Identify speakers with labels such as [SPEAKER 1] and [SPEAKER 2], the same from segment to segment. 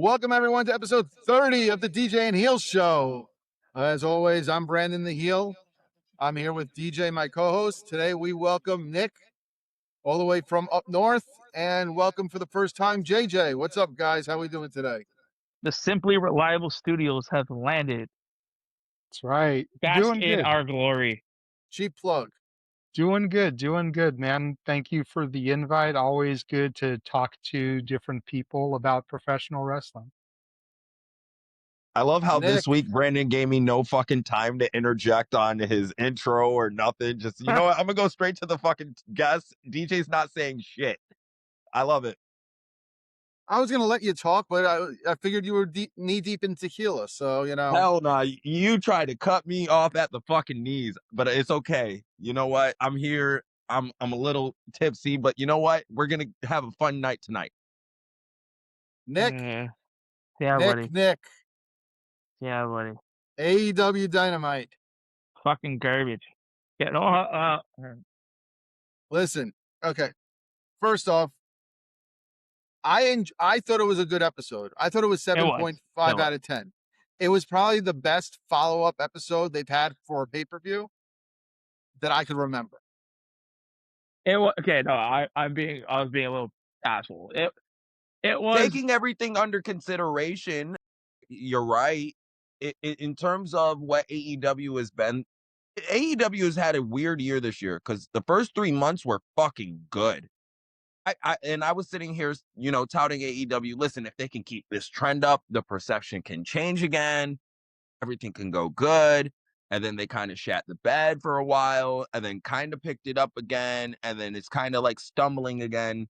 [SPEAKER 1] Welcome, everyone, to episode 30 of the DJ and Heel Show. As always, I'm Brandon the Heel. I'm here with DJ, my co-host. Today, we welcome Nick, all the way from up north, and welcome for the first time, JJ. What's up, guys? How we doing today?
[SPEAKER 2] The Simply Reliable Studios have landed.
[SPEAKER 3] That's right.
[SPEAKER 2] Bask
[SPEAKER 3] Doing
[SPEAKER 2] in
[SPEAKER 3] good.
[SPEAKER 2] our glory.
[SPEAKER 1] Cheap plug.
[SPEAKER 3] Doing good, man. Thank you for the invite. Always good to talk to different people about professional wrestling.
[SPEAKER 4] I love how
[SPEAKER 1] Nick.
[SPEAKER 4] this week Brandon gave me no fucking time to interject on his intro or nothing. Just, you know what? I'm going to go straight to the fucking guest. DJ's not saying shit. I love it.
[SPEAKER 1] I was going to let you talk, but I figured you were knee-deep in tequila, so, you know.
[SPEAKER 4] Hell no. You tried to cut me off at the fucking knees, but it's okay. You know what? I'm here. I'm a little tipsy, but you know what? We're going to have a fun night tonight.
[SPEAKER 1] Nick.
[SPEAKER 2] Yeah, buddy.
[SPEAKER 1] Nick.
[SPEAKER 2] Yeah, buddy.
[SPEAKER 1] AEW Dynamite.
[SPEAKER 2] Fucking garbage. Yeah, no,
[SPEAKER 1] Listen, okay. First off, I thought it was a good episode. I thought it was 7.5 out of 10. It was probably the best follow-up episode they've had for a pay-per-view that I could remember.
[SPEAKER 2] It was okay. No, I was being a little asshole. It was
[SPEAKER 4] taking everything under consideration. You're right. In terms of what AEW has been, AEW has had a weird year this year because the first 3 months were fucking good. I was sitting here, you know, touting AEW. Listen, if they can keep this trend up, the perception can change again. Everything can go good. And then they kind of shat the bed for a while and then kind of picked it up again. And then it's kind of like stumbling again.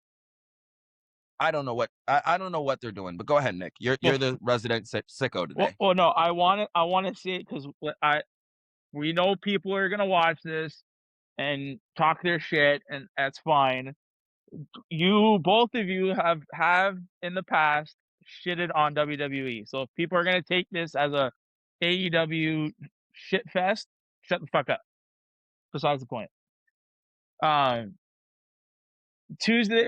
[SPEAKER 4] I don't know what they're doing, but go ahead, Nick. You're the resident sicko today.
[SPEAKER 2] Well, no, I want to see it because we know people are gonna watch this and talk their shit, and that's fine. Both of you have in the past shitted on WWE, so if people are gonna take this as a AEW shit fest, shut the fuck up. Besides the point.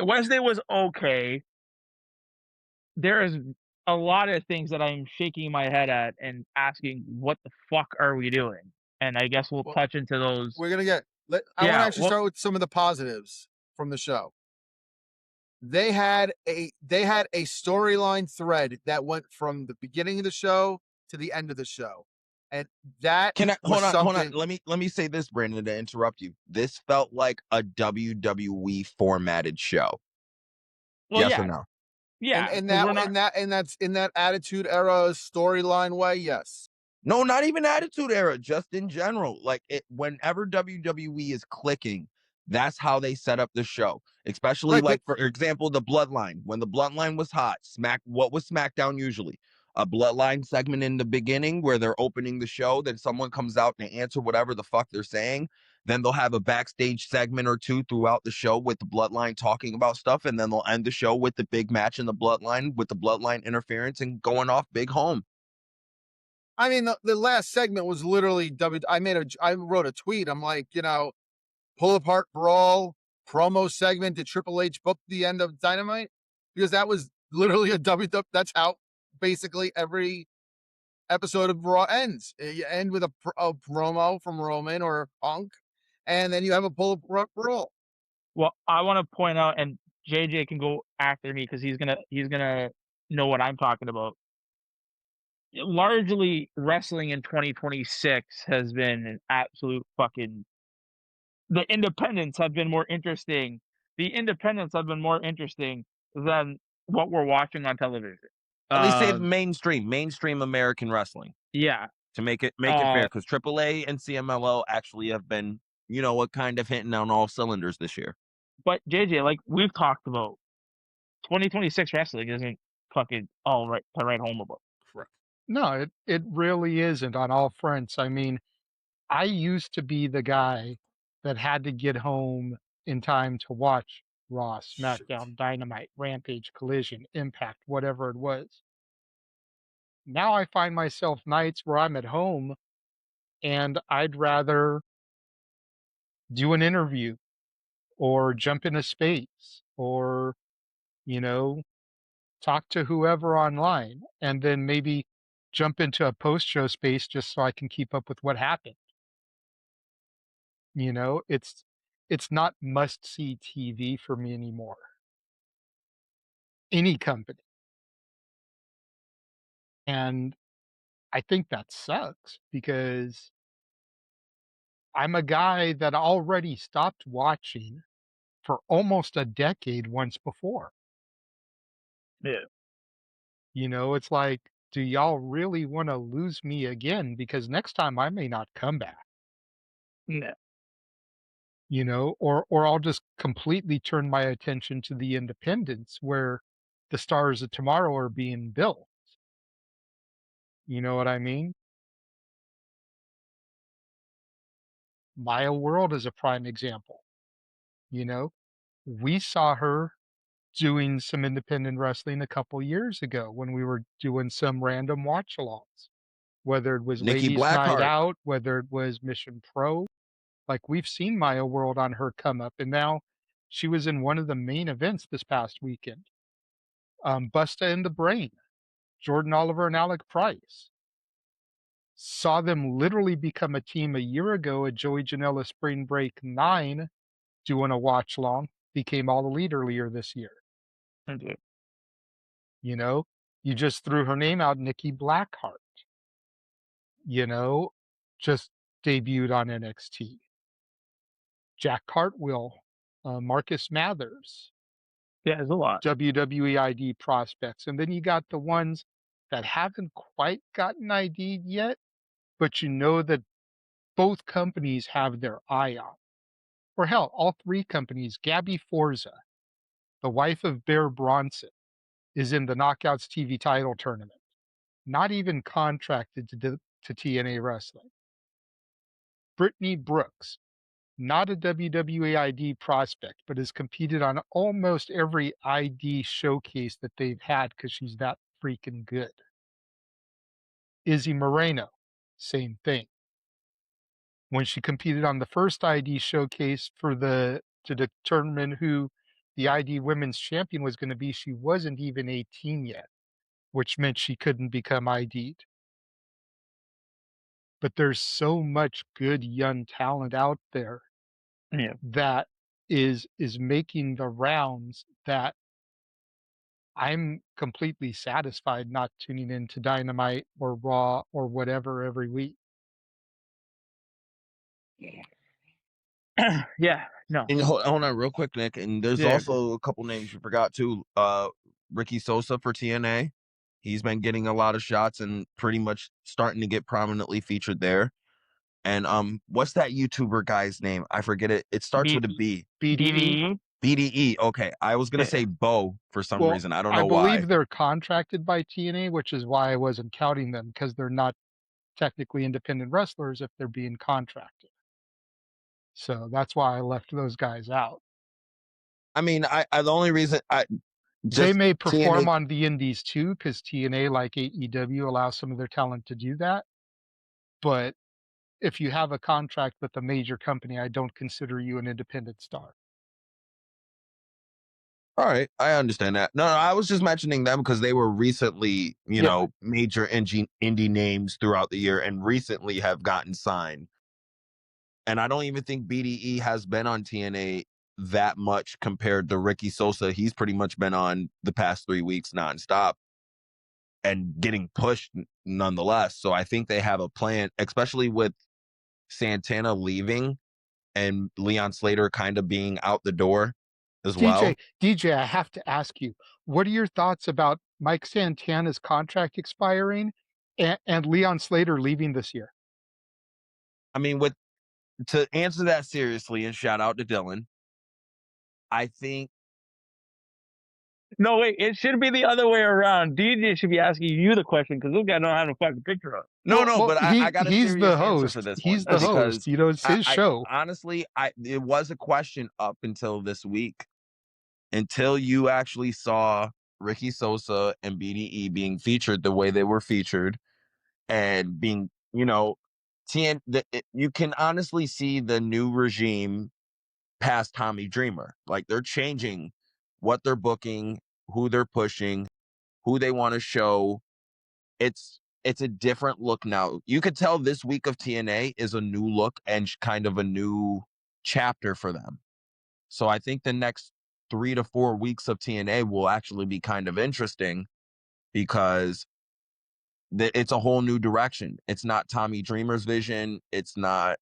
[SPEAKER 2] Wednesday was okay. There is a lot of things that I'm shaking my head at and asking, what the fuck are we doing? And I guess we'll touch into those.
[SPEAKER 1] We're gonna get. I want to actually start with some of the positives from the show. They had a storyline thread that went from the beginning of the show to the end of the show, and that
[SPEAKER 4] hold on. Let me say this, Brandon, to interrupt you. This felt like a WWE formatted show.
[SPEAKER 2] Well,
[SPEAKER 4] yes or no?
[SPEAKER 2] Yeah,
[SPEAKER 1] in that Attitude Era storyline way, yes.
[SPEAKER 4] No, not even Attitude Era, just in general. Like whenever WWE is clicking, that's how they set up the show. Especially like, for example, the Bloodline. When the Bloodline was hot, what was SmackDown usually? A Bloodline segment in the beginning where they're opening the show, then someone comes out and answer whatever the fuck they're saying. Then they'll have a backstage segment or two throughout the show with the Bloodline talking about stuff, and then they'll end the show with the big match in the Bloodline with the Bloodline interference and going off big home.
[SPEAKER 1] I mean, the last segment was literally I wrote a tweet. I'm like, you know, pull apart brawl promo segment. Did Triple H book the end of Dynamite? Because that was literally a WWE. That's how basically every episode of Raw ends. You end with a promo from Roman or Punk, and then you have a pull apart brawl.
[SPEAKER 2] Well, I want to point out, and JJ can go after me because he's gonna know what I'm talking about. Largely, wrestling in 2026 has been an absolute fucking. The independents have been more interesting. The independents have been more interesting than what we're watching on television.
[SPEAKER 4] At least say mainstream American wrestling.
[SPEAKER 2] Yeah.
[SPEAKER 4] To make it fair, because AAA and CMLL actually have been, you know, what kind of hitting on all cylinders this year.
[SPEAKER 2] But JJ, like we've talked about, 2026 wrestling isn't fucking all right to write home about.
[SPEAKER 1] Correct.
[SPEAKER 3] No, it really isn't on all fronts. I mean, I used to be the guy that had to get home in time to watch Raw, SmackDown, Dynamite, Rampage, Collision, Impact, whatever it was. Now I find myself nights where I'm at home and I'd rather do an interview or jump into space or, you know, talk to whoever online, and then maybe jump into a post-show space just so I can keep up with what happened. You know, it's not must-see TV for me anymore. Any company. And I think that sucks because I'm a guy that already stopped watching for almost a decade once before.
[SPEAKER 2] Yeah.
[SPEAKER 3] You know, it's like, do y'all really want to lose me again? Because next time I may not come back,
[SPEAKER 2] No.
[SPEAKER 3] you know, or I'll just completely turn my attention to the independents where the stars of tomorrow are being built. You know what I mean? Maya World is a prime example. You know, we saw her doing some independent wrestling a couple years ago when we were doing some random watch alongs, whether it was
[SPEAKER 4] Nikki
[SPEAKER 3] Ladies Night
[SPEAKER 4] Blackheart.
[SPEAKER 3] Out, whether it was Mission Pro. Like we've seen Maya World on her come up, and now she was in one of the main events this past weekend. Busta and the Brain, Jordan Oliver and Alec Price. Saw them literally become a team a year ago at Joey Janela Spring Break 9, doing a watch long, became All Elite earlier this year.
[SPEAKER 2] Okay.
[SPEAKER 3] You know, you just threw her name out, Nikki Blackheart, you know, just debuted on NXT. Jack Cartwheel, Marcus Mathers,
[SPEAKER 2] Yeah, there's a lot.
[SPEAKER 3] WWE ID prospects. And then you got the ones that haven't quite gotten ID'd yet, but you know that both companies have their eye on. Or hell, all three companies. Gabby Forza, the wife of Bear Bronson, is in the Knockouts TV title tournament, not even contracted to TNA Wrestling. Brittany Brooks, not a WWE ID prospect, but has competed on almost every ID showcase that they've had because she's that freaking good. Izzy Moreno, same thing. When she competed on the first ID showcase to determine who the ID women's champion was going to be, she wasn't even 18 yet, which meant she couldn't become ID'd. But there's so much good young talent out there
[SPEAKER 2] Yeah.
[SPEAKER 3] that is making the rounds that I'm completely satisfied not tuning into Dynamite or Raw or whatever every week.
[SPEAKER 2] Yeah. No.
[SPEAKER 4] And hold on real quick, Nick. And there's
[SPEAKER 2] Yeah.
[SPEAKER 4] also a couple names you forgot too. Ricky Sosa for TNA. He's been getting a lot of shots and pretty much starting to get prominently featured there. And what's that YouTuber guy's name? I forget it. It starts with a B.
[SPEAKER 3] BDE.
[SPEAKER 4] BDE. Okay. I was gonna
[SPEAKER 2] Yeah.
[SPEAKER 4] say Bo for some
[SPEAKER 3] Well,
[SPEAKER 4] reason. I don't
[SPEAKER 3] I
[SPEAKER 4] know why.
[SPEAKER 3] believe they're contracted by TNA, which is why I wasn't counting them because they're not technically independent wrestlers if they're being contracted. So that's why I left those guys out.
[SPEAKER 4] I mean, I the only reason I
[SPEAKER 3] They
[SPEAKER 4] just
[SPEAKER 3] may
[SPEAKER 4] TNA.
[SPEAKER 3] perform on the indies too, because TNA, like AEW, allows some of their talent to do that. But if you have a contract with a major company, I don't consider you an independent star.
[SPEAKER 4] All right, I understand that. No, I was just mentioning them because they were recently,
[SPEAKER 2] Yeah.
[SPEAKER 4] major indie names throughout the year and recently have gotten signed. And I don't even think BDE has been on TNA that much compared to Ricky Sosa. He's pretty much been on the past 3 weeks nonstop and getting pushed nonetheless. So I think they have a plan, especially with Santana leaving and Leon Slater kind of being out the door as well.
[SPEAKER 3] DJ, I have to ask you, what are your thoughts about Mike Santana's contract expiring and Leon Slater leaving this year?
[SPEAKER 4] I mean, to answer that seriously, and shout out to Dylan, I think
[SPEAKER 2] No, wait. It should be the other way around. DJ should be asking you the question because this guy don't have a fucking picture of.
[SPEAKER 4] no, but I got a
[SPEAKER 3] He's the
[SPEAKER 4] serious answer for
[SPEAKER 3] host.
[SPEAKER 4] this
[SPEAKER 3] He's
[SPEAKER 4] one
[SPEAKER 3] the host.
[SPEAKER 4] because
[SPEAKER 3] You know, it's his
[SPEAKER 4] I
[SPEAKER 3] show.
[SPEAKER 4] honestly, it was a question up until this week, until you actually saw Ricky Sosa and BDE being featured the way they were featured and being, you can honestly see the new regime past Tommy Dreamer. Like they're changing what they're booking, who they're pushing. who they want to show. It's a different look now. You could tell this week of TNA is a new look and kind of a new chapter for them. So I think the next 3 to 4 weeks of TNA will actually be kind of interesting because it's a whole new direction. It's not Tommy Dreamer's vision. It's not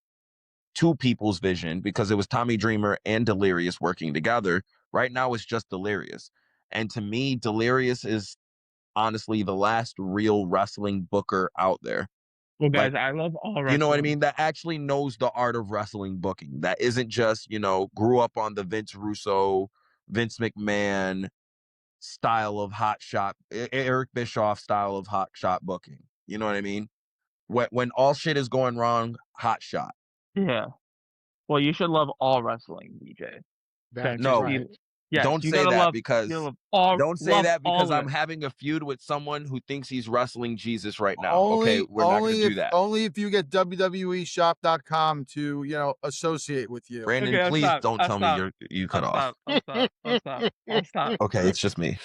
[SPEAKER 4] two people's vision because it was Tommy Dreamer and Delirious working together. Right now it's just Delirious. And to me, Delirious is honestly the last real wrestling booker out there.
[SPEAKER 2] Well, guys,
[SPEAKER 4] Like,
[SPEAKER 2] I love all wrestling.
[SPEAKER 4] you know what I mean? That actually knows the art of wrestling booking. That isn't just, grew up on the Vince Russo, Vince McMahon style of hot shot, Eric Bischoff style of hot shot booking. You know what I mean? When all shit is going wrong, hot shot.
[SPEAKER 2] Yeah. Well, you should love all wrestling, DJ.
[SPEAKER 3] That's
[SPEAKER 4] No,
[SPEAKER 3] right.
[SPEAKER 2] Yes,
[SPEAKER 4] don't
[SPEAKER 2] you
[SPEAKER 4] say
[SPEAKER 2] gotta
[SPEAKER 4] that
[SPEAKER 2] love.
[SPEAKER 4] because
[SPEAKER 2] You love all of
[SPEAKER 4] I'm
[SPEAKER 2] it.
[SPEAKER 4] having a feud with someone who thinks he's wrestling Jesus right now.
[SPEAKER 1] Only,
[SPEAKER 4] Okay, we're not going to do that.
[SPEAKER 1] Only if you get WWEshop.com to, associate with you.
[SPEAKER 4] Brandon,
[SPEAKER 2] Okay,
[SPEAKER 4] please
[SPEAKER 2] stop.
[SPEAKER 4] don't tell me you cut off.
[SPEAKER 2] I'll stop.
[SPEAKER 4] Okay, it's just me.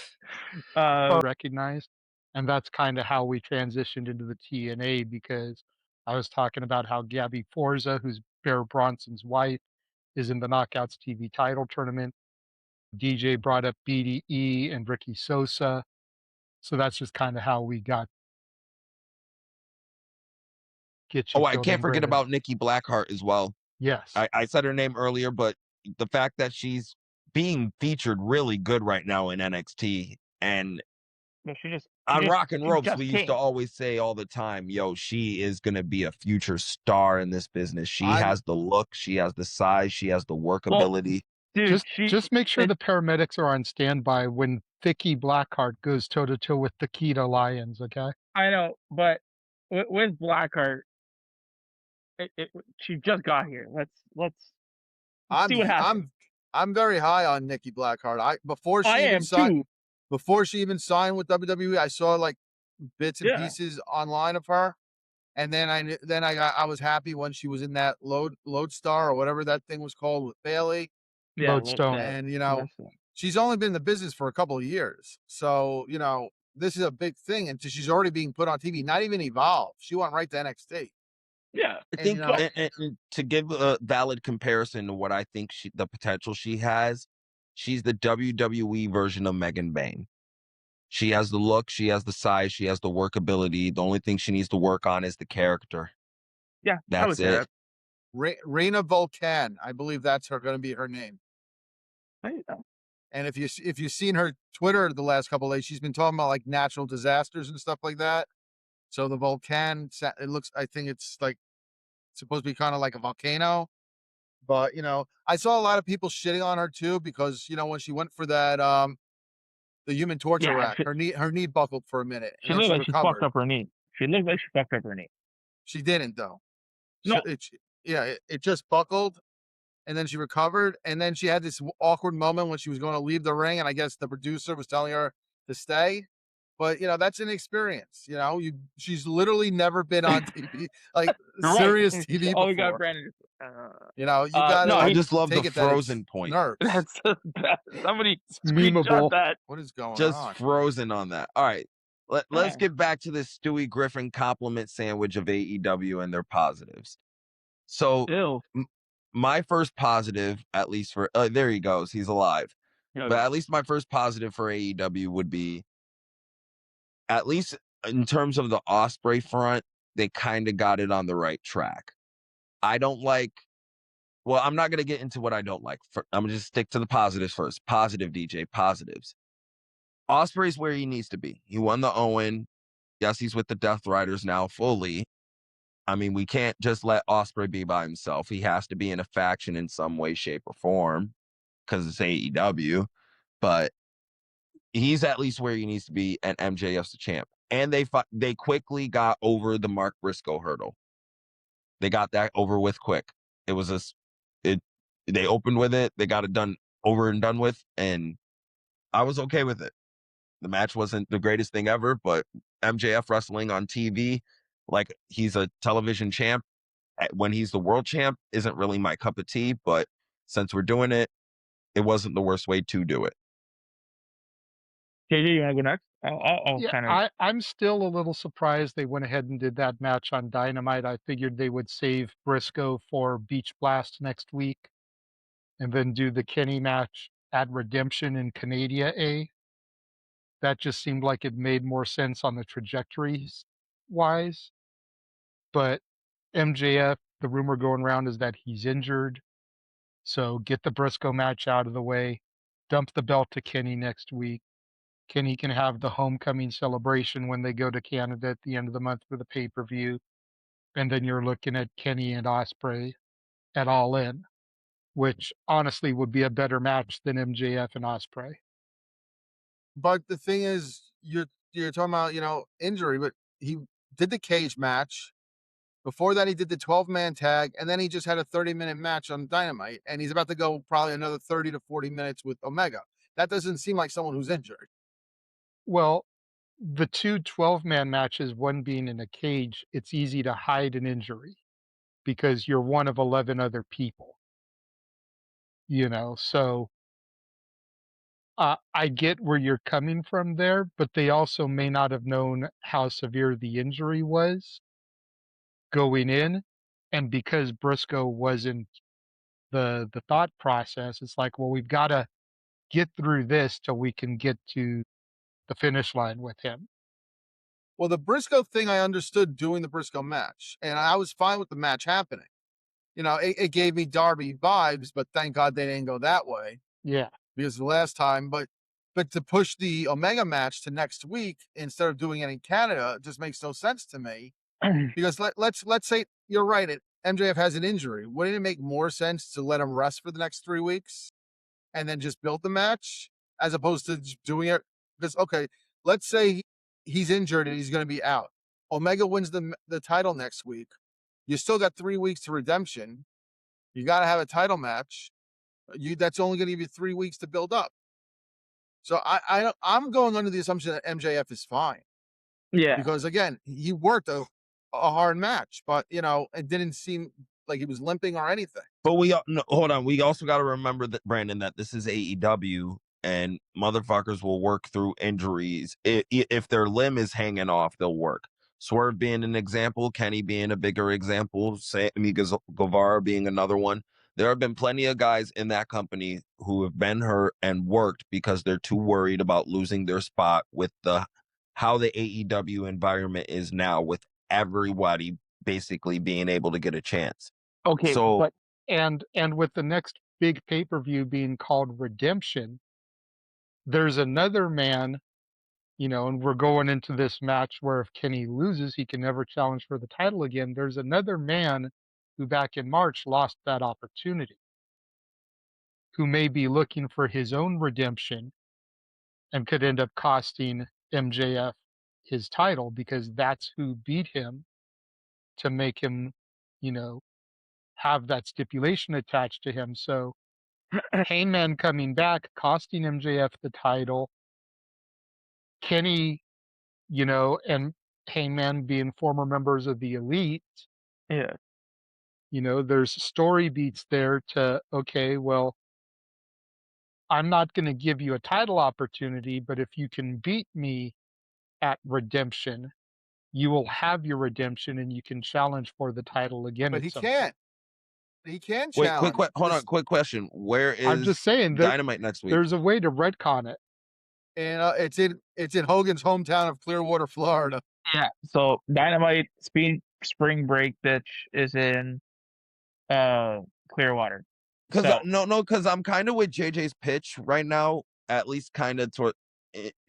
[SPEAKER 3] Recognized, and that's kind of how we transitioned into the TNA because I was talking about how Gabby Forza, who's Bear Bronson's wife, is in the Knockouts TV title tournament. DJ brought up BDE and Ricky Sosa, so that's just kind of how we get you.
[SPEAKER 4] Oh, I
[SPEAKER 3] filled
[SPEAKER 4] can't
[SPEAKER 3] in,
[SPEAKER 4] forget
[SPEAKER 3] Brandon.
[SPEAKER 4] about Nikki Blackheart as well.
[SPEAKER 3] Yes,
[SPEAKER 4] I said her name earlier, but the fact that she's being featured really good right now in NXT, and on Rock and Ropes, we used to always say all the time, yo, she is going to be a future star in this business. She has the look, she has the size, she has the workability.
[SPEAKER 2] Dude,
[SPEAKER 3] just make sure the paramedics are on standby when Vicky Blackheart goes toe to toe with Takeda Lyons. Okay.
[SPEAKER 2] I know, but with Blackheart, she just got here. Let's see what happens.
[SPEAKER 1] I'm very high on Nikki Blackheart. Before she even signed with WWE, I saw like bits and pieces online of her, and then I was happy when she was in that Lodestar or whatever that thing was called with Bailey.
[SPEAKER 2] Yeah,
[SPEAKER 3] Lodestone.
[SPEAKER 1] And she's only been in the business for a couple of years, so this is a big thing, and she's already being put on TV. Not even Evolve. She went right to NXT.
[SPEAKER 2] Yeah,
[SPEAKER 4] I think and to give a valid comparison to what I think the potential she has, she's the WWE version of Megan Bayne. She has the look, she has the size, she has the workability. The only thing she needs to work on is the character.
[SPEAKER 2] Yeah,
[SPEAKER 4] that's it.
[SPEAKER 1] Reina Volcan, I believe that's going to be her name. And if you've seen her Twitter the last couple of days, she's been talking about like natural disasters and stuff like that. So the volcano, I think it's like supposed to be kind of like a volcano. But I saw a lot of people shitting on her too because when she went for that the Human Torture rack, her knee buckled for a minute.
[SPEAKER 2] She looked like she fucked up her knee. She looked like she fucked up her knee.
[SPEAKER 1] She didn't though.
[SPEAKER 2] No.
[SPEAKER 1] It just buckled, and then she recovered, and then she had this awkward moment when she was going to leave the ring, and I guess the producer was telling her to stay. But that's an experience. She's literally never been on TV, like serious TV before.
[SPEAKER 2] Oh, we got Brandon.
[SPEAKER 1] You got.
[SPEAKER 4] I just love the Frozen point.
[SPEAKER 2] That's somebody
[SPEAKER 3] memeable.
[SPEAKER 2] That.
[SPEAKER 1] What is going on?
[SPEAKER 4] Just Frozen on that. All right, let's get back to this Stewie Griffin compliment sandwich of AEW and their positives. So, my first positive, at least for there he goes, he's alive. Okay. But at least my first positive for AEW would be, at least in terms of the Ospreay front, they kind of got it on the right track. I'm not going to get into what I don't like. I'm going to just stick to the positives first. Positive, DJ, positives. Ospreay's where he needs to be. He won the Owen. Yes, he's with the Death Riders now fully. I mean, we can't just let Ospreay be by himself. He has to be in a faction in some way, shape, or form because it's AEW. But he's at least where he needs to be, and MJF's the champ. And they quickly got over the Mark Briscoe hurdle. They got that over with quick. It was they opened with it. They got it done over and done with, and I was okay with it. The match wasn't the greatest thing ever, but MJF wrestling on TV like he's a television champ when he's the world champ isn't really my cup of tea, but since we're doing it, it wasn't the worst way to do it.
[SPEAKER 2] JJ, you want to go next?
[SPEAKER 3] Yeah,
[SPEAKER 2] kind of.
[SPEAKER 3] I'm still a little surprised they went ahead and did that match on Dynamite. I figured they would save Briscoe for Beach Blast next week and then do the Kenny match at Redemption in Canada A. That just seemed like it made more sense on the trajectories wise. But MJF, the rumor going around is that he's injured. So get the Briscoe match out of the way, dump the belt to Kenny next week. Kenny can have the homecoming celebration when they go to Canada at the end of the month for the pay-per-view. And then you're looking at Kenny and Ospreay at All In, which honestly would be a better match than MJF and Ospreay.
[SPEAKER 1] But the thing is, you're talking about injury, but he did the cage match. Before that, he did the 12-man tag, and then he just had a 30-minute match on Dynamite, and he's about to go probably another 30 to 40 minutes with Omega. That doesn't seem like someone who's injured.
[SPEAKER 3] Well, the two 12-man matches, one being in a cage, it's easy to hide an injury because you're one of 11 other people, so I get where you're coming from there, but they also may not have known how severe the injury was going in. And because Briscoe wasn't the thought process, it's like, well, we've got to get through this till we can get to the finish line with him.
[SPEAKER 1] Well, the Briscoe thing, I understood doing the Briscoe match, and I was fine with the match happening. It gave me Darby vibes, but thank God they didn't go that way.
[SPEAKER 3] Yeah.
[SPEAKER 1] Because the last time, but to push the Omega match to next week instead of doing it in Canada just makes no sense to me. Because let's say you're right, MJF has an injury. Wouldn't it make more sense to let him rest for the next 3 weeks and then just build the match as opposed to just doing it? Because okay, let's say he's injured and he's going to be out. Omega wins the title next week. You still got 3 weeks to Redemption. You got to have a title match. That's only going to give you 3 weeks to build up. So I'm going under the assumption that MJF is fine.
[SPEAKER 2] Yeah.
[SPEAKER 1] Because again, he worked a hard match, but it didn't seem like he was limping or anything.
[SPEAKER 4] But hold on. We also got to remember that, Brandon, that this is AEW and motherfuckers will work through injuries. If their limb is hanging off, they'll work. Swerve being an example, Kenny being a bigger example, Sammy Guevara being another one. There have been plenty of guys in that company who have been hurt and worked because they're too worried about losing their spot with how the AEW environment is now, with everybody basically being able to get a chance.
[SPEAKER 2] Okay,
[SPEAKER 4] so
[SPEAKER 2] but
[SPEAKER 3] And with the next big pay-per-view being called Redemption, there's another man, and we're going into this match where if Kenny loses, he can never challenge for the title again. There's another man who back in March lost that opportunity, who may be looking for his own redemption and could end up costing MJF his title because that's who beat him to make him, have that stipulation attached to him. So Heyman coming back, costing MJF the title, Kenny, and Heyman being former members of the Elite,
[SPEAKER 2] yeah.
[SPEAKER 3] there's story beats there to, okay, well, I'm not going to give you a title opportunity, but if you can beat me at Redemption, you will have your redemption and you can challenge for the title again
[SPEAKER 1] But
[SPEAKER 3] at
[SPEAKER 1] he
[SPEAKER 3] some
[SPEAKER 1] can't.
[SPEAKER 3] point.
[SPEAKER 1] He can
[SPEAKER 4] Wait,
[SPEAKER 1] challenge.
[SPEAKER 4] hold on, quick question. Where
[SPEAKER 3] I'm just
[SPEAKER 4] is
[SPEAKER 3] saying that
[SPEAKER 4] Dynamite next week?
[SPEAKER 3] there's a way to retcon it.
[SPEAKER 1] And it's in Hogan's hometown of Clearwater, Florida.
[SPEAKER 2] Yeah. So Dynamite spring break bitch is in Clearwater.
[SPEAKER 4] Because I'm kind of with JJ's pitch right now, at least kind of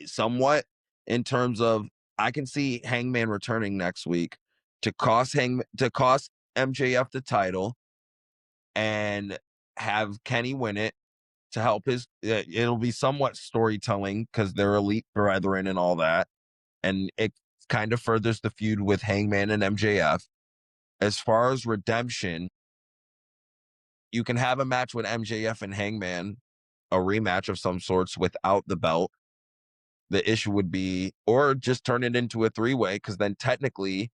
[SPEAKER 4] somewhat, in terms of I can see Hangman returning next week to cost MJF the title and have Kenny win it to help it'll be somewhat storytelling because they're elite brethren and all that, and it kind of furthers the feud with Hangman and MJF. As far as Redemption, you can have a match with MJF and Hangman, a rematch of some sorts without the belt. The issue would be, or just turn it into a 3-way, because then technically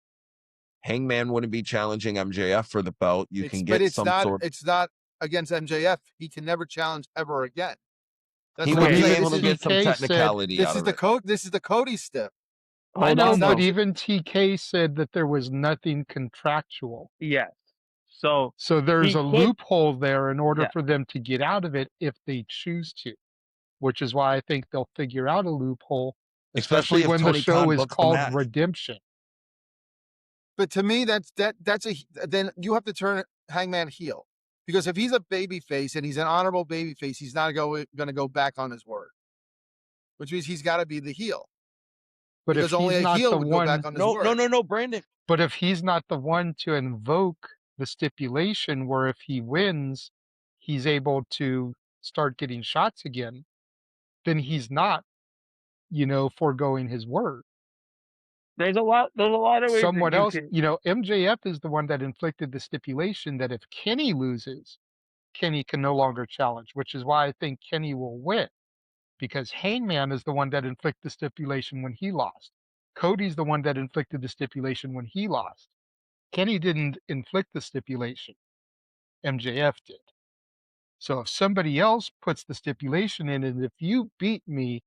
[SPEAKER 4] Hangman wouldn't be challenging MJF for the belt.
[SPEAKER 1] It's not against MJF. He can never challenge ever again. That's
[SPEAKER 4] He
[SPEAKER 1] what
[SPEAKER 4] would
[SPEAKER 1] I'm
[SPEAKER 4] be
[SPEAKER 3] But
[SPEAKER 1] saying.
[SPEAKER 3] even
[SPEAKER 4] able to get some
[SPEAKER 3] TK said,
[SPEAKER 4] technicality out of it.
[SPEAKER 1] This is the Cody step.
[SPEAKER 3] I
[SPEAKER 2] Hold
[SPEAKER 3] know,
[SPEAKER 2] on,
[SPEAKER 3] but
[SPEAKER 2] though.
[SPEAKER 3] even TK said that there was nothing contractual.
[SPEAKER 2] Yes. So
[SPEAKER 3] So there's
[SPEAKER 2] he
[SPEAKER 3] a
[SPEAKER 2] could,
[SPEAKER 3] loophole there in order
[SPEAKER 2] yeah.
[SPEAKER 3] for them to get out of it if they choose to, which is why I think they'll figure out a loophole, especially
[SPEAKER 4] Especially if
[SPEAKER 3] when the
[SPEAKER 4] Tony
[SPEAKER 3] show
[SPEAKER 4] Khan
[SPEAKER 3] is
[SPEAKER 4] books the
[SPEAKER 3] called
[SPEAKER 4] match.
[SPEAKER 3] Redemption.
[SPEAKER 1] But to me, that's then you have to turn Hangman heel, because if he's a baby face and he's an honorable baby face, he's not going to go back on his word, which means he's got to be the heel,
[SPEAKER 3] But if
[SPEAKER 1] because only
[SPEAKER 3] he's
[SPEAKER 1] a
[SPEAKER 3] not
[SPEAKER 1] heel
[SPEAKER 3] the
[SPEAKER 1] would go back
[SPEAKER 3] one,
[SPEAKER 1] on his word.
[SPEAKER 4] No, Brandon.
[SPEAKER 3] but if he's not the one to invoke the stipulation where if he wins, he's able to start getting shots again, then he's not, foregoing his word.
[SPEAKER 2] There's a lot of ways that
[SPEAKER 3] Someone
[SPEAKER 2] you
[SPEAKER 3] else,
[SPEAKER 2] can.
[SPEAKER 3] MJF is the one that inflicted the stipulation that if Kenny loses, Kenny can no longer challenge, which is why I think Kenny will win, because Hangman is the one that inflicted the stipulation when he lost. Cody's the one that inflicted the stipulation when he lost. Kenny didn't inflict the stipulation. MJF did. So if somebody else puts the stipulation in, and if you beat me,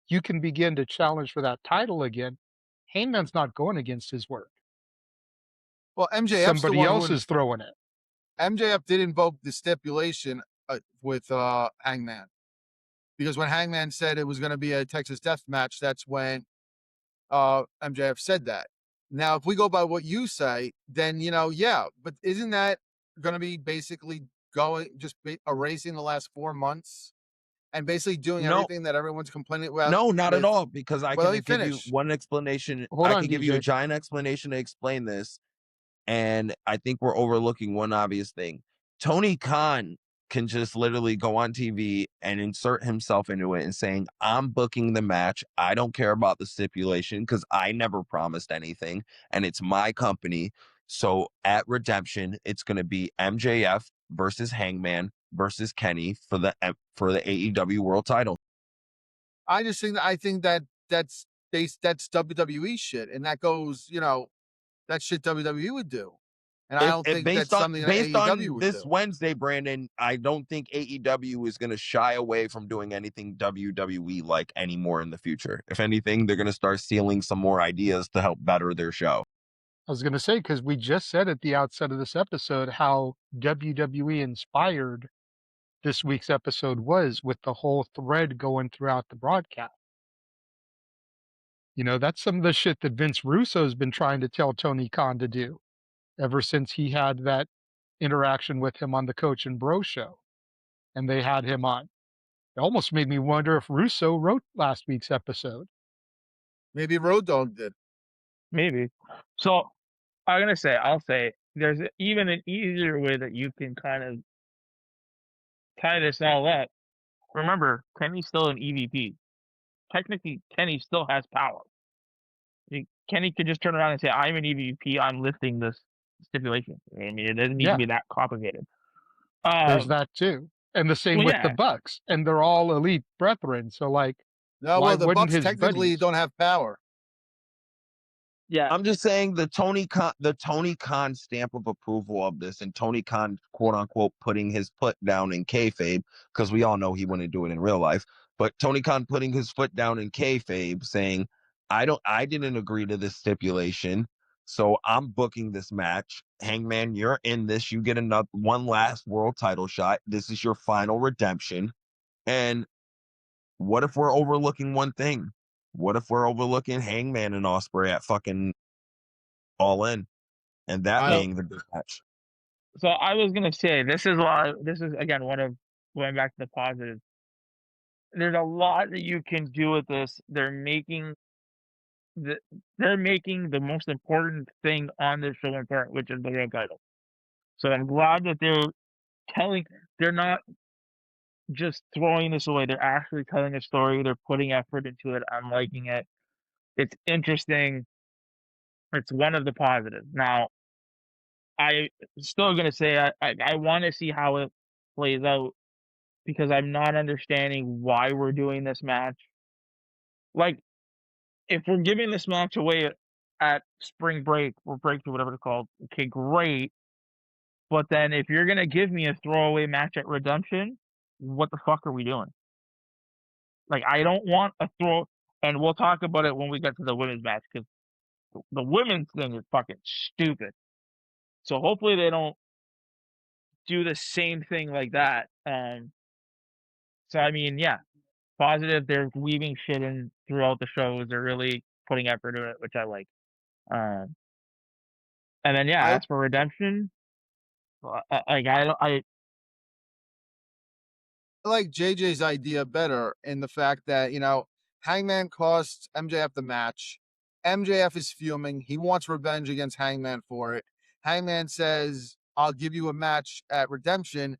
[SPEAKER 3] you can begin to challenge for that title again, Hangman's not going against his word.
[SPEAKER 1] Well, MJF's the
[SPEAKER 3] Somebody
[SPEAKER 1] one
[SPEAKER 3] else
[SPEAKER 1] who
[SPEAKER 3] is throwing it.
[SPEAKER 1] MJF did invoke the stipulation with Hangman, because when Hangman said it was going to be a Texas Death Match, that's when MJF said that. Now, if we go by what you say, then yeah. But isn't that going to be basically erasing the last 4 months and basically doing
[SPEAKER 4] No,
[SPEAKER 1] everything that everyone's complaining about?
[SPEAKER 4] no, not at all. Because I
[SPEAKER 1] Well,
[SPEAKER 4] can
[SPEAKER 1] let me
[SPEAKER 4] give you
[SPEAKER 1] finish.
[SPEAKER 4] one explanation.
[SPEAKER 3] Hold
[SPEAKER 4] I
[SPEAKER 3] on,
[SPEAKER 4] can give you a
[SPEAKER 3] DJ.
[SPEAKER 4] giant explanation to explain this. And I think we're overlooking one obvious thing. Tony Khan can just literally go on TV and insert himself into it and saying, I'm booking the match. I don't care about the stipulation because I never promised anything and it's my company. So at Redemption, it's going to be MJF versus Hangman versus Kenny for the AEW World title.
[SPEAKER 1] I think that that's WWE shit, and that goes, that shit WWE would do, and I don't
[SPEAKER 4] If
[SPEAKER 1] think that's something that
[SPEAKER 4] based
[SPEAKER 1] AEW
[SPEAKER 4] on
[SPEAKER 1] would
[SPEAKER 4] this
[SPEAKER 1] do.
[SPEAKER 4] Wednesday, Brandon, I don't think AEW is going to shy away from doing anything WWE like anymore in the future. If anything, they're going to start stealing some more ideas to help better their show.
[SPEAKER 3] I was going to say, because we just said at the outset of this episode how WWE inspired this week's episode was, with the whole thread going throughout the broadcast. That's some of the shit that Vince Russo's been trying to tell Tony Khan to do ever since he had that interaction with him on the Coach and Bro show, and they had him on. It almost made me wonder if Russo wrote last week's episode.
[SPEAKER 1] Maybe Road Dogg did.
[SPEAKER 2] Maybe. So I'll say there's even an easier way that you can kind of tie this all up. Remember, Kenny's still an EVP. Technically, Kenny still has power. Kenny could just turn around and say, I'm an EVP, I'm lifting this stipulation. I mean, it doesn't need to
[SPEAKER 3] Yeah,
[SPEAKER 2] be that complicated.
[SPEAKER 3] there's that too. And the same
[SPEAKER 2] Well,
[SPEAKER 3] with the
[SPEAKER 2] yeah.
[SPEAKER 3] Bucks, and they're all elite brethren. So,
[SPEAKER 1] No,
[SPEAKER 3] why
[SPEAKER 1] well, the
[SPEAKER 3] wouldn't
[SPEAKER 1] Bucks
[SPEAKER 3] his
[SPEAKER 1] technically
[SPEAKER 3] buddies?
[SPEAKER 1] don't have power.
[SPEAKER 2] Yeah.
[SPEAKER 4] I'm just saying the Tony Khan stamp of approval of this, and Tony Khan, quote unquote, putting his foot down in kayfabe, because we all know he wouldn't do it in real life. But Tony Khan putting his foot down in kayfabe, saying, I didn't agree to this stipulation, so I'm booking this match. Hangman, you're in this. You get one last world title shot. This is your final redemption. And what if we're overlooking one thing? What if we're overlooking Hangman and Ospreay at fucking All In, and that
[SPEAKER 1] I
[SPEAKER 2] So,
[SPEAKER 4] being the big match?
[SPEAKER 2] so I was gonna say this is again one of going back to the positives. There's a lot that you can do with this. The they're making the most important thing on this show important, which is the world title. So I'm glad that they're not just throwing this away. They're actually telling a story. They're putting effort into it. I'm liking it. It's interesting. It's one of the positives. Now, I still gonna say I want to see how it plays out, because I'm not understanding why we're doing this match. Like, if we're giving this match away at spring break or breakthrough, whatever it's called, okay, great. But then if you're gonna give me a throwaway match at Redemption, what the fuck are we doing? Like, I don't want a throw, and we'll talk about it when we get to the women's match, because the women's thing is fucking stupid. So hopefully they don't do the same thing like that. So I mean, yeah, positive. They're weaving shit in throughout the shows. They're really putting effort into it, which I like. Um, and then yeah,
[SPEAKER 1] I
[SPEAKER 2] as for Redemption, like I
[SPEAKER 1] like JJ's idea better in the fact that, Hangman costs MJF the match. MJF is fuming. He wants revenge against Hangman for it. Hangman says, I'll give you a match at Redemption,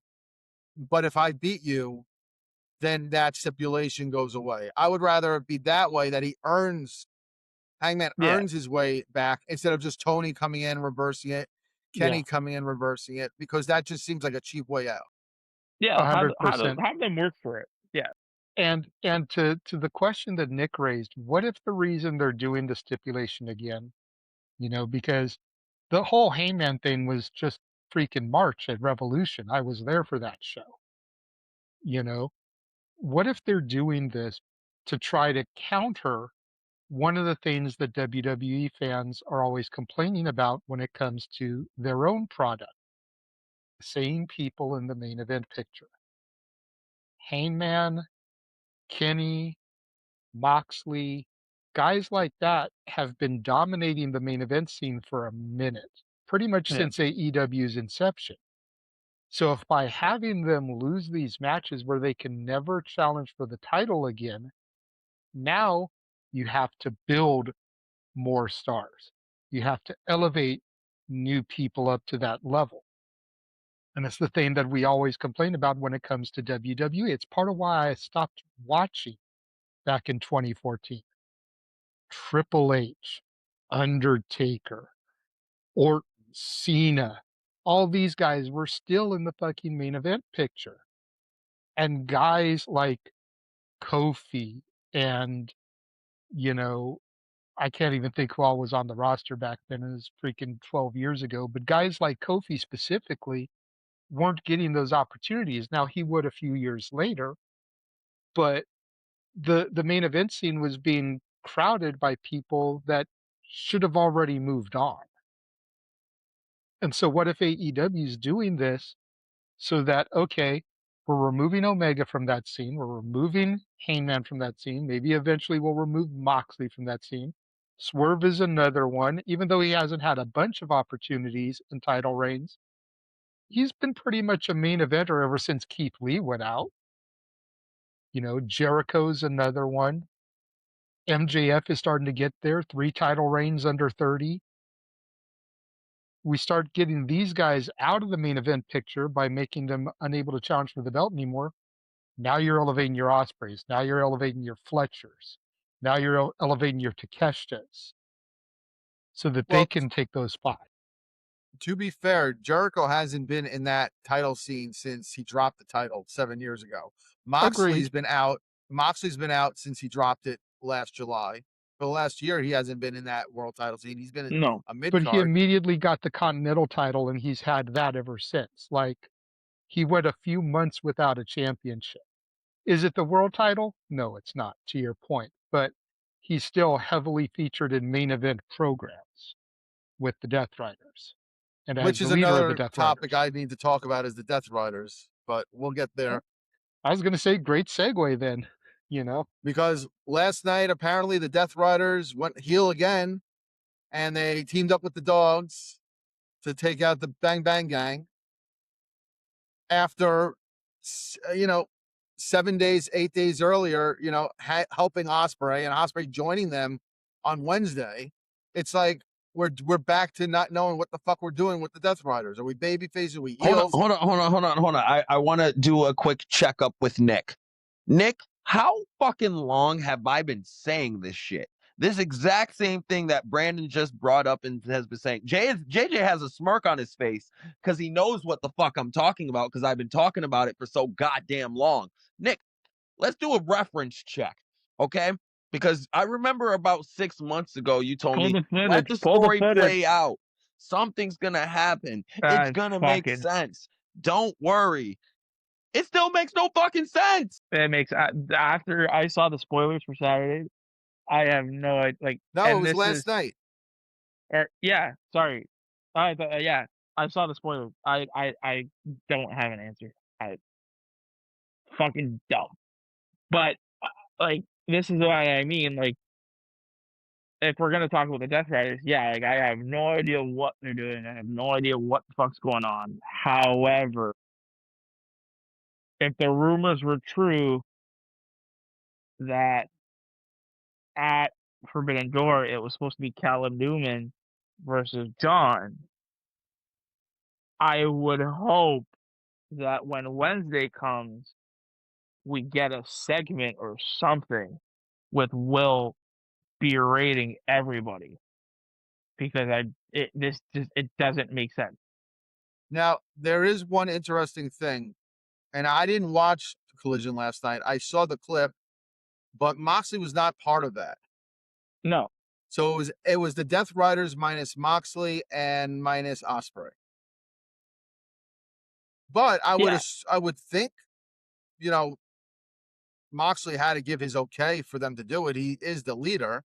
[SPEAKER 1] but if I beat you, then that stipulation goes away. I would rather it be that way, that Hangman
[SPEAKER 2] yeah
[SPEAKER 1] earns his way back instead of just Tony coming in, reversing it,
[SPEAKER 3] Yeah,
[SPEAKER 1] Kenny coming in, reversing it, because that just seems like a cheap way out.
[SPEAKER 2] yeah,
[SPEAKER 3] $100%.
[SPEAKER 2] have them work for it. Yeah,
[SPEAKER 3] And to the question that Nick raised, what if the reason they're doing the stipulation again, because the whole Heyman thing was just freaking March at Revolution. I was there for that show. You know, what if they're doing this to try to counter one of the things that WWE fans are always complaining about when it comes to their own product? Same people in the main event picture. Heyman, Kenny, Moxley, guys like that have been dominating the main event scene for a minute, pretty much
[SPEAKER 2] yeah,
[SPEAKER 3] since AEW's inception. So if by having them lose these matches where they can never challenge for the title again, now you have to build more stars. You have to elevate new people up to that level. And it's the thing that we always complain about when it comes to WWE. It's part of why I stopped watching back in 2014. Triple H, Undertaker, Orton, Cena, all these guys were still in the fucking main event picture. And guys like Kofi and, you know, I can't even think who all was on the roster back then. It was freaking 12 years ago. But guys like Kofi specifically weren't getting those opportunities. Now he would a few years later, but the main event scene was being crowded by people that should have already moved on. And so what if AEW is doing this so that, okay, we're removing Omega from that scene, we're removing Heyman from that scene, maybe eventually we'll remove Moxley from that scene. Swerve is another one, even though he hasn't had a bunch of opportunities in title reigns. He's been pretty much a main eventer ever since Keith Lee went out. Jericho's another one. MJF is starting to get there, 3 title reigns under 30. We start getting these guys out of the main event picture by making them unable to challenge for the belt anymore. Now you're elevating your Ospreys. Now you're elevating your Fletchers. Now you're elevating your Takeshtas so that they
[SPEAKER 1] Well,
[SPEAKER 3] can take those spots.
[SPEAKER 1] to be fair, Jericho hasn't been in that title scene since he dropped the title 7 years ago. Moxley's
[SPEAKER 3] Agreed.
[SPEAKER 1] been out. Moxley's been out since he dropped it last July. For the last year, he hasn't been in that world title scene. He's been in
[SPEAKER 2] no,
[SPEAKER 1] a mid
[SPEAKER 3] But he
[SPEAKER 1] card,
[SPEAKER 3] immediately got the Continental title and he's had that ever since. Like, he went a few months without a championship. Is it the world title? No, it's not, to your point. But he's still heavily featured in main event programs with the Death Riders and as
[SPEAKER 1] which
[SPEAKER 3] the
[SPEAKER 1] is
[SPEAKER 3] leader of the
[SPEAKER 1] another
[SPEAKER 3] Death
[SPEAKER 1] topic
[SPEAKER 3] Riders.
[SPEAKER 1] I need to talk about, is the Death Riders, but we'll get there.
[SPEAKER 3] I was going to say, great segue then,
[SPEAKER 1] Because last night, apparently, the Death Riders went heel again, and they teamed up with the Dogs to take out the Bang Bang Gang after, 7 days, 8 days earlier, helping Osprey, and Osprey joining them on Wednesday. It's like we're back to not knowing what the fuck we're doing with the Death Riders. Are we baby faces? Are we heels?
[SPEAKER 4] Hold on. I want to do a quick checkup with Nick. Nick, how fucking long have I been saying this shit? This exact same thing that Brandon just brought up and has been saying. JJ has a smirk on his face because he knows what the fuck I'm talking about, because I've been talking about it for so goddamn long. Nick, let's do a reference check, okay? Because I remember about 6 months ago, you told
[SPEAKER 2] pull
[SPEAKER 4] me,
[SPEAKER 2] the footage,
[SPEAKER 4] let the
[SPEAKER 2] pull the
[SPEAKER 4] story
[SPEAKER 2] footage.
[SPEAKER 4] play out. Something's going to happen. It's going to make
[SPEAKER 2] Fucking
[SPEAKER 4] sense. Don't worry. It still makes no fucking sense.
[SPEAKER 2] It makes after I saw the spoilers for Saturday, I have no idea. Like,
[SPEAKER 1] No, it
[SPEAKER 2] and
[SPEAKER 1] was
[SPEAKER 2] this
[SPEAKER 1] last
[SPEAKER 2] is,
[SPEAKER 1] night.
[SPEAKER 2] yeah. Sorry, yeah. I saw the spoilers. I don't have an answer. I fucking don't. But like, this is what I mean. Like, if we're gonna talk about the Death Riders, yeah, like I have no idea what they're doing. I have no idea what the fuck's going on. However, if the rumors were true that at Forbidden Door it was supposed to be Callum Newman versus John, I would hope that when Wednesday comes, we get a segment or something with Will berating everybody, because it doesn't make sense.
[SPEAKER 1] Now, there is one interesting thing, and I didn't watch Collision last night. I saw the clip, but Moxley was not part of that.
[SPEAKER 2] No,
[SPEAKER 1] So it was the Death Riders minus Moxley and minus Osprey. But I
[SPEAKER 2] yeah,
[SPEAKER 1] would think, you know, Moxley had to give his okay for them to do it. He is the leader.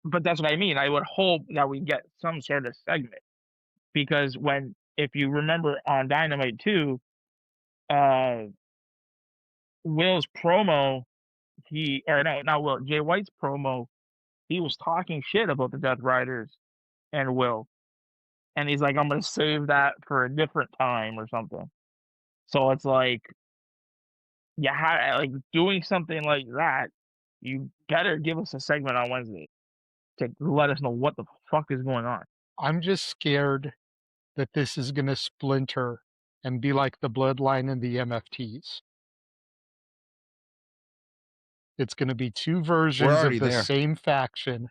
[SPEAKER 2] but that's what I mean. I would hope that we get some sort of segment, because if you remember on Dynamite 2, uh, Will's promo, not Will, Jay White's promo, he was talking shit about the Death Riders and Will, and he's like, "I'm gonna save that for a different time" or something. So it's like, like doing something like that, you better give us a segment on Wednesday to let us know what the fuck is going on.
[SPEAKER 3] I'm just scared that this is going to splinter and be like the Bloodline and the MFTs. It's going to be two versions
[SPEAKER 4] already
[SPEAKER 3] of the
[SPEAKER 4] there.
[SPEAKER 3] same faction,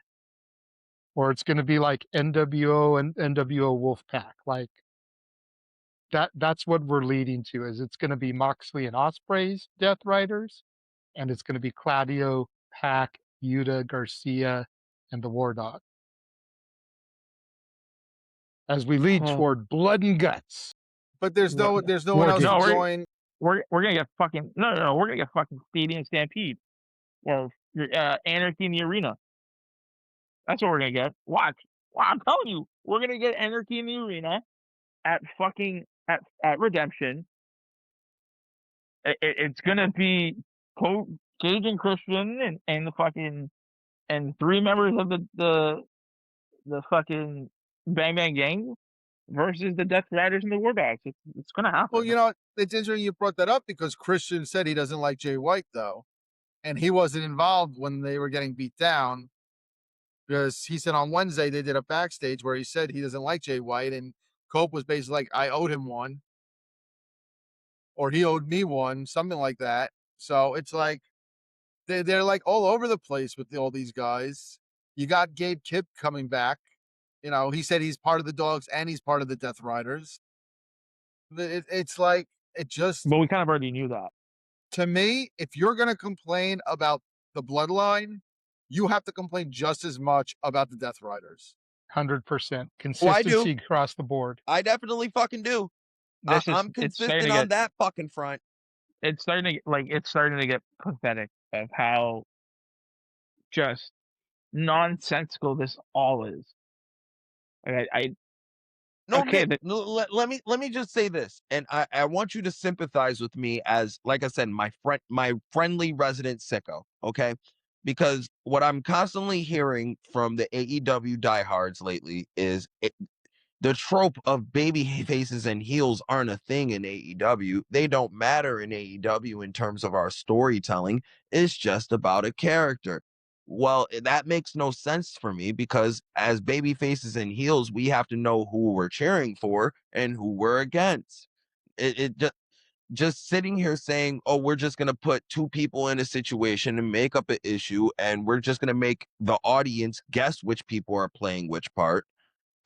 [SPEAKER 3] or it's going to be like NWO and NWO Wolfpack. Like that's what we're leading to. Is it's going to be Moxley and Osprey's Death Riders, and it's going to be Claudio, Pac, Yuta, Garcia, and the War Dog. As we lead toward blood and guts.
[SPEAKER 1] But there's no one else to
[SPEAKER 2] No,
[SPEAKER 1] join.
[SPEAKER 2] we're gonna get fucking we're gonna get fucking Stadium Stampede, or Anarchy in the Arena. That's what we're gonna get. Watch. Well, I'm telling you, we're gonna get Anarchy in the Arena at fucking at Redemption. It's gonna be Cage and Christian and the fucking and three members of the fucking Bang Bang Gang versus the Death Riders and the War Dogs. It's gonna happen.
[SPEAKER 1] Well, you know, it's interesting you brought that up, because Christian said he doesn't like Jay White, though. And he wasn't involved when they were getting beat down, because he said on Wednesday they did a backstage where he said he doesn't like Jay White. And Cope was basically like, I owed him one, or he owed me one, something like that. So it's like they're like all over the place with all these guys. You got Gabe Kipp coming back. You know, he said he's part of the Dogs and he's part of the Death Riders. It's like, it just,
[SPEAKER 2] But we kind of already knew that.
[SPEAKER 1] to me, if you're going to complain about the Bloodline, you have to complain just as much about the Death Riders.
[SPEAKER 3] 100%
[SPEAKER 4] I do.
[SPEAKER 3] consistency across the board.
[SPEAKER 4] I definitely fucking do. I'm consistent on that fucking front.
[SPEAKER 2] It's starting to get pathetic of how just nonsensical this all is. Like,
[SPEAKER 4] No,
[SPEAKER 2] okay,
[SPEAKER 4] Nick, let me just say this, and I want you to sympathize with me as, like I said, my friendly resident sicko, okay? Because what I'm constantly hearing from the AEW diehards lately is the trope of baby faces and heels aren't a thing in AEW. They don't matter in AEW in terms of our storytelling. It's just about a character. Well, that makes no sense for me, because as baby faces and heels, we have to know who we're cheering for and who we're against. It just sitting here saying, oh, we're just going to put two people in a situation and make up an issue, and we're just going to make the audience guess which people are playing which part,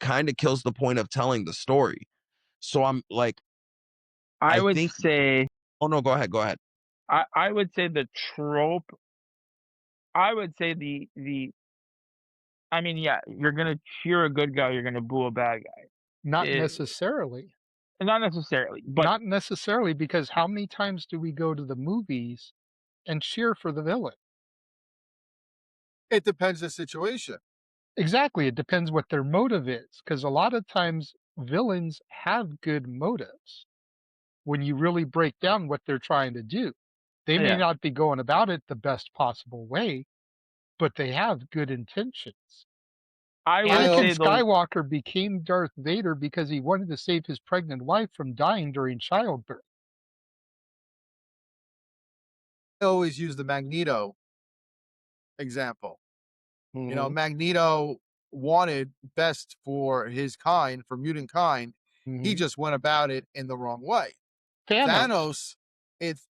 [SPEAKER 4] kind of kills the point of telling the story. So I'm like,
[SPEAKER 2] I would say,
[SPEAKER 4] oh no, go ahead.
[SPEAKER 2] I would say the trope. I would say I mean, yeah, you're gonna cheer a good guy, you're gonna boo a bad guy.
[SPEAKER 3] Not necessarily.
[SPEAKER 2] Not necessarily, but
[SPEAKER 3] Not necessarily, because how many times do we go to the movies and cheer for the villain?
[SPEAKER 1] It depends the situation.
[SPEAKER 3] Exactly, it depends what their motive is, because a lot of times villains have good motives when you really break down what they're trying to do. They may
[SPEAKER 2] yeah,
[SPEAKER 3] not be going about it the best possible way, but they have good intentions.
[SPEAKER 2] I
[SPEAKER 1] I
[SPEAKER 2] will
[SPEAKER 1] al-
[SPEAKER 3] Anakin
[SPEAKER 2] say the
[SPEAKER 3] Skywalker became Darth Vader because he wanted to save his pregnant wife from dying during childbirth.
[SPEAKER 1] I always use the Magneto example.
[SPEAKER 3] Mhm,
[SPEAKER 1] Magneto wanted best for his kind, for mutant kind. He
[SPEAKER 3] mhm.
[SPEAKER 1] just went about it in the wrong way.
[SPEAKER 3] Thanos,
[SPEAKER 1] Thanos, it's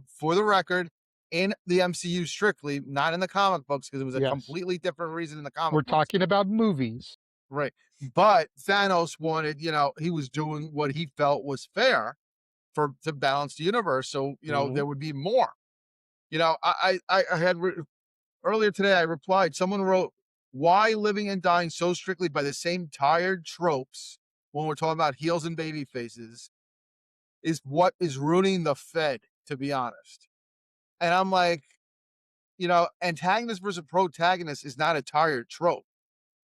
[SPEAKER 1] for the record, in the MCU strictly, not in the comic books, because it was a
[SPEAKER 3] yes.
[SPEAKER 1] completely different reason in the comic
[SPEAKER 3] We're
[SPEAKER 1] books.
[SPEAKER 3] talking about movies.
[SPEAKER 1] Right. But Thanos wanted, he was doing what he felt was fair to balance the universe. So,
[SPEAKER 3] Mhm,
[SPEAKER 1] there would be more. I had earlier today, I replied, someone wrote, why living and dying so strictly by the same tired tropes when we're talking about heels and baby faces is what is ruining the Fed, to be honest. And I'm like, antagonist versus protagonist is not a tired trope.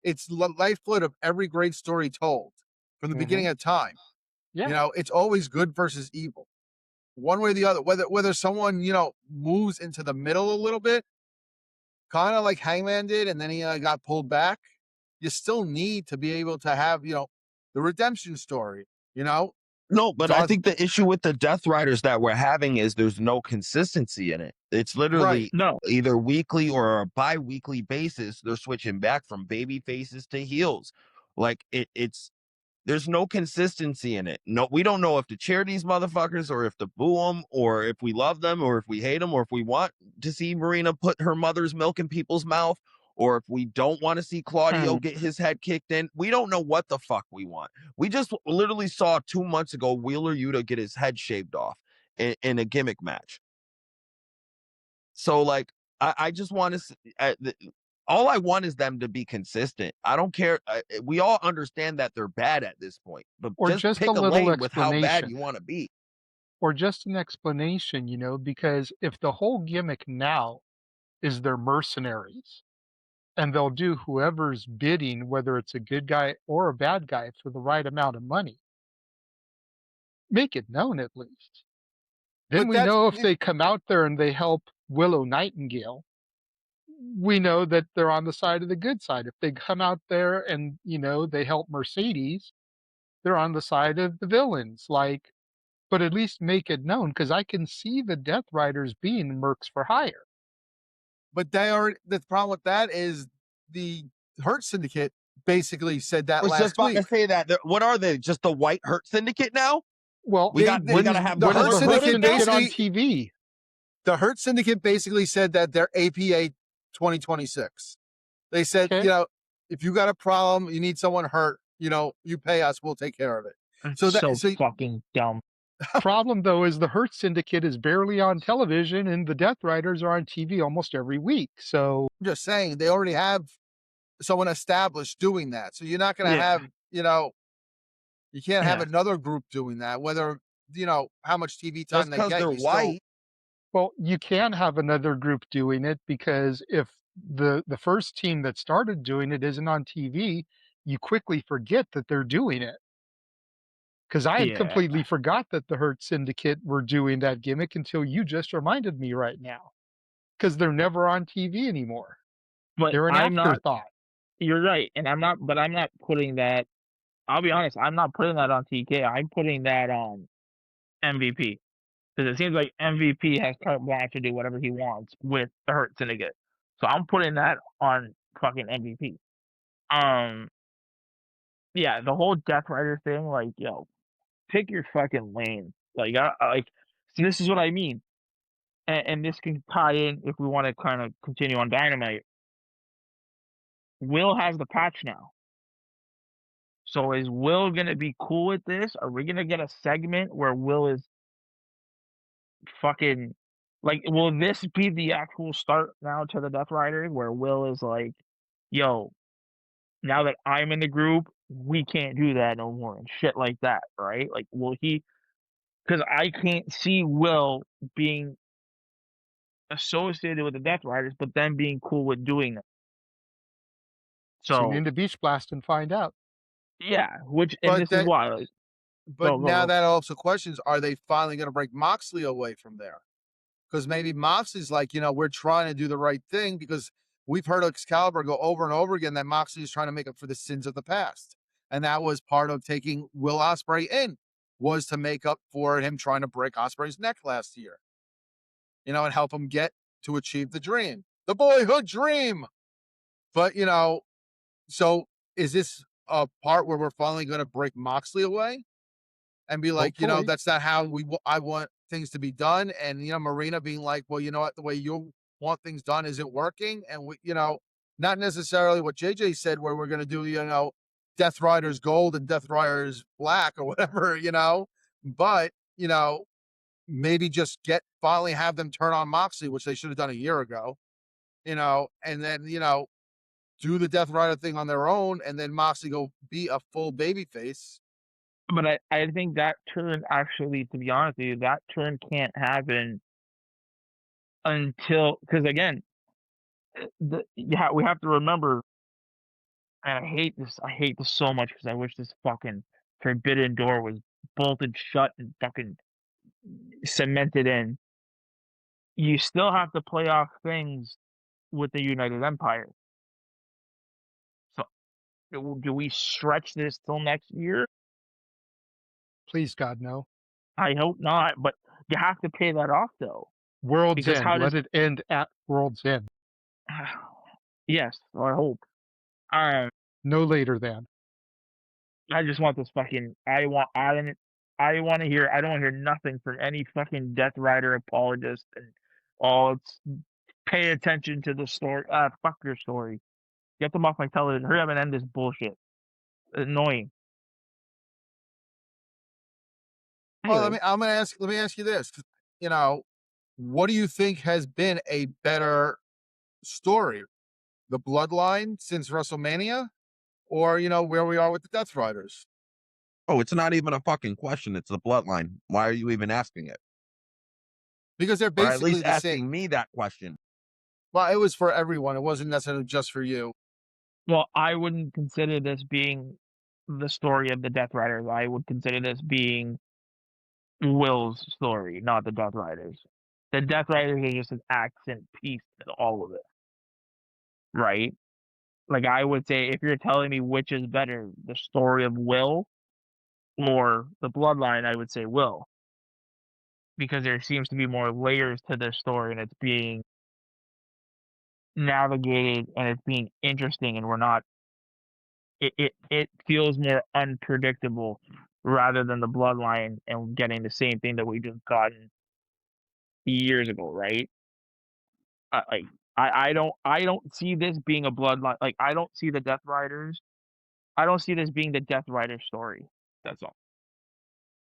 [SPEAKER 1] It's the lifeblood of every great story told from the
[SPEAKER 3] mhm.
[SPEAKER 1] beginning of time.
[SPEAKER 3] Yeah,
[SPEAKER 1] It's always good versus evil, one way or the other. Whether someone moves into the middle a little bit, kind of like Hangman did, and then he got pulled back. You still need to be able to have the redemption story.
[SPEAKER 4] No, but I
[SPEAKER 1] Darth,
[SPEAKER 4] think the issue with the Death Riders that we're having is there's no consistency in it. It's
[SPEAKER 1] right?
[SPEAKER 4] literally
[SPEAKER 2] no.
[SPEAKER 4] either weekly or a bi-weekly basis. They're switching back from baby faces to heels. Like it's there's no consistency in it. No, we don't know if to cheer these motherfuckers or if to boo them or if we love them or if we hate them or if we want to see Marina put her mother's milk in people's mouth or if we don't want to see Claudio
[SPEAKER 2] Hmm.
[SPEAKER 4] get his head kicked in. We don't know what the fuck we want. We just literally saw 2 months ago Wheeler Yuta get his head shaved off in a gimmick match. So like I just want to all I want is them to be consistent. I don't care. We all understand that they're bad at this point, but
[SPEAKER 3] or
[SPEAKER 4] just
[SPEAKER 3] just a
[SPEAKER 4] pick a
[SPEAKER 3] little
[SPEAKER 4] lane with how bad
[SPEAKER 3] explanation,
[SPEAKER 4] you want to be.
[SPEAKER 3] or just an explanation, because if the whole gimmick now is they're mercenaries and they'll do whoever's bidding, whether it's a good guy or a bad guy, for the right amount of money, make it known at least. Then
[SPEAKER 1] But
[SPEAKER 3] we
[SPEAKER 1] that's
[SPEAKER 3] know if they come out there and they help Willow Nightingale, we know that they're on the side of the good side. If they come out there and, they help Mercedes, they're on the side of the villains. Like, but at least make it known, because I can see the Death Riders being mercs for hire.
[SPEAKER 1] but they are the problem with that is the Hurt Syndicate basically said
[SPEAKER 4] I
[SPEAKER 1] that
[SPEAKER 4] was just
[SPEAKER 1] last
[SPEAKER 4] about to
[SPEAKER 1] week.
[SPEAKER 4] say that. What are they? Just the White Hurt Syndicate now?
[SPEAKER 3] Well,
[SPEAKER 4] We got we
[SPEAKER 3] when
[SPEAKER 4] got
[SPEAKER 3] is
[SPEAKER 4] to have
[SPEAKER 1] The
[SPEAKER 3] when is
[SPEAKER 1] Hurt
[SPEAKER 4] color
[SPEAKER 3] the Hurt
[SPEAKER 1] Syndicate
[SPEAKER 4] coded now.
[SPEAKER 3] Syndicate on
[SPEAKER 1] basically
[SPEAKER 3] TV?
[SPEAKER 1] the Hurt Syndicate basically said that they're APA 2026. They said,
[SPEAKER 3] Okay.
[SPEAKER 1] if you got a problem, you need someone hurt, you pay us, we'll take care of it.
[SPEAKER 2] It's
[SPEAKER 1] So
[SPEAKER 2] so
[SPEAKER 1] so
[SPEAKER 2] fucking dumb.
[SPEAKER 3] Problem though is the Hurt Syndicate is barely on television, and the Death Riders are on TV almost every week. So
[SPEAKER 1] I'm just saying they already have someone established doing that. So you're not going to
[SPEAKER 2] Yeah,
[SPEAKER 1] have, you can't have
[SPEAKER 2] yeah.
[SPEAKER 1] another group doing that. Whether how much TV time
[SPEAKER 4] Just
[SPEAKER 1] they
[SPEAKER 4] because
[SPEAKER 1] get,
[SPEAKER 4] they're
[SPEAKER 1] you still
[SPEAKER 4] white.
[SPEAKER 3] well, you can have another group doing it, because if the first team that started doing it isn't on TV, you quickly forget that they're doing it. Because I had
[SPEAKER 2] Yeah,
[SPEAKER 3] completely forgot that the Hurt Syndicate were doing that gimmick until you just reminded me right now. Because they're never on TV anymore.
[SPEAKER 2] but
[SPEAKER 3] They're an
[SPEAKER 2] I'm not.
[SPEAKER 3] afterthought.
[SPEAKER 2] You're right, and I'm not. But I'm not putting that. I'll be honest. I'm not putting that on TK. I'm putting that on MVP because it seems like MVP has carte blanche to do whatever he wants with the Hurt Syndicate. So I'm putting that on fucking MVP. Um, yeah, the whole Death Rider thing, like, yo, pick your fucking lane. Like, see, this is what I mean, and this can tie in if we want to kind of continue on Dynamite. Will has the patch now. So is Will gonna be cool with this? Are we gonna get a segment where Will is fucking like? Will this be the actual start now to the Death Rider, where Will is like, "Yo, now that I'm in the group, we can't do that no more and shit like that, right? Like, will he? Because I can't see Will being associated with the Death Riders, but then being cool with doing it.
[SPEAKER 3] Tune
[SPEAKER 2] So
[SPEAKER 3] into Beach Blast and find out.
[SPEAKER 2] yeah, and
[SPEAKER 1] But
[SPEAKER 2] this is
[SPEAKER 1] that,
[SPEAKER 2] why. Like,
[SPEAKER 1] but
[SPEAKER 2] go go
[SPEAKER 1] now
[SPEAKER 2] go.
[SPEAKER 1] that also questions: are they finally going to break Moxley away from there? Because maybe Moxley's like, we're trying to do the right thing because we've heard Excalibur go over and over again that Moxley is trying to make up for the sins of the past, and that was part of taking Will Ospreay in, was to make up for him trying to break Ospreay's neck last year, and help him get to achieve the dream, the boyhood dream. But so is this a part where we're finally going to break Moxley away and be like,
[SPEAKER 3] Hopefully.
[SPEAKER 1] that's not how I want things to be done, and Marina being like, well, you know what, the way you want things done isn't working, and not necessarily what JJ said, where we're going to do Death Riders Gold and Death Riders Black or whatever, but maybe just finally have them turn on Moxley, which they should have done a year ago, and then do the Death Rider thing on their own, and then Moxley go be a full baby face.
[SPEAKER 2] But I think that turn, actually, to be honest with you, that turn can't happen until, because again, we have to remember, and I hate this so much because I wish this fucking forbidden door was bolted shut and fucking cemented in. You still have to play off things with the United Empire. So do we stretch this till next year?
[SPEAKER 3] Please, God, no.
[SPEAKER 2] I hope not, but you have to pay that off though,
[SPEAKER 3] World's
[SPEAKER 2] because
[SPEAKER 3] End.
[SPEAKER 2] how
[SPEAKER 3] Let
[SPEAKER 2] does?
[SPEAKER 3] it end at World's End.
[SPEAKER 2] Yes, I hope.
[SPEAKER 3] No later than.
[SPEAKER 2] I just want this fucking. I want to hear. I don't want to hear nothing from any fucking Death Rider apologist and all. It's pay attention to the story. Fuck your story. Get them off my television. Hurry up and end this bullshit. Annoying.
[SPEAKER 1] Well,
[SPEAKER 2] Anyway,
[SPEAKER 1] let me ask you this. What do you think has been a better story? The Bloodline since WrestleMania, or where we are with the Death Riders?
[SPEAKER 4] Oh, it's not even a fucking question. It's the bloodline. Why are you even asking it?
[SPEAKER 1] Because they're
[SPEAKER 4] Or at
[SPEAKER 1] basically
[SPEAKER 4] least
[SPEAKER 1] the same.
[SPEAKER 4] asking me that question.
[SPEAKER 1] Well, it was for everyone. It wasn't necessarily just for you.
[SPEAKER 2] well, I wouldn't consider this being the story of the Death Riders. I would consider this being Will's story, not the Death Riders. The Death Riders are just an accent piece to all of it, right? Like, I would say, if you're telling me which is better, the story of Will or the Bloodline, I would say Will, because there seems to be more layers to this story, and it's being navigated, and it's being interesting, and we're not. It feels more unpredictable rather than the Bloodline and getting the same thing that we just gotten years ago, right? Like, I don't see this being a Bloodline. Like, I don't see the Death Riders. I don't see this being the Death Rider story. That's all.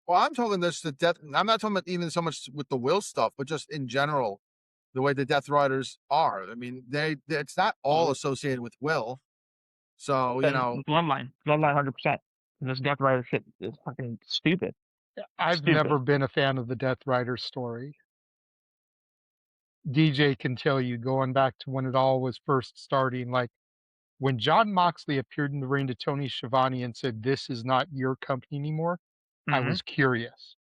[SPEAKER 1] Well, I'm talking this the death. I'm not talking about even so much with the Will stuff, but just in general, the way the Death Riders are. I mean, it's not all associated with Will. So
[SPEAKER 2] Then Bloodline, 100%. This Death Rider shit is fucking stupid.
[SPEAKER 3] I've
[SPEAKER 2] Stupid.
[SPEAKER 3] never been a fan of the Death Rider story. DJ can tell you, going back to when it all was first starting, like when John Moxley appeared in the ring to Tony Schiavone and said, "This is not your company anymore," I
[SPEAKER 2] Mm-hmm.
[SPEAKER 3] was curious.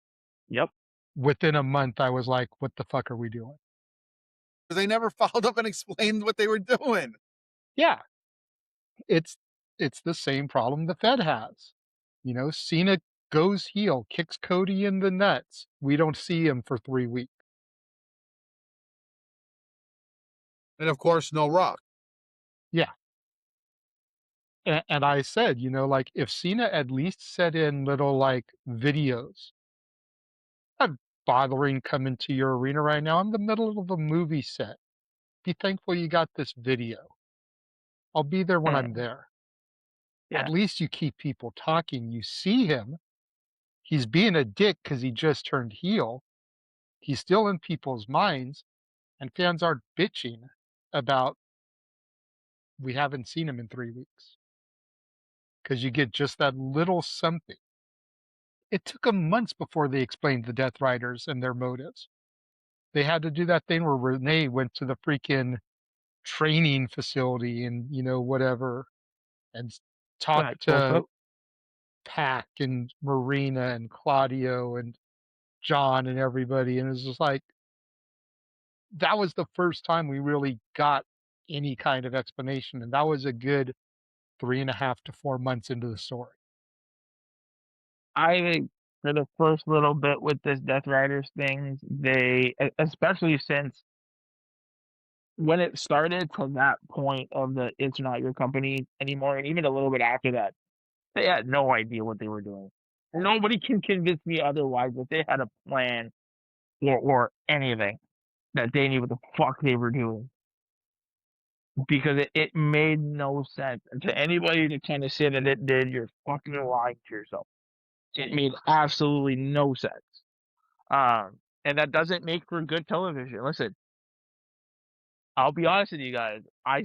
[SPEAKER 2] Yep.
[SPEAKER 3] Within a month, I was like, "What the fuck are we doing?"
[SPEAKER 1] they never followed up and explained what they were doing.
[SPEAKER 3] Yeah, it's the same problem the Fed has. Cena goes heel, kicks Cody in the nuts. We don't see him for 3 weeks.
[SPEAKER 1] And of course, no Rock.
[SPEAKER 3] Yeah. And I said, like if Cena at least set in little like videos, I'm bothering coming to your arena right now. I'm in the middle of a movie set. Be thankful you got this video. I'll be there when I'm there. At
[SPEAKER 2] Yeah.
[SPEAKER 3] least you keep people talking. You see him. He's being a dick because he just turned heel. He's still in people's minds, and fans aren't bitching about we haven't seen him in 3 weeks. because you get just that little something. It took them months before they explained the Death Riders and their motives. They had to do that thing where Renee went to the freaking training facility and, whatever, and
[SPEAKER 2] Right,
[SPEAKER 3] talked to
[SPEAKER 2] also,
[SPEAKER 3] Pac and Marina and Claudio and John and everybody. And it was just like, that was the first time we really got any kind of explanation. And that was a good 3.5 to 4 months into the story.
[SPEAKER 2] I think for the first little bit with this Death Riders thing, especially since when it started to that point of the "It's not your company anymore," and even a little bit after that, they had no idea what they were doing. Nobody can convince me otherwise that they had a plan or anything, that they knew what the fuck they were doing. Because it made no sense. And to anybody to kind of say that it did, you're fucking lying to yourself. It made absolutely no sense. And that doesn't make for good television. Listen, I'll be honest with you guys. I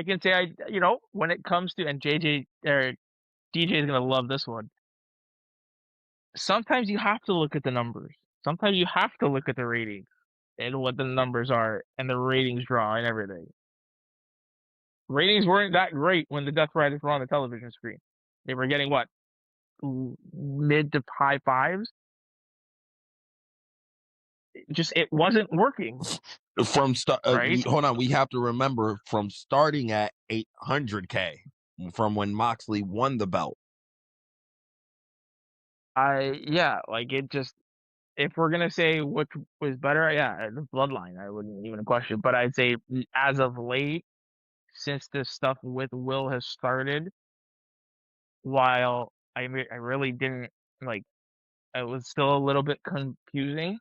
[SPEAKER 2] can say when it comes to, and JJ or DJ is gonna love this one. Sometimes you have to look at the numbers. Sometimes you have to look at the ratings and what the numbers are and the ratings draw and everything. Ratings weren't that great when the Death Riders were on the television screen. They were getting what, mid to high fives. It wasn't working,
[SPEAKER 4] From
[SPEAKER 2] right?
[SPEAKER 4] hold on, we have to remember from starting at 800K from when Moxley won the belt.
[SPEAKER 2] Like it just, if we're gonna say which was better, yeah, the Bloodline, I wouldn't even question. But I'd say as of late, since this stuff with Will has started, while I really didn't like, it was still a little bit confusing.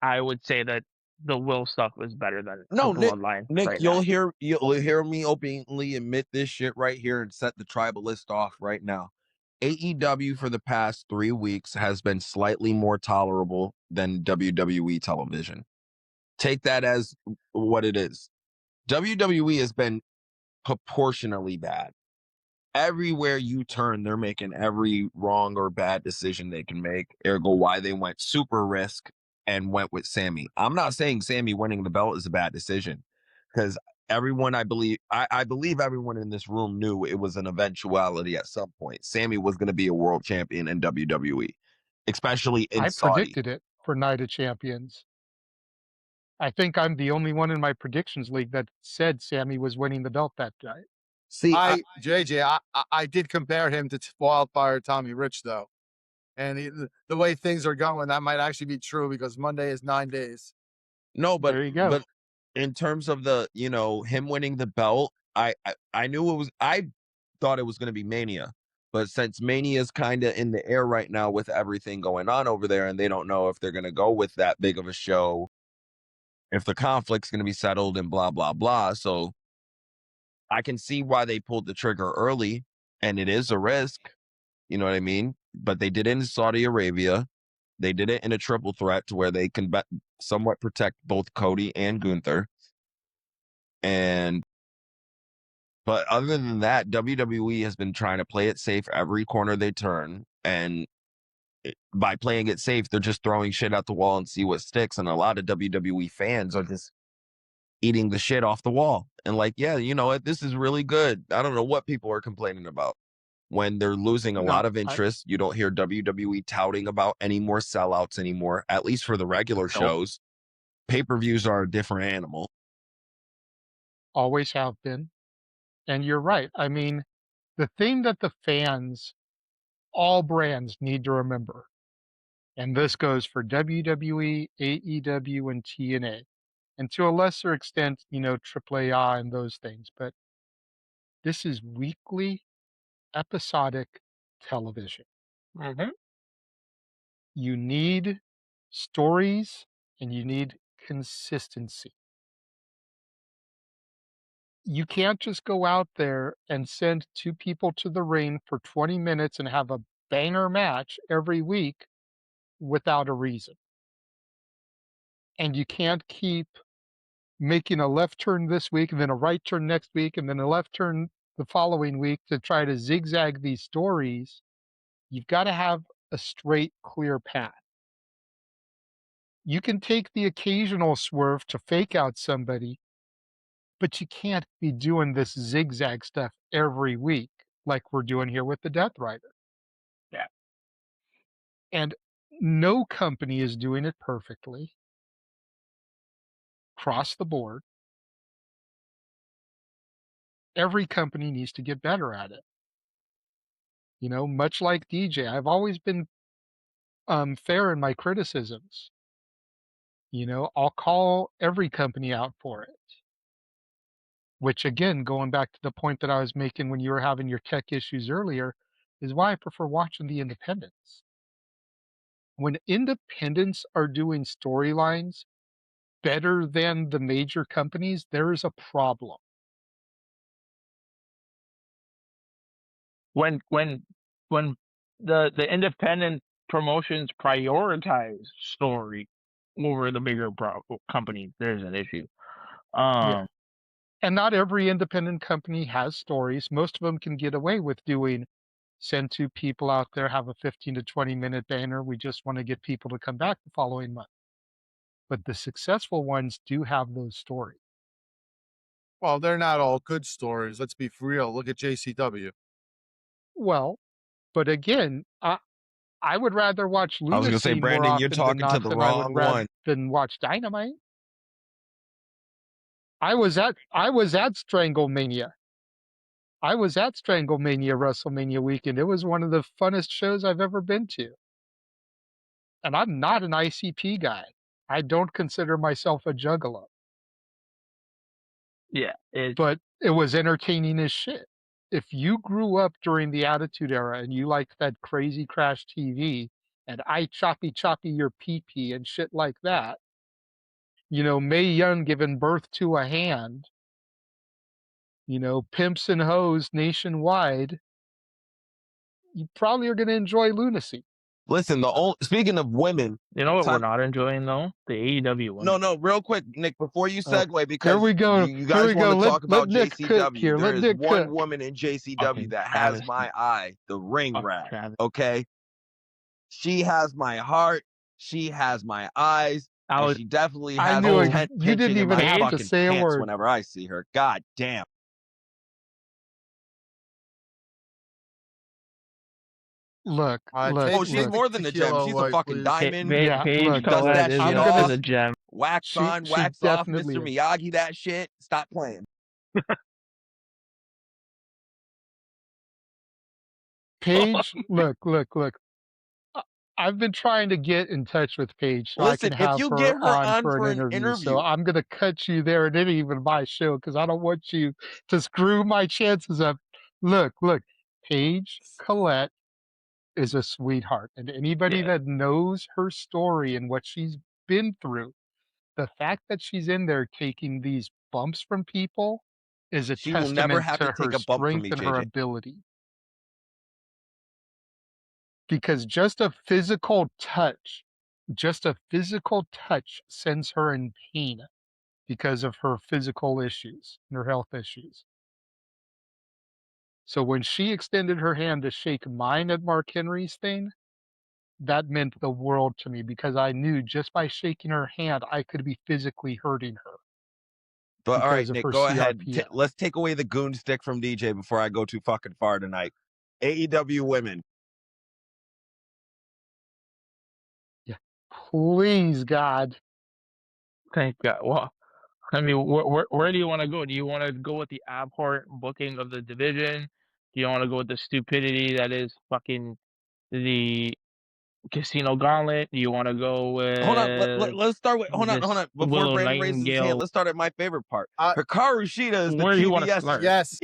[SPEAKER 2] I would say that the Will stuff was better than the
[SPEAKER 4] No,
[SPEAKER 2] Bloodline
[SPEAKER 4] Nick,
[SPEAKER 2] right
[SPEAKER 4] you'll
[SPEAKER 2] now.
[SPEAKER 4] hear me openly admit this shit right here and set the tribalist off right now. AEW for the past 3 weeks has been slightly more tolerable than WWE television. Take that as what it is. WWE has been proportionally bad. Everywhere you turn, they're making every wrong or bad decision they can make. Ergo, why they went super risk and went with Sammy. I'm not saying Sammy winning the belt is a bad decision, because everyone, I believe everyone in this room knew it was an eventuality at some point. Sammy was going to be a world champion in WWE, especially in
[SPEAKER 3] I
[SPEAKER 4] Saudi.
[SPEAKER 3] predicted it for Night of Champions. I think I'm the only one in my predictions league that said Sammy was winning the belt that night.
[SPEAKER 4] See,
[SPEAKER 1] JJ, I did compare him to Wildfire Tommy Rich though, and the way things are going, that might actually be true because Monday is 9 days.
[SPEAKER 4] no,
[SPEAKER 3] There you go.
[SPEAKER 4] but in terms of the him winning the belt, I knew it was. I thought it was going to be Mania, but since Mania is kind of in the air right now with everything going on over there, and they don't know if they're going to go with that big of a show, if the conflict's going to be settled and blah blah blah. So I can see why they pulled the trigger early, and it is a risk. You know what I mean? But they did it in Saudi Arabia. They did it in a triple threat to where they can somewhat protect both Cody and Gunther. But other than that, WWE has been trying to play it safe every corner they turn. And by playing it safe, they're just throwing shit out the wall and see what sticks. And a lot of WWE fans are just eating the shit off the wall. And like, yeah, you know what? This is really good. I don't know what people are complaining about. When they're losing a lot
[SPEAKER 3] No,
[SPEAKER 4] of interest, you don't hear WWE touting about any more sellouts anymore, at least for the regular
[SPEAKER 2] Nope.
[SPEAKER 4] shows. Pay-per-views are a different animal.
[SPEAKER 3] always have been. And you're right. I mean, the thing that the fans, all brands need to remember, and this goes for WWE, AEW, and TNA, and to a lesser extent, AAA and those things, but this is weekly, episodic television.
[SPEAKER 2] Mm-hmm.
[SPEAKER 3] You need stories and you need consistency. You can't just go out there and send two people to the ring for 20 minutes and have a banger match every week without a reason. And you can't keep making a left turn this week and then a right turn next week and then a left turn the following week to try to zigzag these stories, you've got to have a straight, clear path. You can take the occasional swerve to fake out somebody, but you can't be doing this zigzag stuff every week like we're doing here with the Death Rider.
[SPEAKER 2] Yeah.
[SPEAKER 3] And no company is doing it perfectly across the board. Every company needs to get better at it. You know, much like DJ, I've always been fair in my criticisms. You know, I'll call every company out for it. Which, again, going back to the point that I was making when you were having your tech issues earlier, is why I prefer watching the independents. When independents are doing storylines better than the major companies, there is a problem.
[SPEAKER 2] When the independent promotions prioritize story over the bigger companies, there's an issue.
[SPEAKER 3] Yeah. And not every independent company has stories. Most of them can get away with doing send two people out there, have a 15 to 20-minute banner. We just want to get people to come back the following month. But the successful ones do have those stories.
[SPEAKER 1] Well, they're not all good stories. Let's be for real. Look at JCW.
[SPEAKER 3] Well, but again, I would rather watch
[SPEAKER 4] I was gonna say,
[SPEAKER 3] Lunacy more
[SPEAKER 4] Brandon, you're
[SPEAKER 3] often than
[SPEAKER 4] talking to
[SPEAKER 3] not
[SPEAKER 4] the
[SPEAKER 3] than I would
[SPEAKER 4] wrong
[SPEAKER 3] rather
[SPEAKER 4] one.
[SPEAKER 3] than watch Dynamite. I was at Stranglemania. I was at Stranglemania WrestleMania weekend. It was one of the funnest shows I've ever been to. And I'm not an ICP guy. I don't consider myself a juggalo.
[SPEAKER 2] Yeah,
[SPEAKER 3] But it was entertaining as shit. If you grew up during the Attitude Era and you liked that crazy Crash TV and I choppy your pee-pee and shit like that, you know, Mae Young giving birth to a hand, you know, pimps and hoes nationwide, you probably are going to enjoy Lunacy.
[SPEAKER 4] Listen, speaking of women,
[SPEAKER 2] you know what we're
[SPEAKER 4] time-
[SPEAKER 2] not enjoying though? The AEW one.
[SPEAKER 4] no, real quick, Nick, before you
[SPEAKER 3] Oh,
[SPEAKER 4] segue, because
[SPEAKER 3] here we go.
[SPEAKER 4] you
[SPEAKER 3] Here
[SPEAKER 4] guys
[SPEAKER 3] we
[SPEAKER 4] want
[SPEAKER 3] go.
[SPEAKER 4] to talk about
[SPEAKER 3] Let Nick cook
[SPEAKER 4] JCW.
[SPEAKER 3] here.
[SPEAKER 4] There
[SPEAKER 3] Let
[SPEAKER 4] is
[SPEAKER 3] Nick
[SPEAKER 4] one
[SPEAKER 3] cook.
[SPEAKER 4] woman in JCW
[SPEAKER 2] Fucking
[SPEAKER 4] that has
[SPEAKER 2] travesty.
[SPEAKER 4] my eye, the ring
[SPEAKER 2] Fucking
[SPEAKER 4] rat.
[SPEAKER 2] travesty.
[SPEAKER 4] Okay, she has my heart. She has my eyes. And she definitely
[SPEAKER 3] I
[SPEAKER 4] has
[SPEAKER 3] knew
[SPEAKER 4] a
[SPEAKER 3] it.
[SPEAKER 4] tent
[SPEAKER 3] You didn't
[SPEAKER 4] pinching in
[SPEAKER 3] even
[SPEAKER 4] my
[SPEAKER 3] have to
[SPEAKER 4] fucking
[SPEAKER 3] say a
[SPEAKER 4] pants
[SPEAKER 3] word.
[SPEAKER 4] whenever I see her. God damn.
[SPEAKER 3] Look.
[SPEAKER 4] Oh, she's
[SPEAKER 3] Look.
[SPEAKER 4] more than a gem. She's a fucking diamond.
[SPEAKER 3] Yeah,
[SPEAKER 2] Paige
[SPEAKER 3] look,
[SPEAKER 4] Dust
[SPEAKER 2] Collette
[SPEAKER 4] that
[SPEAKER 2] is
[SPEAKER 4] shit
[SPEAKER 2] a,
[SPEAKER 4] off.
[SPEAKER 2] is a gem.
[SPEAKER 4] Wax on,
[SPEAKER 3] she
[SPEAKER 4] wax off,
[SPEAKER 3] definitely
[SPEAKER 4] Mr.
[SPEAKER 3] is.
[SPEAKER 4] Miyagi that shit. Stop playing.
[SPEAKER 3] Paige, look. I've been trying to get in touch with Paige so I
[SPEAKER 4] Listen,
[SPEAKER 3] can
[SPEAKER 4] if
[SPEAKER 3] have
[SPEAKER 4] you
[SPEAKER 3] her
[SPEAKER 4] get her
[SPEAKER 3] on for
[SPEAKER 4] for
[SPEAKER 3] an
[SPEAKER 4] an
[SPEAKER 3] interview. So
[SPEAKER 4] interview,
[SPEAKER 3] I'm going to cut you there and it ain't even my show because I don't want you to screw my chances up. Look. Paige Collette is a sweetheart. And anybody
[SPEAKER 2] Yeah.
[SPEAKER 3] that knows her story and what she's been through, the fact that she's in there taking these bumps from people is a
[SPEAKER 4] she will never
[SPEAKER 3] testament
[SPEAKER 4] have
[SPEAKER 3] to
[SPEAKER 4] to take
[SPEAKER 3] her
[SPEAKER 4] a bump from
[SPEAKER 3] strength
[SPEAKER 4] me,
[SPEAKER 3] and her
[SPEAKER 4] JJ.
[SPEAKER 3] ability. Because just a physical touch sends her in pain because of her physical issues and her health issues. So when she extended her hand to shake mine at Mark Henry's thing, that meant the world to me because I knew just by shaking her hand, I could be physically hurting her.
[SPEAKER 4] But all right,
[SPEAKER 3] Because of
[SPEAKER 4] Nick,
[SPEAKER 3] her
[SPEAKER 4] go ahead.
[SPEAKER 3] CRPS.
[SPEAKER 4] Let's take away the goon stick from DJ before I go too fucking far tonight. AEW women.
[SPEAKER 3] Yeah. Please, God.
[SPEAKER 2] Thank God. Well, I mean, where do you want to go? Do you want to go with the abhorrent booking of the division? Do you want to go with the stupidity that is fucking the Casino Gauntlet? Do you want to go with?
[SPEAKER 4] Hold on. Let's start with. Hold on. Before
[SPEAKER 2] Willow
[SPEAKER 4] Brandon raises his hand,
[SPEAKER 2] Nightingale.
[SPEAKER 4] let's start at my favorite part. Hikaru Shida is the
[SPEAKER 2] Where do you want to
[SPEAKER 4] QBS.
[SPEAKER 2] start?
[SPEAKER 1] Yes.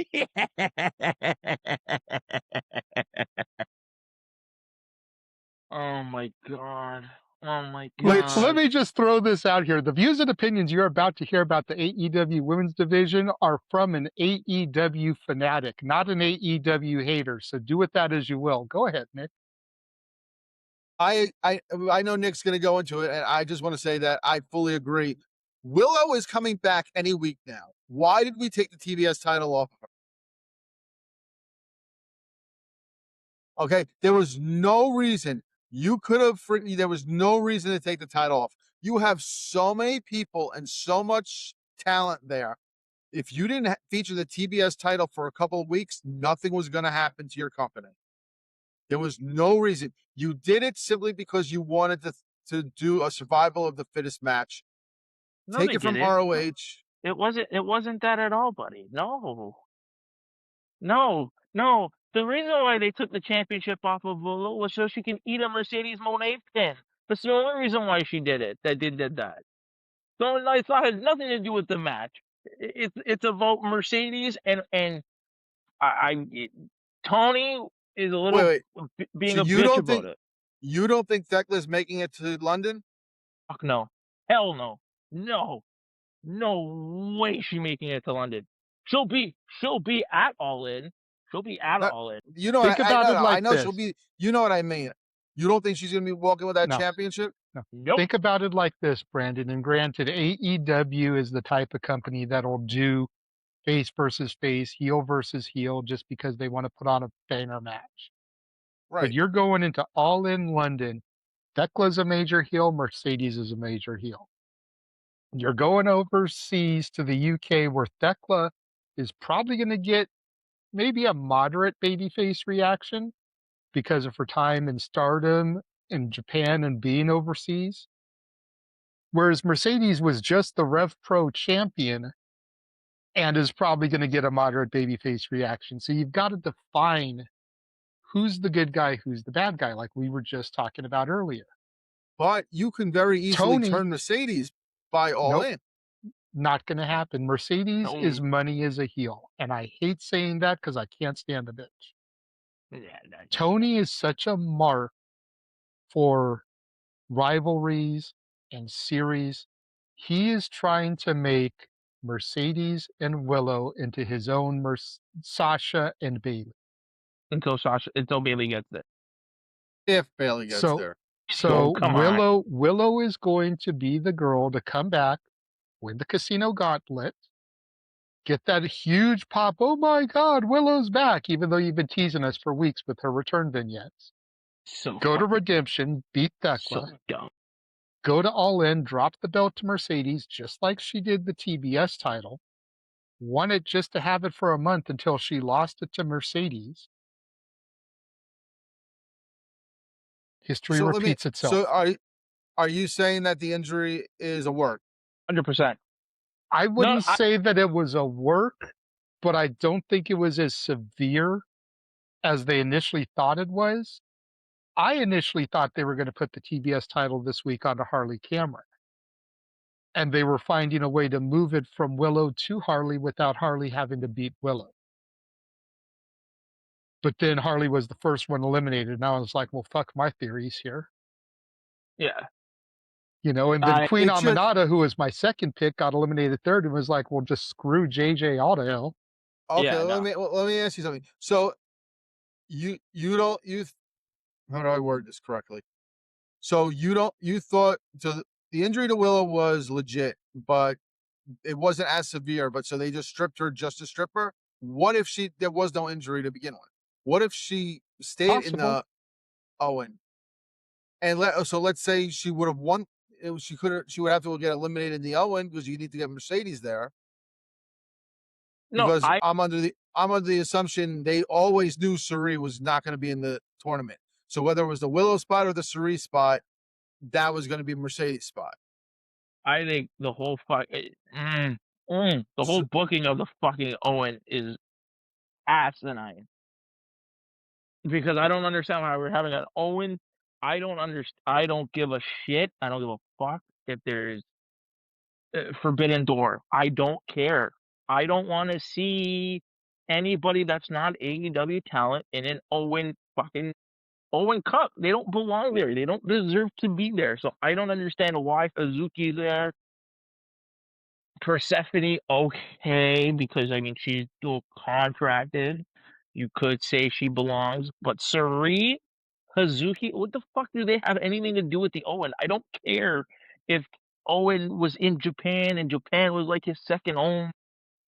[SPEAKER 2] Oh my God. Oh my
[SPEAKER 3] Let
[SPEAKER 2] God.
[SPEAKER 3] me just throw this out here. The views and opinions you're about to hear about the AEW women's division are from an AEW fanatic, not an AEW hater. So do with that as you will. Go ahead, Nick.
[SPEAKER 1] I know Nick's going to go into it, and I just want to say that I fully agree. Willow is coming back any week now. Why did we take the TBS title off of her? Okay, there was no reason you could have. There was no reason to take the title off. You have so many people and so much talent there. If you didn't feature the TBS title for a couple of weeks, nothing was going to happen to your company. There was no reason. You did it simply because you wanted to do a survival of the fittest match.
[SPEAKER 2] No,
[SPEAKER 1] Take
[SPEAKER 2] they
[SPEAKER 1] it from
[SPEAKER 2] didn't.
[SPEAKER 1] ROH.
[SPEAKER 2] It wasn't that at all, buddy. No. No. The reason why they took the championship off of Willow was so she can eat a Mercedes Moné pin. That's the only reason why she did it. That did that. So I thought it had nothing to do with the match. It's about Mercedes and Tony is a little
[SPEAKER 1] Wait.
[SPEAKER 2] being
[SPEAKER 1] So
[SPEAKER 2] a bitch about it.
[SPEAKER 1] you don't think Thecla's making it to London?
[SPEAKER 2] Fuck no. Hell no. No way she making it to London. She'll be at All In. She'll be at
[SPEAKER 1] That,
[SPEAKER 2] All In.
[SPEAKER 1] you know,
[SPEAKER 3] Think about it
[SPEAKER 1] I
[SPEAKER 3] like
[SPEAKER 1] know she'll
[SPEAKER 3] this.
[SPEAKER 1] be. You know what I mean. You don't think she's going to be walking with that
[SPEAKER 3] No.
[SPEAKER 1] championship?
[SPEAKER 3] No.
[SPEAKER 2] Nope.
[SPEAKER 3] Think about it like this, Brandon. And granted, AEW is the type of company that'll do face versus face, heel versus heel, just because they want to put on a banger match. But
[SPEAKER 1] Right.
[SPEAKER 3] you're going into All In London. Thecla's a major heel. Mercedes is a major heel. You're going overseas to the UK where Thecla is probably going to get maybe a moderate babyface reaction because of her time in Stardom in Japan and being overseas. Whereas Mercedes was just the Rev Pro champion and is probably going to get a moderate babyface reaction. So you've got to define who's the good guy, who's the bad guy, like we were just talking about earlier.
[SPEAKER 1] But you can very easily
[SPEAKER 3] Tony,
[SPEAKER 1] turn Mercedes by All
[SPEAKER 3] nope,
[SPEAKER 1] In.
[SPEAKER 3] not going to happen. Mercedes
[SPEAKER 2] No.
[SPEAKER 3] is money as a heel. And I hate saying that because I can't stand the bitch.
[SPEAKER 2] Yeah.
[SPEAKER 3] Tony is such a mark for rivalries and series. He is trying to make Mercedes and Willow into his own Sasha and Bailey.
[SPEAKER 2] Until Bailey gets there.
[SPEAKER 1] If Bailey gets
[SPEAKER 3] So,
[SPEAKER 1] there.
[SPEAKER 3] so
[SPEAKER 2] Come on.
[SPEAKER 3] Willow is going to be the girl to come back, win the Casino Gauntlet, get that huge pop. Oh my God, Willow's back! Even though you've been teasing us for weeks with her return vignettes.
[SPEAKER 2] So
[SPEAKER 3] Go to
[SPEAKER 2] fucking
[SPEAKER 3] Redemption, beat Thecla,
[SPEAKER 2] so dumb.
[SPEAKER 3] go to All In, drop the belt to Mercedes, just like she did the TBS title. Won it just to have it for a month until she lost it to Mercedes. History
[SPEAKER 1] So
[SPEAKER 3] repeats itself.
[SPEAKER 1] are you saying that the injury is a work?
[SPEAKER 2] 100%.
[SPEAKER 3] I wouldn't say that it was a work, but I don't think it was as severe as they initially thought it was. I initially thought they were going to put the TBS title this week onto Harley Cameron. And they were finding a way to move it from Willow to Harley without Harley having to beat Willow. But then Harley was the first one eliminated. And I was like, well, fuck my theories here.
[SPEAKER 2] Yeah.
[SPEAKER 3] You know, and then Queen
[SPEAKER 1] It should-
[SPEAKER 3] Aminata, who was my second pick, got eliminated third and was like, well, just screw JJ all to hell.
[SPEAKER 1] Okay,
[SPEAKER 2] Yeah,
[SPEAKER 1] let me ask you something. So you how do I word this correctly? So you thought the injury to Willow was legit, but it wasn't as severe, but so they just stripped her just to strip her? What if there was no injury to begin with? What if she stayed in the Owen? And let's say she would have won. She would have to get eliminated in the Owen because you need to get Mercedes there.
[SPEAKER 2] No,
[SPEAKER 1] Because I'm under the assumption they always knew Suri was not going to be in the tournament. So whether it was the Willow spot or the Suri spot, that was going to be Mercedes spot.
[SPEAKER 2] I think the whole the whole booking of the fucking Owen is asinine. Because I don't understand why we're having an Owen. I don't give a shit. I don't give a fuck if there's Forbidden Door. I don't care. I don't want to see anybody that's not AEW talent in an Owen Cup. They don't belong there. They don't deserve to be there. So I don't understand why Hazuki's there. Persephone, okay, because I mean she's dual contracted. You could say she belongs, but Sari, Hazuki, what the fuck do they have anything to do with the Owen? I don't care if Owen was in Japan and Japan was like his second home.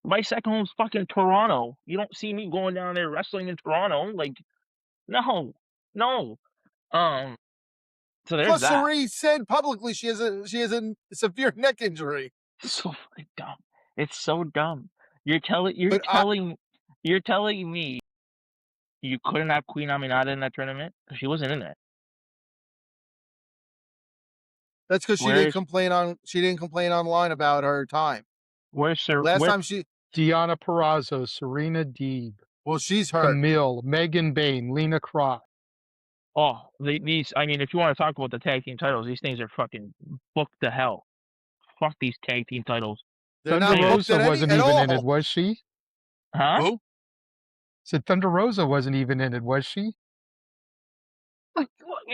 [SPEAKER 2] My second home's fucking Toronto. You don't see me going down there wrestling in Toronto. Like, no. No. So there's
[SPEAKER 1] Plus,
[SPEAKER 2] that.
[SPEAKER 1] Cerie said publicly she has a severe neck injury.
[SPEAKER 2] So fucking dumb. It's so dumb. You're telling me you couldn't have Queen Aminata in that tournament because she wasn't in it.
[SPEAKER 1] That's because she didn't complain online about her time. Last time she
[SPEAKER 3] Deonna Purrazzo, Serena Deeb.
[SPEAKER 1] Well, she's hurt.
[SPEAKER 3] Camille, Megan Bain, Lena Cross.
[SPEAKER 2] Oh, these. I mean, if you want to talk about the tag team titles, these things are fucking booked to hell. Fuck these tag team titles.
[SPEAKER 1] They're
[SPEAKER 3] Thunder
[SPEAKER 1] not booked
[SPEAKER 3] Rosa
[SPEAKER 1] at
[SPEAKER 3] wasn't
[SPEAKER 1] at
[SPEAKER 3] even
[SPEAKER 1] all.
[SPEAKER 3] in it, was she?
[SPEAKER 2] Huh?
[SPEAKER 1] Who?
[SPEAKER 3] Said Thunder Rosa wasn't even in it, was she?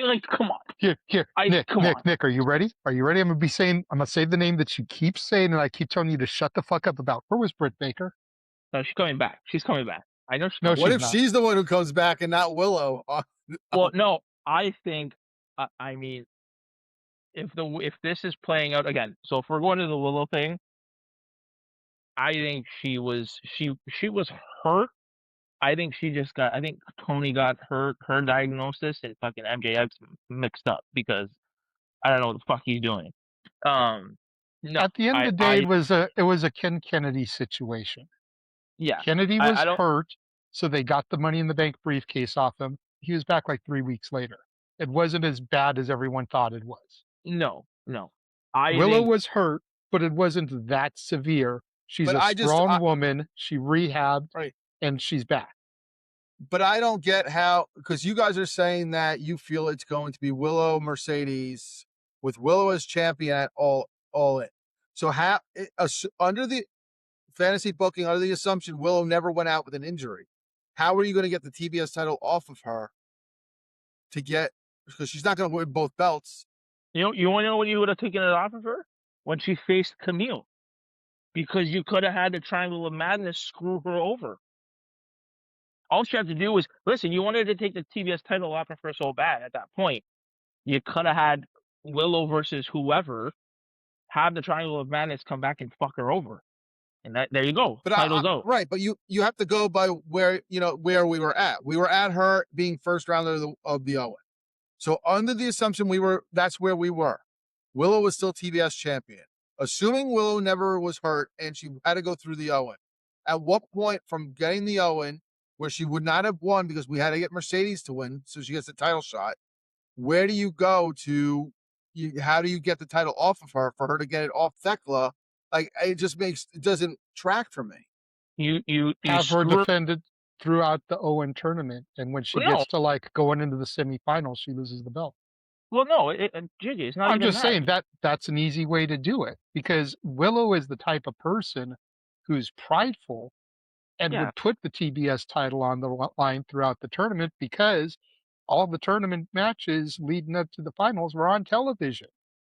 [SPEAKER 2] Like, come on.
[SPEAKER 3] Here, Nick, are you ready? Are you ready? I'm gonna say the name that you keep saying, and I keep telling you to shut the fuck up about. Where was Britt Baker?
[SPEAKER 2] No, she's coming back. She's coming back. I know she's
[SPEAKER 3] No,
[SPEAKER 2] coming
[SPEAKER 1] What
[SPEAKER 3] she's
[SPEAKER 1] if
[SPEAKER 3] not.
[SPEAKER 1] she's the one who comes back and not Willow?
[SPEAKER 2] Well, no, I think. I mean, if this is playing out again, so if we're going to the Willow thing, I think she was hurt. I think Tony got her diagnosis and fucking MJF
[SPEAKER 3] mixed
[SPEAKER 2] up because I don't know what the fuck he's doing. No,
[SPEAKER 3] At the end of the day, it was a Ken Kennedy situation.
[SPEAKER 2] Yeah,
[SPEAKER 3] Kennedy was hurt, so they got the Money in the Bank briefcase off him. He was back like 3 weeks later. It wasn't as bad as everyone thought it was.
[SPEAKER 2] No.
[SPEAKER 3] Willow was hurt, but it wasn't that severe. She's a strong woman. She rehabbed,
[SPEAKER 1] right,
[SPEAKER 3] and she's back.
[SPEAKER 1] But I don't get how, because you guys are saying that you feel it's going to be Willow Mercedes with Willow as champion at all in. So under the fantasy booking, under the assumption Willow never went out with an injury, how are you going to get the TBS title off of her because she's not going to win both belts?
[SPEAKER 2] You want to know when you would have taken it off of her? When she faced Camille. Because you could have had the Triangle of Madness screw her over. All she had to do was, listen, you wanted to take the TBS title off of her so bad at that point. You could have had Willow versus whoever have the Triangle of Madness come back and fuck her over. And there you go.
[SPEAKER 1] But
[SPEAKER 2] Title's out.
[SPEAKER 1] Right, but you have to go by where we were at. We were at her being first rounder of the Owen. So under the assumption that's where we were. Willow was still TBS champion. Assuming Willow never was hurt and she had to go through the Owen. At what point from getting the Owen, where she would not have won because we had to get Mercedes to win, so she gets a title shot, where do you go to, how do you get the title off of her for her to get it off Thekla? Like, it doesn't track for me.
[SPEAKER 2] You
[SPEAKER 3] have her defended throughout the Owen tournament, and when she gets to like going into the semifinals, she loses the belt.
[SPEAKER 2] Well, no, Gigi, it's not.
[SPEAKER 3] I'm just saying that's an easy way to do it because Willow is the type of person who's prideful and would put the TBS title on the line throughout the tournament because all the tournament matches leading up to the finals were on television.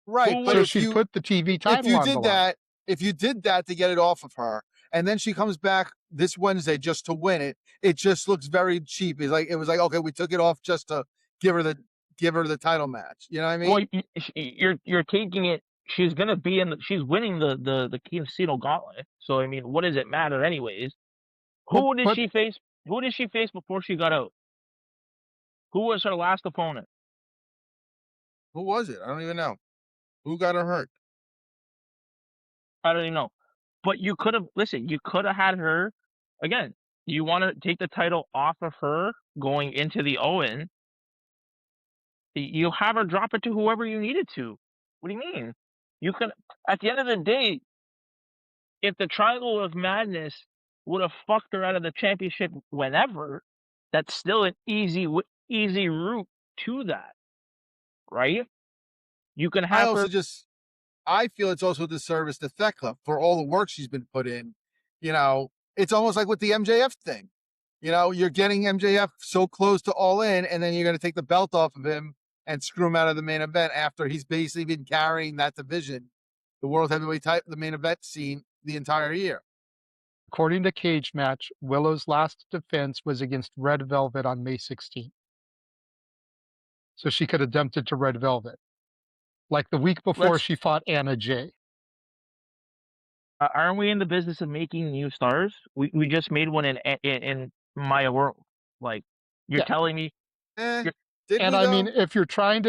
[SPEAKER 1] Right,
[SPEAKER 3] but so she put the TV title on the line.
[SPEAKER 1] If you did that to get it off of her, and then she comes back this Wednesday just to win it, it just looks very cheap. It was like okay, we took it off just to give her the title match. You know what I mean?
[SPEAKER 2] Well, you're taking it. She's gonna be she's winning the Casino Gauntlet. So I mean, what does it matter anyways? Who did she face? Who did she face before she got out? Who was her last opponent?
[SPEAKER 1] Who was it? I don't even know. Who got her hurt?
[SPEAKER 2] I don't even know. But you could have you could have had her again. You want to take the title off of her going into the Owen. You have her drop it to whoever you needed to. What do you mean? You could, at the end of the day, if the Triangle of Madness would have fucked her out of the championship whenever, that's still an easy route to that, right? You can have
[SPEAKER 1] I feel it's also a disservice to Thekla for all the work she's been put in. It's almost like with the MJF thing. You're getting MJF so close to All In, and then you're going to take the belt off of him and screw him out of the main event after he's basically been carrying that division, the World Heavyweight title, the main event scene, the entire year.
[SPEAKER 3] According to Cage Match, Willow's last defense was against Red Velvet on May 16th. So she could have dumped it to Red Velvet. Like the week before she fought Anna Jay.
[SPEAKER 2] Aren't we in the business of making new stars? We just made one in Maya World. Like, you're telling me
[SPEAKER 1] Did
[SPEAKER 3] And
[SPEAKER 1] we
[SPEAKER 3] I mean,
[SPEAKER 1] though?
[SPEAKER 3] if you're trying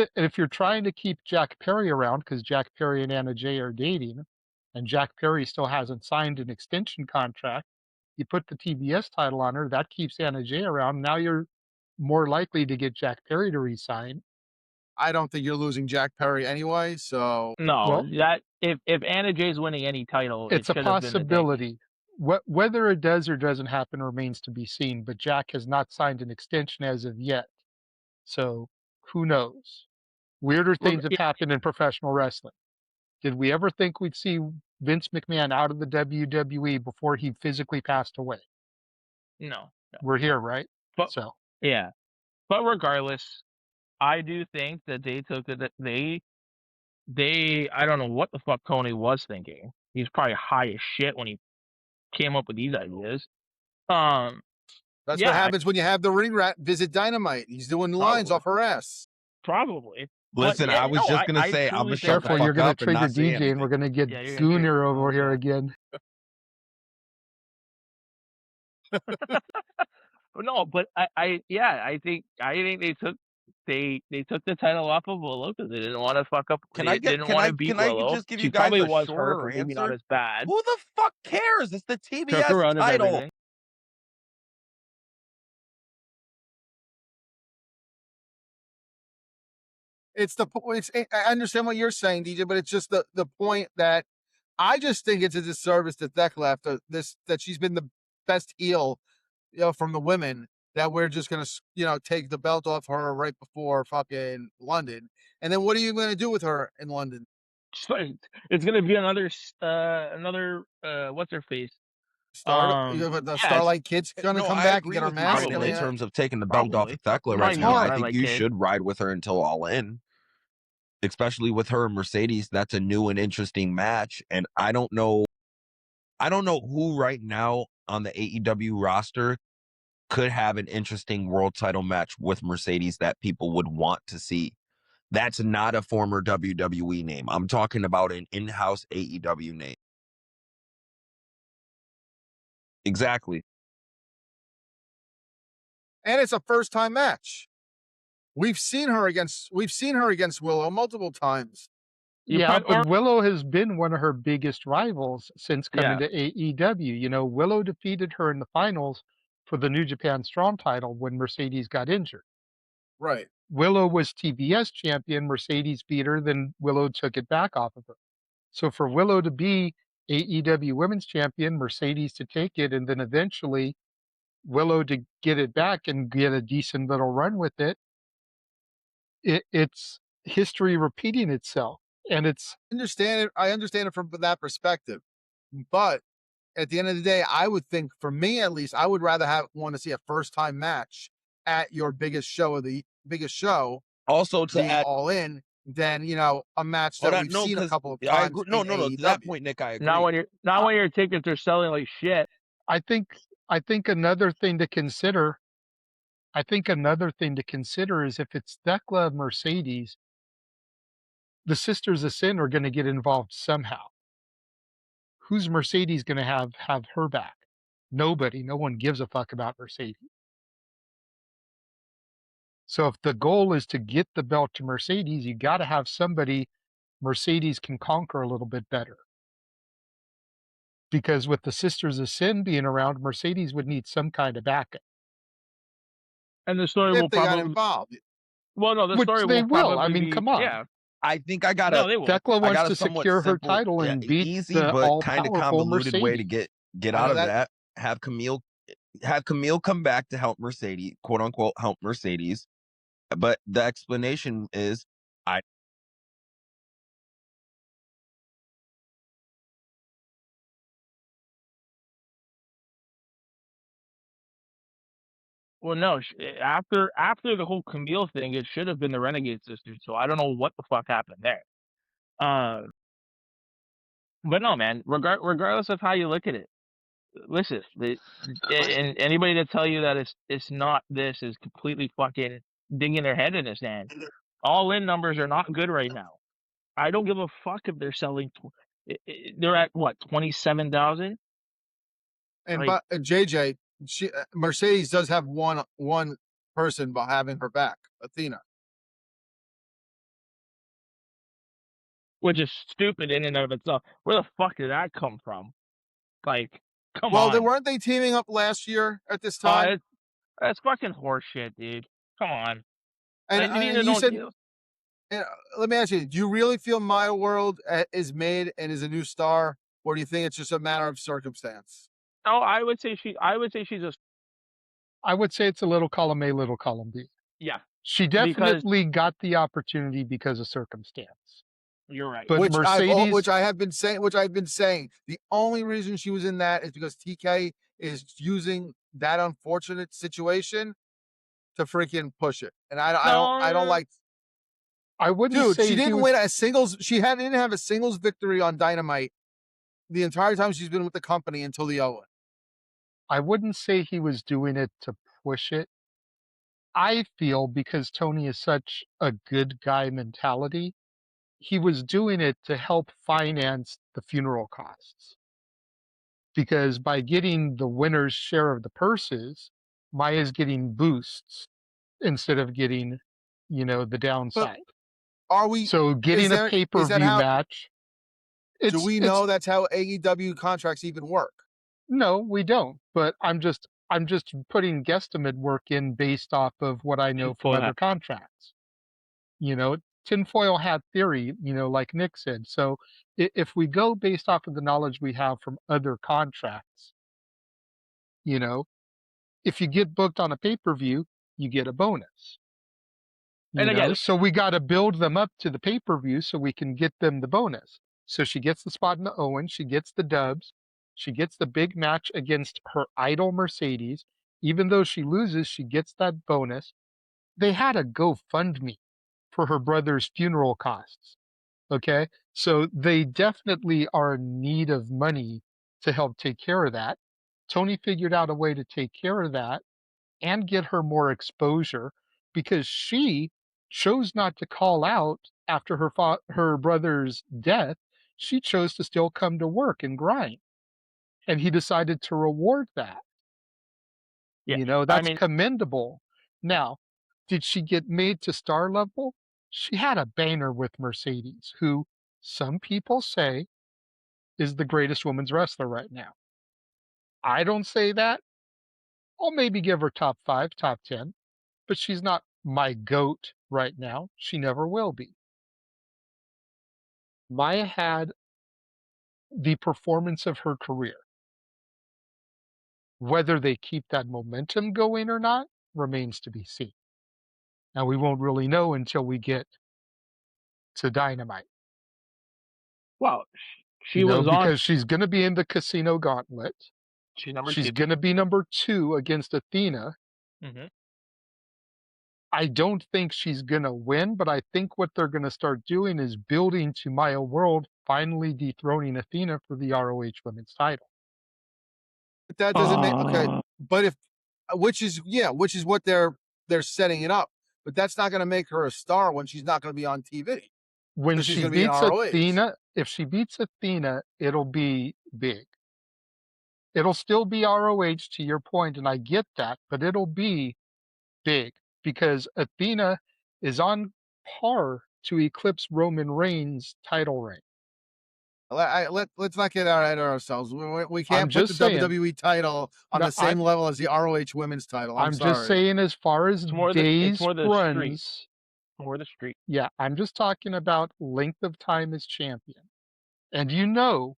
[SPEAKER 3] to keep Jack Perry around, because Jack Perry and Anna Jay are dating, and Jack Perry still hasn't signed an extension contract, you put the TBS title on her, that keeps Anna Jay around. Now you're more likely to get Jack Perry to resign.
[SPEAKER 1] I don't think you're losing Jack Perry anyway. So
[SPEAKER 2] No,
[SPEAKER 3] Well,
[SPEAKER 2] that if Anna Jay's winning any title, it
[SPEAKER 3] it's a
[SPEAKER 2] should have been the tag team.
[SPEAKER 3] possibility. Whether it does or doesn't happen remains to be seen. But Jack has not signed an extension as of yet, so who knows? Weirder things have
[SPEAKER 2] Yeah,
[SPEAKER 3] happened in professional wrestling. Did we ever think we'd see Vince McMahon out of the WWE before he physically passed away?
[SPEAKER 2] no, no.
[SPEAKER 3] We're here, right?
[SPEAKER 2] But
[SPEAKER 3] So,
[SPEAKER 2] yeah, but regardless, I do think that they took it. They I don't know what the fuck Tony was thinking. He's probably high as shit when he came up with these ideas.
[SPEAKER 1] that's what
[SPEAKER 2] Yeah,
[SPEAKER 1] happens when you have the ring rat visit Dynamite. He's doing lines
[SPEAKER 2] probably,
[SPEAKER 1] off her ass.
[SPEAKER 2] probably. But
[SPEAKER 4] Listen,
[SPEAKER 2] yeah,
[SPEAKER 4] I was
[SPEAKER 2] no,
[SPEAKER 4] just gonna
[SPEAKER 2] I
[SPEAKER 4] say I'm gonna
[SPEAKER 2] truly
[SPEAKER 4] shut
[SPEAKER 2] think
[SPEAKER 4] the
[SPEAKER 3] careful,
[SPEAKER 2] I
[SPEAKER 3] you're
[SPEAKER 4] fuck
[SPEAKER 3] going to
[SPEAKER 4] up and
[SPEAKER 3] trigger
[SPEAKER 4] not say
[SPEAKER 3] DJ and
[SPEAKER 4] anything.
[SPEAKER 3] we're going to get
[SPEAKER 2] yeah, you're gonna trigger.
[SPEAKER 3] Gooner
[SPEAKER 2] Oh,
[SPEAKER 3] over here
[SPEAKER 2] God.
[SPEAKER 3] again.
[SPEAKER 2] No, but I think they took the title off of Willow because they didn't want to fuck up.
[SPEAKER 4] Can
[SPEAKER 2] They
[SPEAKER 4] I get
[SPEAKER 2] didn't want to beat
[SPEAKER 4] can I
[SPEAKER 2] Willow.
[SPEAKER 4] just give you
[SPEAKER 2] She
[SPEAKER 4] guys
[SPEAKER 2] probably
[SPEAKER 4] a
[SPEAKER 2] was hurt,
[SPEAKER 4] shorter
[SPEAKER 2] but maybe not
[SPEAKER 4] answer?
[SPEAKER 2] as bad.
[SPEAKER 4] Who the fuck cares? It's the
[SPEAKER 2] Took her
[SPEAKER 4] TBS
[SPEAKER 2] out of
[SPEAKER 4] title.
[SPEAKER 2] everything.
[SPEAKER 1] It's the it's. I understand what you're saying, DJ, but it's just the point that I just think it's a disservice to Thekla after this that she's been the best heel, from the women. That we're just gonna, take the belt off her right before fucking London, and then what are you gonna do with her in London?
[SPEAKER 2] It's gonna be another what's her face?
[SPEAKER 1] The
[SPEAKER 2] Yeah, it's
[SPEAKER 1] Starlight Kid's gonna
[SPEAKER 4] No,
[SPEAKER 1] come
[SPEAKER 4] I
[SPEAKER 1] back and
[SPEAKER 4] agree
[SPEAKER 1] get her
[SPEAKER 4] with you,
[SPEAKER 1] mask.
[SPEAKER 4] Brandon,
[SPEAKER 1] I
[SPEAKER 4] in
[SPEAKER 2] probably,
[SPEAKER 1] mean,
[SPEAKER 4] terms of taking the belt off
[SPEAKER 2] probably.
[SPEAKER 4] of Thekla right
[SPEAKER 2] Probably
[SPEAKER 4] now.
[SPEAKER 2] not
[SPEAKER 4] I
[SPEAKER 2] Starlight
[SPEAKER 4] think you
[SPEAKER 2] Kid.
[SPEAKER 4] should ride with her until All In, especially with her and Mercedes. That's a new and interesting match, and I don't know who right now on the AEW roster could have an interesting world title match with Mercedes that people would want to see. That's not a former WWE name. I'm talking about an in-house AEW name. Exactly.
[SPEAKER 1] and it's a first time match. We've seen her against Willow multiple times.
[SPEAKER 2] You
[SPEAKER 3] Yeah,
[SPEAKER 2] probably
[SPEAKER 3] but
[SPEAKER 2] or
[SPEAKER 3] Willow has been one of her biggest rivals since coming
[SPEAKER 2] yeah.
[SPEAKER 3] to AEW. Willow defeated her in the finals for the New Japan Strong title when Mercedes got injured.
[SPEAKER 1] Right.
[SPEAKER 3] Willow was TBS champion, Mercedes beat her, then Willow took it back off of her. So for Willow to be AEW Women's Champion, Mercedes to take it, and then eventually Willow to get it back and get a decent little run with it's history repeating itself. And it's
[SPEAKER 1] I understand it from that perspective. But at the end of the day, I would think, for me at least, I would rather want to see a first time match at your biggest show
[SPEAKER 4] Also to
[SPEAKER 1] being
[SPEAKER 4] add,
[SPEAKER 1] All In, than a match
[SPEAKER 4] hold
[SPEAKER 1] that
[SPEAKER 4] on,
[SPEAKER 1] we've
[SPEAKER 4] no,
[SPEAKER 1] seen a
[SPEAKER 4] because
[SPEAKER 1] couple of
[SPEAKER 4] I
[SPEAKER 1] times
[SPEAKER 4] agree. No,
[SPEAKER 1] in
[SPEAKER 4] no, no. To that
[SPEAKER 1] AEW.
[SPEAKER 4] point, Nick, I
[SPEAKER 2] Not
[SPEAKER 4] agree.
[SPEAKER 2] when your tickets are selling like shit.
[SPEAKER 3] I think I think another thing to consider is if it's Thekla Mercedes, the Sisters of Sin are going to get involved somehow. Who's Mercedes going to have her back? Nobody. No one gives a fuck about Mercedes. So if the goal is to get the belt to Mercedes, you got to have somebody Mercedes can conquer a little bit better. Because with the Sisters of Sin being around, Mercedes would need some kind of backup,
[SPEAKER 2] And the story
[SPEAKER 1] If
[SPEAKER 2] will
[SPEAKER 1] they got
[SPEAKER 2] probably
[SPEAKER 1] involved.
[SPEAKER 2] well no, the
[SPEAKER 3] which
[SPEAKER 2] story
[SPEAKER 3] they
[SPEAKER 2] will
[SPEAKER 3] will. I
[SPEAKER 2] probably
[SPEAKER 3] mean,
[SPEAKER 2] be
[SPEAKER 3] come on.
[SPEAKER 2] yeah.
[SPEAKER 4] I think I got
[SPEAKER 2] No, they will.
[SPEAKER 3] Wants
[SPEAKER 4] a
[SPEAKER 3] to
[SPEAKER 4] somewhat
[SPEAKER 3] secure her
[SPEAKER 4] simple,
[SPEAKER 3] title and beat
[SPEAKER 4] easy
[SPEAKER 3] the
[SPEAKER 4] but kind of
[SPEAKER 3] all-powerful
[SPEAKER 4] convoluted way to
[SPEAKER 3] Mercedes.
[SPEAKER 4] get
[SPEAKER 1] I
[SPEAKER 4] out
[SPEAKER 1] know
[SPEAKER 4] of
[SPEAKER 1] that.
[SPEAKER 4] that. Have Camille come back to help Mercedes, quote unquote, help Mercedes. But the explanation is, I
[SPEAKER 2] Well, no, after the whole Camille thing, it should have been the Renegade Sisters. So I don't know what the fuck happened there. Uh, but no, man. Regardless of how you look at it, listen. And anybody that tell you that it's not this is completely fucking digging their head in the sand. All in numbers are not good right now. I don't give a fuck if they're selling. They're at what 27,000.
[SPEAKER 1] And
[SPEAKER 2] Like
[SPEAKER 1] but JJ, Mercedes does have one person by having her back, Athena.
[SPEAKER 2] which is stupid in and of itself. Where the fuck did that come from? Like, come
[SPEAKER 1] Well,
[SPEAKER 2] on.
[SPEAKER 1] weren't they teaming up last year at this time?
[SPEAKER 2] It's fucking horseshit, dude. Come on.
[SPEAKER 1] And
[SPEAKER 2] You need to
[SPEAKER 1] you
[SPEAKER 2] know.
[SPEAKER 1] said, let me ask you: do you really feel Maya World is made and is a new star, or do you think it's just a matter of circumstance?
[SPEAKER 2] No, I would say she's a
[SPEAKER 3] I would say it's a little column A, little column B.
[SPEAKER 2] yeah,
[SPEAKER 3] She
[SPEAKER 2] because
[SPEAKER 3] definitely got the opportunity because of circumstance.
[SPEAKER 2] you're right.
[SPEAKER 3] But
[SPEAKER 1] Which
[SPEAKER 3] Mercedes,
[SPEAKER 1] I've been saying. The only reason she was in that is because TK is using that unfortunate situation to freaking push it, and I don't
[SPEAKER 2] No,
[SPEAKER 1] like.
[SPEAKER 3] I wouldn't
[SPEAKER 1] Dude, she
[SPEAKER 3] say he
[SPEAKER 1] didn't
[SPEAKER 3] was.
[SPEAKER 1] win a singles. Didn't have a singles victory on Dynamite the entire time she's been with the company until the Owen.
[SPEAKER 3] I wouldn't say he was doing it to push it. I feel because Tony is such a good guy mentality, he was doing it to help finance the funeral costs. Because by getting the winner's share of the purses, Maya's getting boosts instead of getting, the
[SPEAKER 1] But
[SPEAKER 3] downside.
[SPEAKER 1] are we?
[SPEAKER 3] So
[SPEAKER 1] Is
[SPEAKER 3] getting a
[SPEAKER 1] there? Is that
[SPEAKER 3] pay-per-view
[SPEAKER 1] how?
[SPEAKER 3] match,
[SPEAKER 1] Do we
[SPEAKER 3] it's
[SPEAKER 1] know that's how AEW contracts even work?
[SPEAKER 3] no, we don't. But I'm just putting guesstimate work in based off of what I know from
[SPEAKER 2] tinfoil
[SPEAKER 3] other
[SPEAKER 2] hat.
[SPEAKER 3] contracts. Tinfoil hat theory, like Nick said. So if we go based off of the knowledge we have from other contracts, you know, if you get booked on a pay-per-view, you get a bonus.
[SPEAKER 2] And again,
[SPEAKER 3] So we got to build them up to the pay-per-view so we can get them the bonus. So she gets the spot in the Owen, she gets the dubs, she gets the big match against her idol Mercedes. Even though she loses, she gets that bonus. They had a GoFundMe for her brother's funeral costs. Okay. So they definitely are in need of money to help take care of that. Tony figured out a way to take care of that and get her more exposure because she chose not to call out after her brother's death. She chose to still come to work and grind. And he decided to reward that.
[SPEAKER 2] yeah. I
[SPEAKER 3] That's
[SPEAKER 2] mean,
[SPEAKER 3] commendable. Now, did she get made to star level? She had a banger with Mercedes, who some people say is the greatest women's wrestler right now. I don't say that. I'll maybe give her top 5, top 10, but she's not my GOAT right now. She never will be. Maya had the performance of her career. Whether they keep that momentum going or not remains to be seen. Now, we won't really know until we get to Dynamite.
[SPEAKER 2] well, she was on.
[SPEAKER 3] Because she's going to be in the Casino Gauntlet.
[SPEAKER 2] She's number
[SPEAKER 3] She's
[SPEAKER 2] 2.
[SPEAKER 3] going to be number 2 against Athena.
[SPEAKER 2] Mm-hmm.
[SPEAKER 3] I don't think she's going to win, but I think what they're going to start doing is building to Maya World finally dethroning Athena for the ROH Women's title.
[SPEAKER 1] But that doesn't make okay. But if which is what they're setting it up. But that's not going to make her a star when she's not going to be on TV.
[SPEAKER 3] When
[SPEAKER 1] She's
[SPEAKER 3] she
[SPEAKER 1] going to be in
[SPEAKER 3] beats
[SPEAKER 1] ROH.
[SPEAKER 3] Athena, if she beats Athena, it'll be big. It'll still be ROH to your point, and I get that, but it'll be big because Athena is on par to eclipse Roman Reigns' title reign.
[SPEAKER 1] Let's not get ahead of ourselves. We can't
[SPEAKER 3] I'm
[SPEAKER 1] put the
[SPEAKER 3] just saying.
[SPEAKER 1] WWE title on
[SPEAKER 3] No,
[SPEAKER 1] the same level as the ROH Women's title. I'm sorry.
[SPEAKER 3] just saying, as far as
[SPEAKER 2] It's more
[SPEAKER 3] days
[SPEAKER 2] the
[SPEAKER 3] runs,
[SPEAKER 2] street. More the street.
[SPEAKER 3] yeah, I'm just talking about length of time as champion. And you know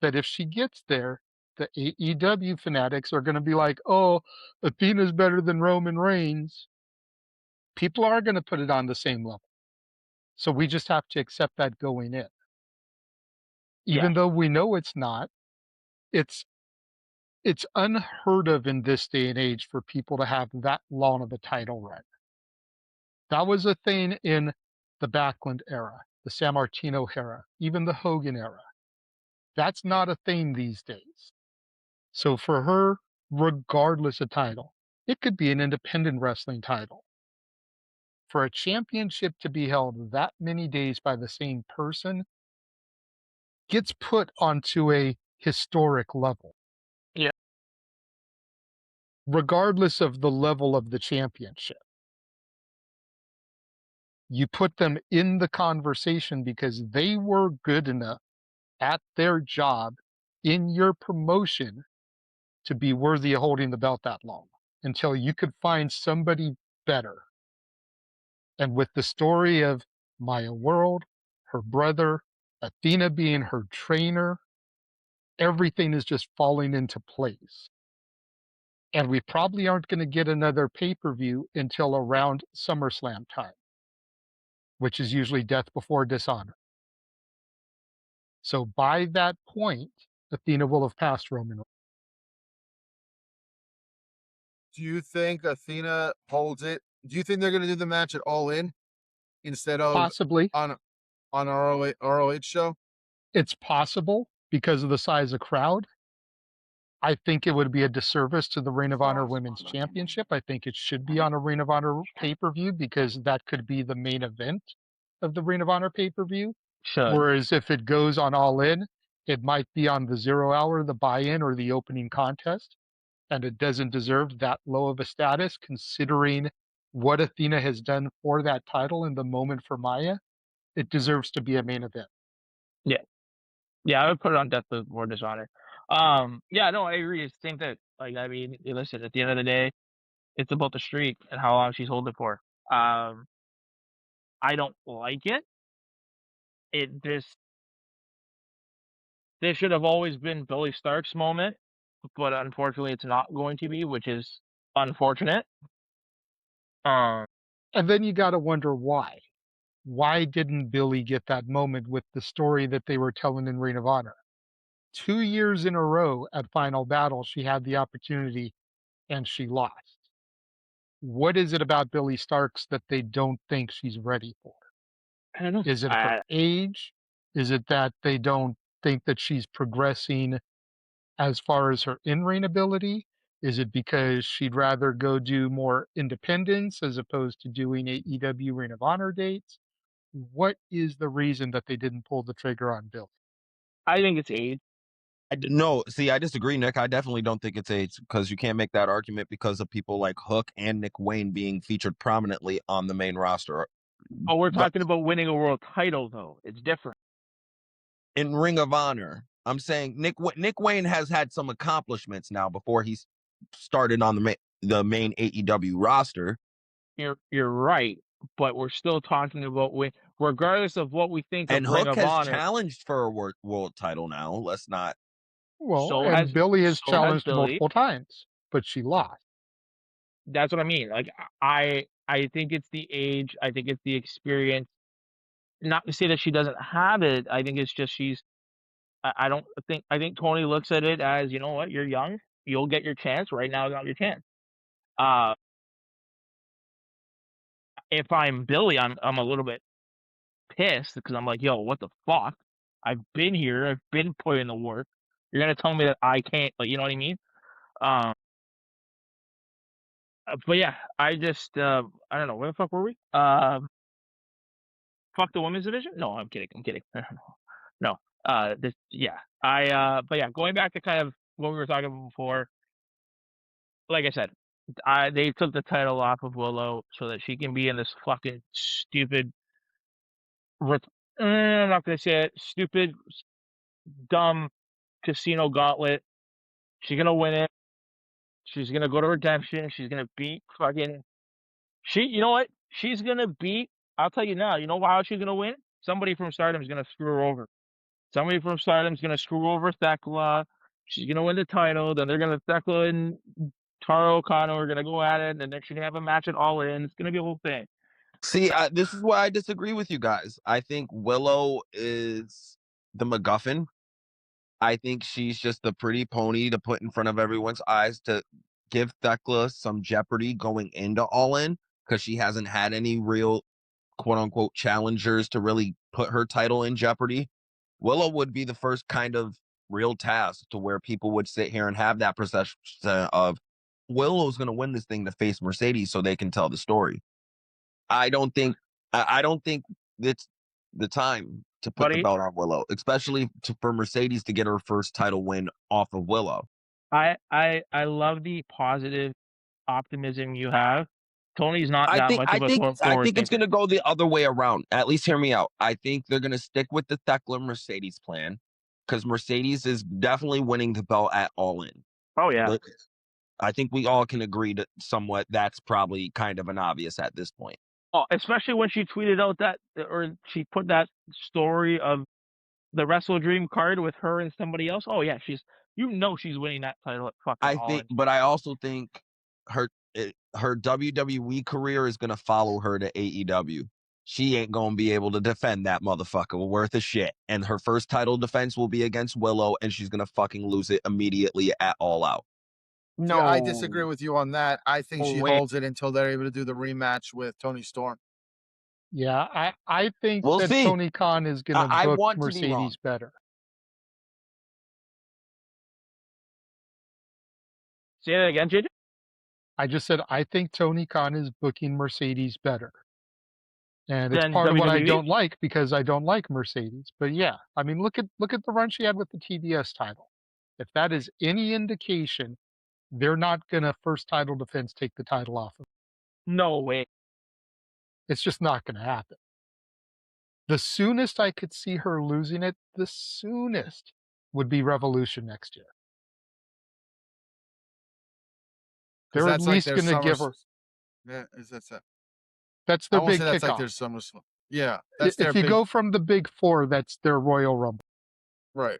[SPEAKER 3] that if she gets there, the AEW fanatics are going to be like, oh, Athena's better than Roman Reigns. People are going to put it on the same level. So we just have to accept that going in. Even though we know it's not, it's unheard of in this day and age for people to have that long of a title run. That was a thing in the Backlund era, the Sammartino era, even the Hogan era. That's not a thing these days. So for her, regardless of title, it could be an independent wrestling title. For a championship to be held that many days by the same person gets put onto a historic level.
[SPEAKER 2] Yeah.
[SPEAKER 3] Regardless of the level of the championship. You put them in the conversation because they were good enough at their job in your promotion to be worthy of holding the belt that long until you could find somebody better. And with the story of Maya World, her brother, Athena being her trainer, everything is just falling into place. And we probably aren't going to get another pay-per-view until around SummerSlam time, which is usually Death Before Dishonor. So by that point, Athena will have passed Roman.
[SPEAKER 1] Do you think Athena holds it? Do you think they're going to do the match at All In instead of
[SPEAKER 3] Possibly.
[SPEAKER 1] on ROH show?
[SPEAKER 3] It's possible because of the size of crowd. I think it would be a disservice to the Ring of Honor Women's Championship. I think it should be on a Ring of Honor pay-per-view because that could be the main event of the Ring of Honor pay-per-view.
[SPEAKER 2] Should.
[SPEAKER 3] Whereas if it goes on All In, it might be on the 0 hour, the buy-in, or the opening contest. And it doesn't deserve that low of a status considering what Athena has done for that title in the moment for Maya. It deserves to be a main event.
[SPEAKER 2] Yeah. Yeah, I would put it on Death Before Dishonor. Yeah, no, I agree. It's the same thing. Like, I mean, listen, at the end of the day, it's about the streak and how long she's holding for. I don't like it. This should have always been Billy Stark's moment, but unfortunately, it's not going to be, which is unfortunate.
[SPEAKER 3] And then you got to wonder why. Why didn't Billy get that moment with the story that they were telling in Ring of Honor? 2 years in a row at Final Battle, she had the opportunity and she lost. What is it about Billy Starks that they don't think she's ready for?
[SPEAKER 2] I don't know.
[SPEAKER 3] Is it her age? Is it that they don't think that she's progressing as far as her in-ring ability? Is it because she'd rather go do more independence as opposed to doing AEW Ring of Honor dates? What is the reason that they didn't pull the trigger on Billy?
[SPEAKER 2] I think it's age.
[SPEAKER 4] No, see, I disagree, Nick. I definitely don't think it's AIDS because you can't make that argument because of people like Hook and Nick Wayne being featured prominently on the main roster.
[SPEAKER 2] Oh, we're
[SPEAKER 4] But
[SPEAKER 2] talking about winning a world title, though. It's different.
[SPEAKER 4] in Ring of Honor, I'm saying Nick Wayne has had some accomplishments now before he started on the main AEW roster.
[SPEAKER 2] You're right, but we're still talking about regardless of what we think
[SPEAKER 4] And
[SPEAKER 2] of Ring
[SPEAKER 4] Hook
[SPEAKER 2] of
[SPEAKER 4] has
[SPEAKER 2] Honor.
[SPEAKER 4] challenged for a world title now. Let's not.
[SPEAKER 3] Well,
[SPEAKER 2] So
[SPEAKER 3] and
[SPEAKER 2] has
[SPEAKER 3] Billy has
[SPEAKER 2] so has
[SPEAKER 3] challenged
[SPEAKER 2] Billy.
[SPEAKER 3] multiple times, but she lost.
[SPEAKER 2] That's what I mean. Like I think it's the age. I think it's the experience. Not to say that she doesn't have it. I think it's just she's. I don't think. I think Tony looks at it as, you know what, you're young. You'll get your chance. Right now is not your chance. If I'm Billy, I'm a little bit pissed because I'm like, yo, what the fuck? I've been here. I've been putting in the work. You're gonna tell me that I can't, like, you know what I mean? But yeah, I just, I don't know, where the fuck were we? Fuck the women's division? No, I'm kidding. No. Yeah. But yeah, going back to kind of what we were talking about before, like I said, they took the title off of Willow so that she can be in this fucking stupid, I'm not gonna say it, stupid, dumb casino gauntlet. She's gonna win it. She's gonna go to redemption. She's gonna beat fucking. You know what? She's gonna beat. I'll tell you now. You know how she's gonna win? Somebody from Stardom is gonna screw her over. Somebody from Stardom is gonna screw over Thekla. She's gonna win the title. Then they're gonna Thekla and Taro Kano are gonna go at it, and then she's gonna have a match at All In. It's gonna be a whole thing.
[SPEAKER 4] See, this is why I disagree with you guys. I think Willow is the MacGuffin. I think she's just the pretty pony to put in front of everyone's eyes to give Thekla some jeopardy going into All In because she hasn't had any real quote unquote challengers to really put her title in jeopardy. Willow would be the first kind of real task to where people would sit here and have that perception of Willow's going to win this thing to face Mercedes so they can tell the story. I don't think it's the time to put the belt on Willow, especially for Mercedes to get her first title win off of Willow.
[SPEAKER 2] I love the positive optimism you have, Tony's not
[SPEAKER 4] I
[SPEAKER 2] that
[SPEAKER 4] think
[SPEAKER 2] much
[SPEAKER 4] I
[SPEAKER 2] of a
[SPEAKER 4] think I
[SPEAKER 2] forward
[SPEAKER 4] think it's
[SPEAKER 2] thinker.
[SPEAKER 4] gonna go the other way around. At least hear me out. I think they're gonna stick with the Thekla Mercedes plan because Mercedes is definitely winning the belt at All In.
[SPEAKER 2] Oh yeah.
[SPEAKER 4] I think we all can agree that somewhat that's probably kind of an obvious at this point.
[SPEAKER 2] Oh, especially when she tweeted out that, or she put that story of the Wrestle Dream card with her and somebody else. Oh yeah, she's winning that title at fucking
[SPEAKER 4] I
[SPEAKER 2] All
[SPEAKER 4] think,
[SPEAKER 2] In.
[SPEAKER 4] but I also think her WWE career is gonna follow her to AEW. She ain't gonna be able to defend that motherfucker worth of shit. And her first title defense will be against Willow, and she's gonna fucking lose it immediately at All Out.
[SPEAKER 1] See, I
[SPEAKER 2] No
[SPEAKER 1] disagree with you on that. I think she
[SPEAKER 2] way.
[SPEAKER 1] holds it until they're able to do the rematch with Tony Storm.
[SPEAKER 3] Yeah, I think
[SPEAKER 4] We'll
[SPEAKER 3] that
[SPEAKER 4] see.
[SPEAKER 3] Tony Khan is going to
[SPEAKER 4] I
[SPEAKER 3] book
[SPEAKER 4] want to be wrong.
[SPEAKER 3] Mercedes better.
[SPEAKER 2] Say that again, JJ.
[SPEAKER 3] I just said I think Tony Khan is booking Mercedes better. And it's
[SPEAKER 2] Then
[SPEAKER 3] part of what I
[SPEAKER 2] WWE.
[SPEAKER 3] don't like because I don't like Mercedes. But yeah, I mean, look at the run she had with the TBS title. If that is any indication, they're not gonna first title defense take the title off of.
[SPEAKER 2] No way.
[SPEAKER 3] It's just not gonna happen. The soonest I could see her losing it, the soonest would be Revolution next year.
[SPEAKER 1] Because
[SPEAKER 3] They're at
[SPEAKER 1] that's like
[SPEAKER 3] least
[SPEAKER 1] their
[SPEAKER 3] gonna
[SPEAKER 1] summer.
[SPEAKER 3] give her.
[SPEAKER 1] Yeah, that's it.
[SPEAKER 3] That's
[SPEAKER 1] I
[SPEAKER 3] their
[SPEAKER 1] won't
[SPEAKER 3] big
[SPEAKER 1] say that's like
[SPEAKER 3] kickoff.
[SPEAKER 1] their summer. Yeah, that's their
[SPEAKER 3] If you
[SPEAKER 1] big.
[SPEAKER 3] go from the big four, that's their Royal Rumble.
[SPEAKER 1] Right.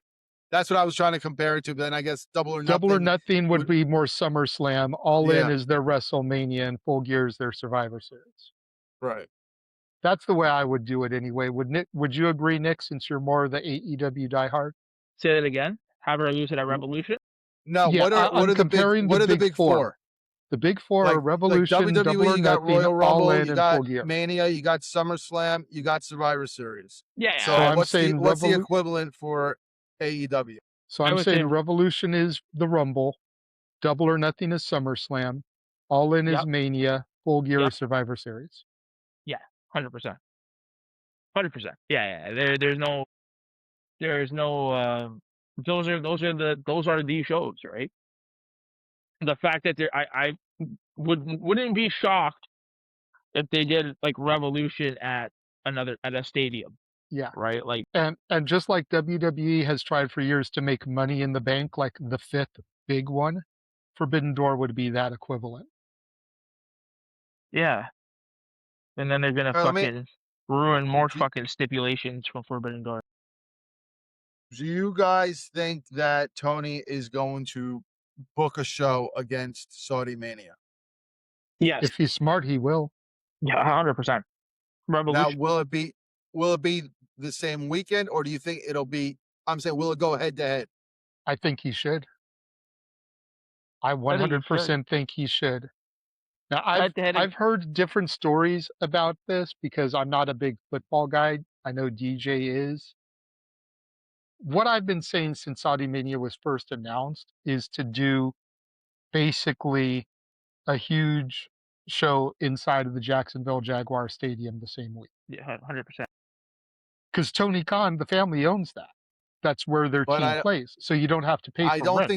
[SPEAKER 1] That's what I was trying to compare it to. But then I guess Double or
[SPEAKER 3] Double or
[SPEAKER 1] Nothing.
[SPEAKER 3] Nothing would be more SummerSlam. All In
[SPEAKER 1] Yeah.
[SPEAKER 3] is their WrestleMania, and Full Gear is their Survivor Series.
[SPEAKER 1] Right.
[SPEAKER 3] That's the way I would do it anyway. Would you agree, Nick, since you're more of the AEW diehard?
[SPEAKER 2] Say that again. Have her lose it at Revolution.
[SPEAKER 1] No.
[SPEAKER 3] Yeah,
[SPEAKER 1] What are
[SPEAKER 3] I'm
[SPEAKER 1] the big?
[SPEAKER 3] comparing
[SPEAKER 1] What
[SPEAKER 3] the
[SPEAKER 1] are the
[SPEAKER 3] big
[SPEAKER 1] big four?
[SPEAKER 3] The big four are
[SPEAKER 1] Like
[SPEAKER 3] Revolution, Double
[SPEAKER 1] WWE,
[SPEAKER 3] or
[SPEAKER 1] you got
[SPEAKER 3] Nothing,
[SPEAKER 1] Royal
[SPEAKER 3] All
[SPEAKER 1] Rumble,
[SPEAKER 3] In,
[SPEAKER 1] you
[SPEAKER 3] and
[SPEAKER 1] got
[SPEAKER 3] Full Gear.
[SPEAKER 1] Mania, you got SummerSlam, you got Survivor Series.
[SPEAKER 2] Yeah.
[SPEAKER 3] So
[SPEAKER 1] So
[SPEAKER 3] I'm
[SPEAKER 1] what's
[SPEAKER 3] saying
[SPEAKER 1] the equivalent for AEW?
[SPEAKER 3] So
[SPEAKER 2] I
[SPEAKER 3] I'm
[SPEAKER 2] would
[SPEAKER 3] saying
[SPEAKER 2] say-
[SPEAKER 3] Revolution is the Rumble, Double or Nothing is SummerSlam, All In is
[SPEAKER 2] Yep.
[SPEAKER 3] Mania, Full Gear
[SPEAKER 2] Yep.
[SPEAKER 3] is Survivor Series.
[SPEAKER 2] Yeah, 100%. 100%. Yeah. There's no. Those are the shows, right? The fact that I wouldn't be shocked if they did like Revolution at a stadium,
[SPEAKER 3] Yeah.
[SPEAKER 2] right? Like,
[SPEAKER 3] And just like WWE has tried for years to make Money in the Bank like the fifth big one, Forbidden Door would be that equivalent.
[SPEAKER 2] yeah. And then they're gonna fucking ruin more fucking stipulations from Forbidden Door.
[SPEAKER 1] Do you guys think that Tony is going to book a show against Saudi Mania?
[SPEAKER 2] Yes.
[SPEAKER 3] If he's smart, he will.
[SPEAKER 2] Yeah, 100%.
[SPEAKER 1] Now,
[SPEAKER 2] Revolution.
[SPEAKER 1] will it be the same weekend, or do you think it'll be? I'm saying, will it go head to head?
[SPEAKER 3] I think he should. I 100% think he should. Now, I've heard different stories about this because I'm not a big football guy. I know DJ is. What I've been saying since Saudi Mania was first announced is to do basically a huge show inside of the Jacksonville Jaguar Stadium the same week.
[SPEAKER 2] Yeah, 100%.
[SPEAKER 3] Because Tony Khan, the family owns that. That's where their team plays. So you don't have to pay for
[SPEAKER 1] I don't
[SPEAKER 3] rent.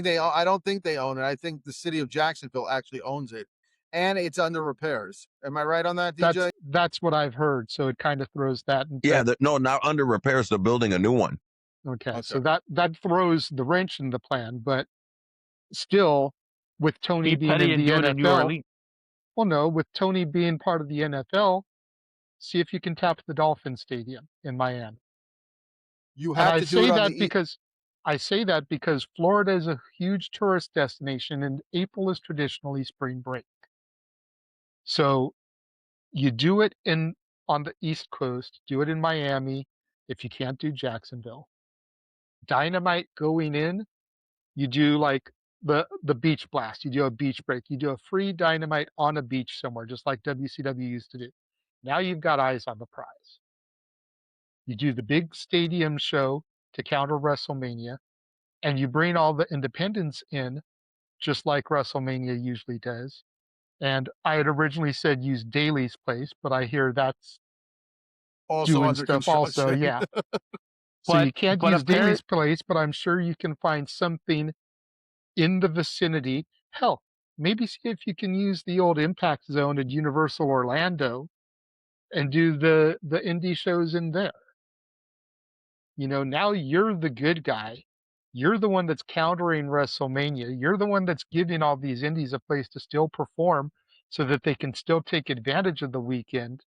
[SPEAKER 1] think they own it. I think the city of Jacksonville actually owns it, and it's under repairs. Am I right on that, DJ?
[SPEAKER 3] That's what I've heard. So it kind of throws that into
[SPEAKER 4] Yeah, no, not under repairs. They're building a new one.
[SPEAKER 3] Okay. So that throws the wrench in the plan, but still, with Tony being in the NFL, well, no, with Tony being part of the NFL, see if you can tap the Dolphin Stadium in Miami.
[SPEAKER 1] You have to do it on the.
[SPEAKER 3] I say that because Florida is a huge tourist destination, and April is traditionally spring break. So you do it on the East Coast, do it in Miami. If you can't do Jacksonville, Dynamite going in, you do like the beach blast. You do a beach break. You do a free Dynamite on a beach somewhere, just like WCW used to do. Now you've got eyes on the prize. You do the big stadium show to counter WrestleMania, and you bring all the independents in, just like WrestleMania usually does. And I had originally said use Daly's place, but I hear that's
[SPEAKER 1] also
[SPEAKER 3] doing
[SPEAKER 1] under
[SPEAKER 3] stuff also, yeah. So you can't use Daly's place, but I'm sure you can find something in the vicinity. Hell, maybe see if you can use the old Impact Zone at Universal Orlando and do the indie shows in there. Now you're the good guy. You're the one that's countering WrestleMania. You're the one that's giving all these indies a place to still perform so that they can still take advantage of the weekend.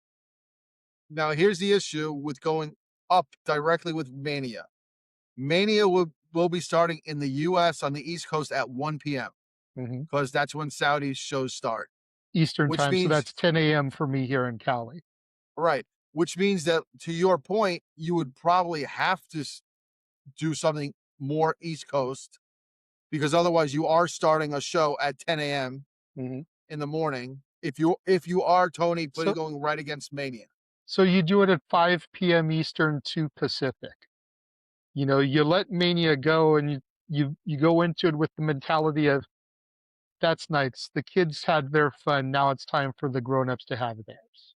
[SPEAKER 1] Now, here's the issue with going up directly with Mania. Mania will be starting in the U.S. on the East Coast at 1 p.m. because that's when Saudi shows start.
[SPEAKER 3] Eastern
[SPEAKER 1] Which
[SPEAKER 3] time, so
[SPEAKER 1] means-
[SPEAKER 3] that's 10 a.m. for me here in Cali.
[SPEAKER 1] Right. Which means that, to your point, you would probably have to do something more East Coast because otherwise you are starting a show at 10 a.m. in the morning. If you are, Tony, going right against Mania.
[SPEAKER 3] So you do it at 5 p.m. Eastern, 2 Pacific. You let Mania go and you go into it with the mentality of, that's nice. The kids had their fun. Now it's time for the grown-ups to have theirs.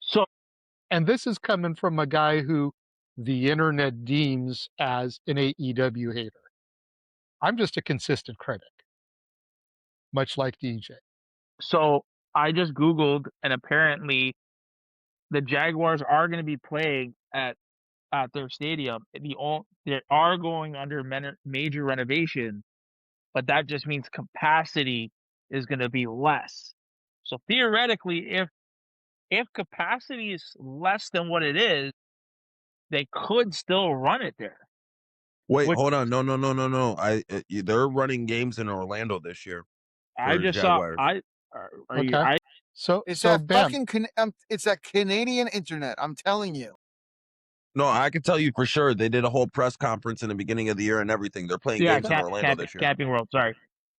[SPEAKER 2] So,
[SPEAKER 3] And this is coming from a guy who the internet deems as an AEW hater. I'm just a consistent critic, much like DJ.
[SPEAKER 2] so I just Googled, and apparently the Jaguars are going to be playing at their stadium. They are going under major renovation, but that just means capacity is going to be less. So theoretically, if capacity is less than what it is, they could still run it there.
[SPEAKER 4] Wait, hold on. No. They're running games in Orlando this year.
[SPEAKER 2] I
[SPEAKER 4] for
[SPEAKER 2] just
[SPEAKER 4] Jaguars.
[SPEAKER 3] Okay. So
[SPEAKER 1] It's
[SPEAKER 3] so
[SPEAKER 1] that
[SPEAKER 3] Bam,
[SPEAKER 1] fucking it's that Canadian internet. I'm telling you.
[SPEAKER 4] No, I can tell you for sure. They did a whole press conference in the beginning of the year and everything. They're playing games in Orlando this year.
[SPEAKER 2] Camping World. Sorry.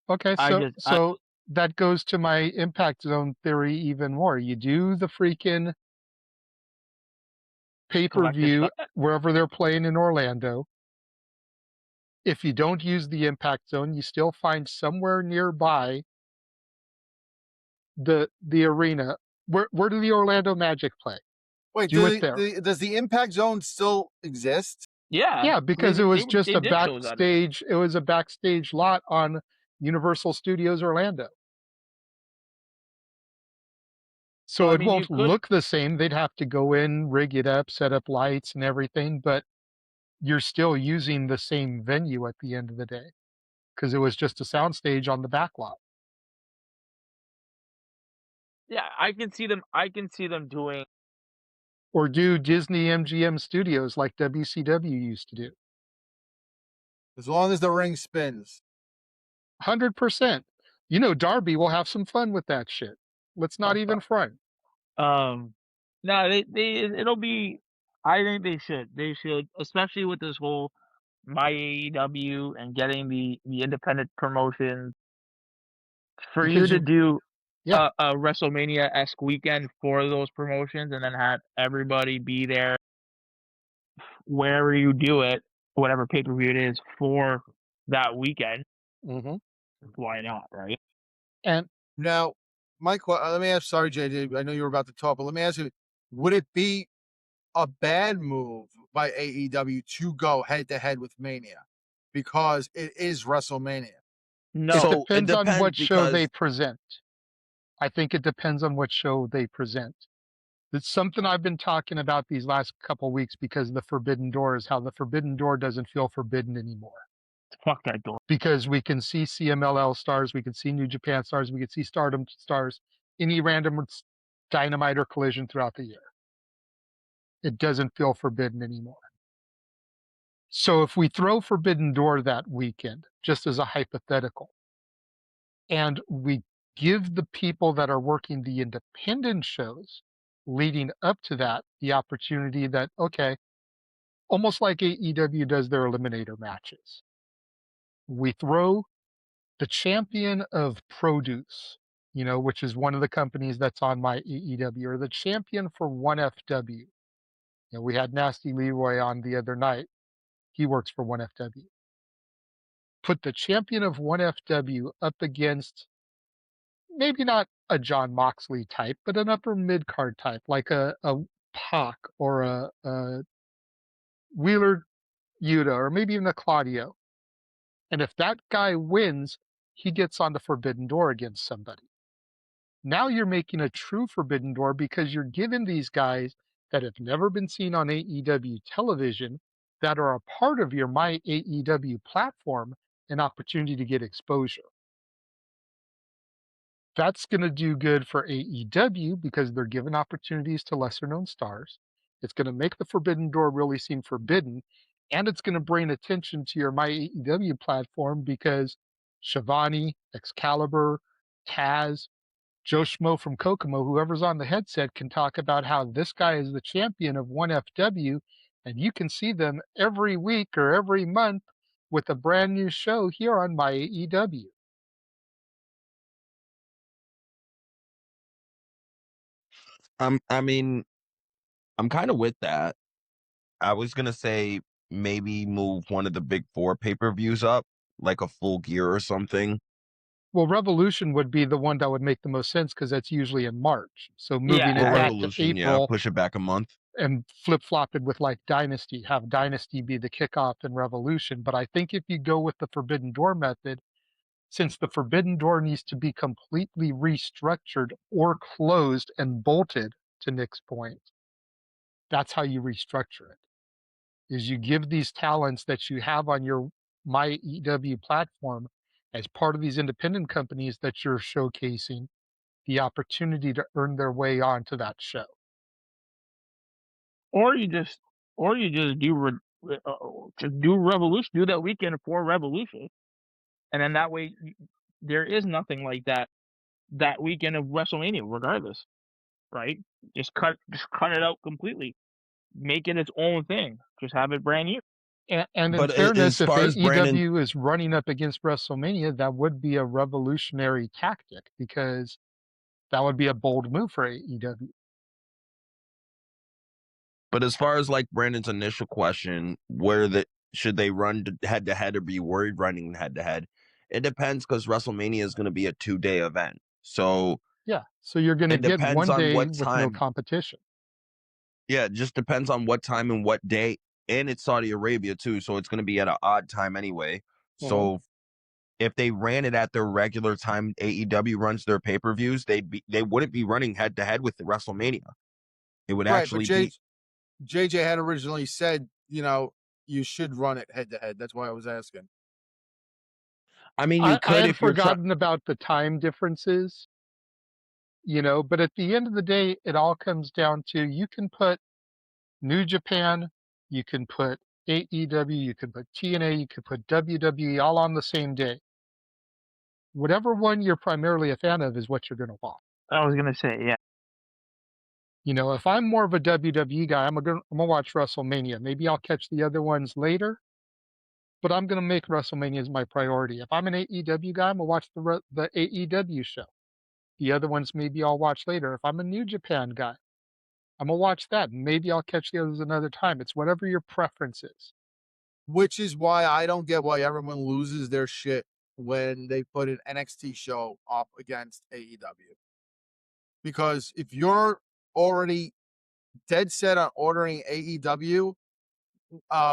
[SPEAKER 3] okay, so that goes to my Impact Zone theory even more. You do the freaking pay-per-view wherever they're playing in Orlando. If you don't use the Impact Zone, you still find somewhere nearby the arena. Where do the Orlando Magic play?
[SPEAKER 1] Wait,
[SPEAKER 3] Do it there.
[SPEAKER 1] does the Impact Zone still exist?
[SPEAKER 3] Yeah, because it was just a backstage. It was a backstage lot on Universal Studios Orlando. So it won't look the same. They'd have to go in, rig it up, set up lights and everything, but you're still using the same venue at the end of the day because it was just a soundstage on the back lot.
[SPEAKER 2] Yeah, I can see them doing.
[SPEAKER 3] Or do Disney MGM Studios like WCW used to do.
[SPEAKER 1] As long as the ring spins.
[SPEAKER 3] 100%. Darby will have some fun with that shit. Let's not even front.
[SPEAKER 2] No, it'll be. I think they should, especially with this whole My AEW and getting the independent promotions. For you to do a WrestleMania-esque weekend for those promotions and then have everybody be there wherever you do it, whatever pay-per-view it is for that weekend. Why not, right?
[SPEAKER 3] And
[SPEAKER 1] now, let me ask. Sorry, JJ. I know you were about to talk, but let me ask you: would it be a bad move by AEW to go head-to-head with Mania because it is WrestleMania?
[SPEAKER 2] No,
[SPEAKER 3] it depends on what show they present. I think it depends on what show they present. It's something I've been talking about these last couple weeks because the Forbidden Door is how the Forbidden Door doesn't feel forbidden anymore.
[SPEAKER 2] Fuck that door.
[SPEAKER 3] Because we can see CMLL stars, we can see New Japan stars, we can see Stardom stars, any random Dynamite or Collision throughout the year. It doesn't feel forbidden anymore. So if we throw Forbidden Door that weekend, just as a hypothetical, and we give the people that are working the independent shows leading up to that the opportunity that, okay, almost like AEW does their eliminator matches. We throw the champion of produce, which is one of the companies that's on my AEW, or the champion for 1FW. We had Nasty Leroy on the other night. He works for 1FW. Put the champion of 1FW up against maybe not a John Moxley type, but an upper mid-card type, like a Pac or a Wheeler Yuta, or maybe even a Claudio. And if that guy wins, he gets on the Forbidden Door against somebody. Now you're making a true Forbidden Door because you're giving these guys that have never been seen on AEW television, that are a part of your My AEW platform, an opportunity to get exposure. That's going to do good for AEW because they're giving opportunities to lesser known stars. It's going to make the Forbidden Door really seem forbidden, and it's going to bring attention to your My AEW platform because Shivani, Excalibur, Taz, Joe Schmo from Kokomo, whoever's on the headset, can talk about how this guy is the champion of 1FW, and you can see them every week or every month with a brand new show here on My AEW.
[SPEAKER 4] I mean, I'm kind of with that. I was gonna say maybe move one of the big 4 pay-per-views up, like a Full Gear or something.
[SPEAKER 3] Well, Revolution would be the one that would make the most sense because that's usually in March. So moving
[SPEAKER 2] Yeah,
[SPEAKER 3] it
[SPEAKER 4] Well,
[SPEAKER 3] back to
[SPEAKER 4] Revolution, yeah,
[SPEAKER 3] April
[SPEAKER 4] push it back a month.
[SPEAKER 3] and flip-flop it with like Dynasty, have Dynasty be the kickoff in Revolution. But I think if you go with the Forbidden Door method, since the Forbidden Door needs to be completely restructured or closed and bolted, to Nick's point, that's how you restructure it. Is you give these talents that you have on your My EW platform as part of these independent companies that you're showcasing the opportunity to earn their way onto that show.
[SPEAKER 2] or you just just do Revolution, do that weekend for Revolution, and then that way there is nothing like that weekend of WrestleMania, regardless, right? Just cut it out completely, make it its own thing, just have it brand new.
[SPEAKER 3] And in
[SPEAKER 4] But as
[SPEAKER 3] fairness, if
[SPEAKER 4] far as Brandon,
[SPEAKER 3] AEW is running up against WrestleMania, that would be a revolutionary tactic because that would be a bold move for AEW.
[SPEAKER 4] but as far as like Brandon's initial question, should they run head to head or be worried running head to head? It depends because WrestleMania is going to be a 2-day event, so
[SPEAKER 3] Yeah, so you're going to
[SPEAKER 4] it
[SPEAKER 3] get
[SPEAKER 4] depends
[SPEAKER 3] one
[SPEAKER 4] on
[SPEAKER 3] day
[SPEAKER 4] what
[SPEAKER 3] with no
[SPEAKER 4] time.
[SPEAKER 3] competition.
[SPEAKER 4] Yeah, it just depends on what time and what day, and it's Saudi Arabia too, so it's going to be at an odd time anyway.
[SPEAKER 3] Mhm.
[SPEAKER 4] So if they ran it at their regular time, AEW runs their pay-per-views, they wouldn't be running head to head with the WrestleMania. It would
[SPEAKER 1] Right, but
[SPEAKER 4] actually be.
[SPEAKER 1] JJ had originally said, you should run it head to head. That's why I was asking.
[SPEAKER 4] I mean, you
[SPEAKER 3] I
[SPEAKER 4] could
[SPEAKER 3] had
[SPEAKER 4] if you're trying.
[SPEAKER 3] forgotten about the time differences, but at the end of the day, it all comes down to you can put New Japan, you can put AEW, you can put TNA, you can put WWE all on the same day. Whatever one you're primarily a fan of is what you're going to watch.
[SPEAKER 2] I was gonna say, yeah.
[SPEAKER 3] If I'm more of a WWE guy, I'm gonna watch WrestleMania. Maybe I'll catch the other ones later, but I'm gonna make WrestleMania as my priority. If I'm an AEW guy, I'm gonna watch the AEW show. The other ones maybe I'll watch later. If I'm a New Japan guy, I'm gonna watch that. Maybe I'll catch the others another time. It's whatever your preference is.
[SPEAKER 1] Which is why I don't get why everyone loses their shit when they put an NXT show up against AEW. Because if you're already dead set on ordering AEW,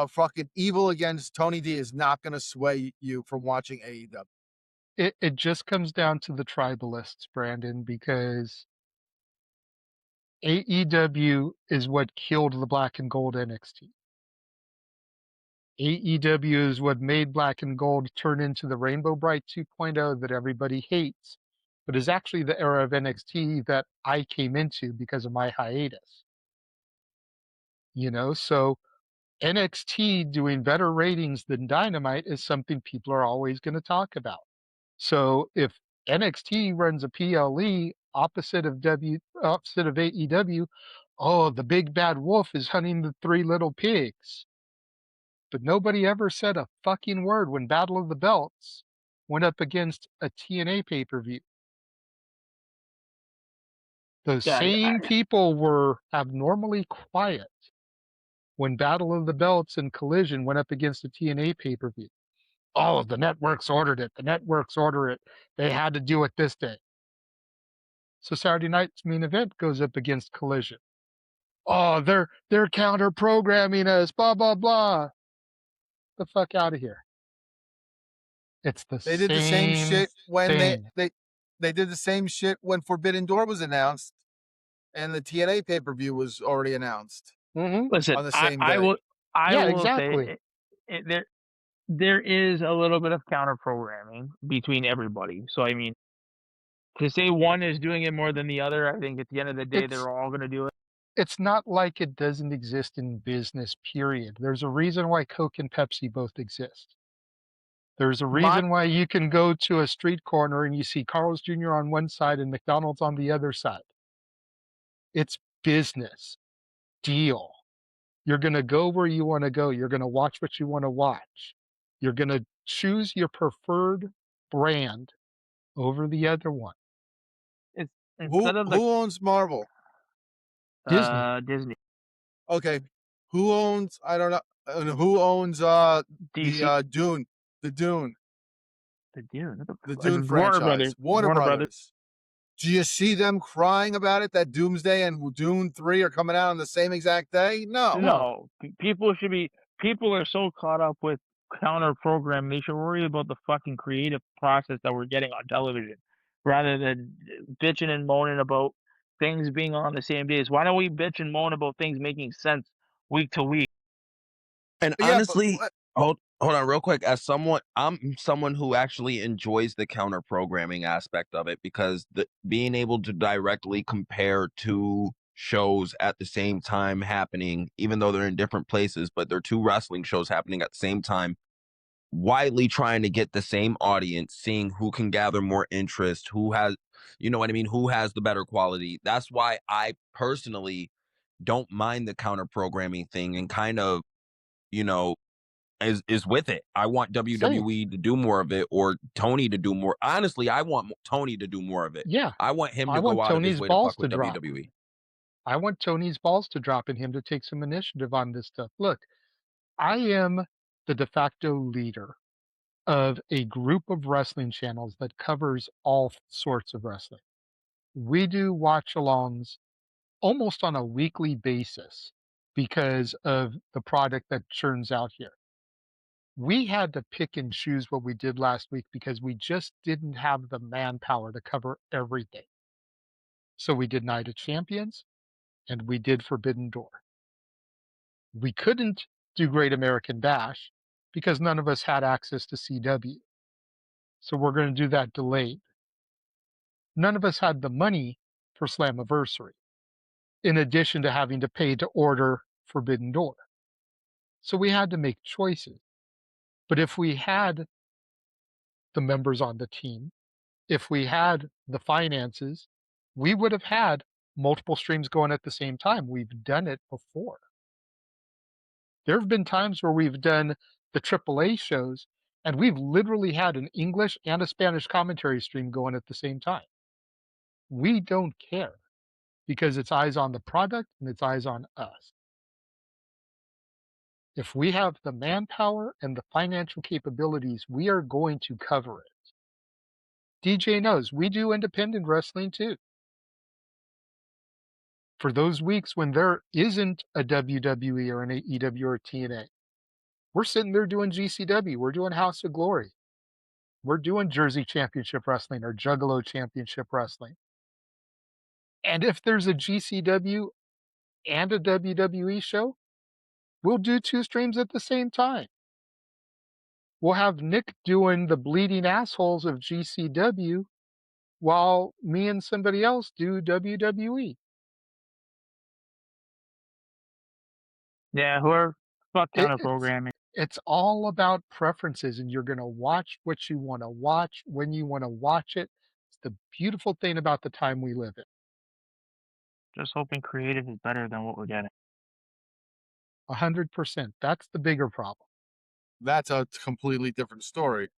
[SPEAKER 1] fucking Evil against Tony D is not going to sway you from watching AEW.
[SPEAKER 3] It just comes down to the tribalists, Brandon, because AEW is what killed the black and gold NXT. AEW is what made black and gold turn into the Rainbow Bright 2.0 that everybody hates, but is actually the era of NXT that I came into because of my hiatus. So NXT doing better ratings than Dynamite is something people are always going to talk about. So if NXT runs a PLE opposite of AEW, oh, the big bad wolf is hunting the 3 little pigs. But nobody ever said a fucking word when Battle of the Belts went up against a TNA pay-per-view. Those
[SPEAKER 2] Yeah,
[SPEAKER 3] same people were abnormally quiet when Battle of the Belts and Collision went up against a TNA pay-per-view. Oh, the networks ordered it. The networks order it. They had to do it this day. So Saturday night's main event goes up against Collision. Oh, they're counter programming us, blah blah blah. The fuck out of here. It's the
[SPEAKER 1] They did the same shit when
[SPEAKER 3] thing.
[SPEAKER 1] they did the same shit when Forbidden Door was announced and the TNA pay-per-view was already announced
[SPEAKER 3] Mm-hmm.
[SPEAKER 2] Listen,
[SPEAKER 1] on the same
[SPEAKER 2] I
[SPEAKER 1] day.
[SPEAKER 2] will I
[SPEAKER 3] Yeah,
[SPEAKER 2] will
[SPEAKER 3] exactly.
[SPEAKER 2] say there is a little bit of counter programming between everybody. So I mean, to say one is doing it more than the other, I think at the end of the day
[SPEAKER 3] It's
[SPEAKER 2] they're all going to do it.
[SPEAKER 3] it's not like it doesn't exist in business, period. There's a reason why Coke and Pepsi both exist. There's a
[SPEAKER 2] My
[SPEAKER 3] reason why you can go to a street corner and you see Carl's Jr. on one side and McDonald's on the other side. It's business. Deal. You're going to go where you want to go. You're going to watch what you want to watch. You're going to choose your preferred brand over the other one.
[SPEAKER 2] it's
[SPEAKER 1] Who
[SPEAKER 2] instead of the
[SPEAKER 1] who owns Marvel?
[SPEAKER 3] Disney.
[SPEAKER 2] Disney
[SPEAKER 1] Okay. Who owns I don't know who owns the
[SPEAKER 2] DC
[SPEAKER 1] Dune, the Dune,
[SPEAKER 2] the Dune
[SPEAKER 1] the Dune
[SPEAKER 2] Warner Brothers
[SPEAKER 1] franchise? Warner
[SPEAKER 2] Warner Brothers.
[SPEAKER 1] Brothers. Do you see them crying about it that Doomsday and Dune 3 are coming out on the same exact day? No.
[SPEAKER 2] No, people should be. People are so caught up with counter programming. They should worry about the fucking creative process that we're getting on television, rather than bitching and moaning about things being on the same days. Why don't we bitch and moan about things making sense week to week?
[SPEAKER 4] And
[SPEAKER 1] Yeah, but
[SPEAKER 4] honestly, hold on real quick. I'm someone who actually enjoys the counter programming aspect of it, because being able to directly compare two shows at the same time happening, even though they're in different places, but they're two wrestling shows happening at the same time, widely trying to get the same audience, seeing who can gather more interest, who has, you know what I mean, who has the better quality. That's why I personally don't mind the counter programming thing, and kind of, you know, is with it. I want
[SPEAKER 3] Same.
[SPEAKER 4] WWE to do more of it, or Tony to do more. Honestly, I want Tony to do more of it.
[SPEAKER 3] Yeah.
[SPEAKER 4] I want him
[SPEAKER 3] I
[SPEAKER 4] to go
[SPEAKER 3] want
[SPEAKER 4] out of his
[SPEAKER 3] Tony's
[SPEAKER 4] way to
[SPEAKER 3] balls
[SPEAKER 4] fuck
[SPEAKER 3] to
[SPEAKER 4] with
[SPEAKER 3] drop.
[SPEAKER 4] WWE.
[SPEAKER 3] I want Tony's balls to drop and him to take some initiative on this stuff. Look, I am the de facto leader of a group of wrestling channels that covers all sorts of wrestling. We do watch alongs almost on a weekly basis because of the product that churns out here. We had to pick and choose what we did last week because we just didn't have the manpower to cover everything. So we did Night of Champions and we did Forbidden Door. We couldn't do Great American Bash because none of us had access to CW. So we're going to do that delayed. None of us had the money for Slammiversary, in addition to having to pay to order Forbidden Door. So we had to make choices. But if we had the members on the team, if we had the finances, we would have had multiple streams going at the same time. We've done it before. There have been times where we've done the AAA shows and we've literally had an English and a Spanish commentary stream going at the same time. We don't care because it's eyes on the product and it's eyes on us. If we have the manpower and the financial capabilities, we are going to cover it. DJ knows we do independent wrestling too. For those weeks when there isn't a WWE or an AEW or TNA, we're sitting there doing GCW, we're doing House of Glory, we're doing Jersey Championship Wrestling or Juggalo Championship Wrestling. And if there's a GCW and a WWE show, we'll do two streams at the same time. We'll have Nick doing the bleeding assholes of GCW while me and somebody else do WWE.
[SPEAKER 2] Yeah, whoever fuck
[SPEAKER 3] It,
[SPEAKER 2] counter
[SPEAKER 3] it's
[SPEAKER 2] programming.
[SPEAKER 3] it's all about preferences, and you're going to watch what you want to watch when you want to watch it. It's the beautiful thing about the time we live in.
[SPEAKER 2] Just hoping creative is better than what we're getting.
[SPEAKER 3] 100%. That's the bigger problem.
[SPEAKER 1] That's a completely different story.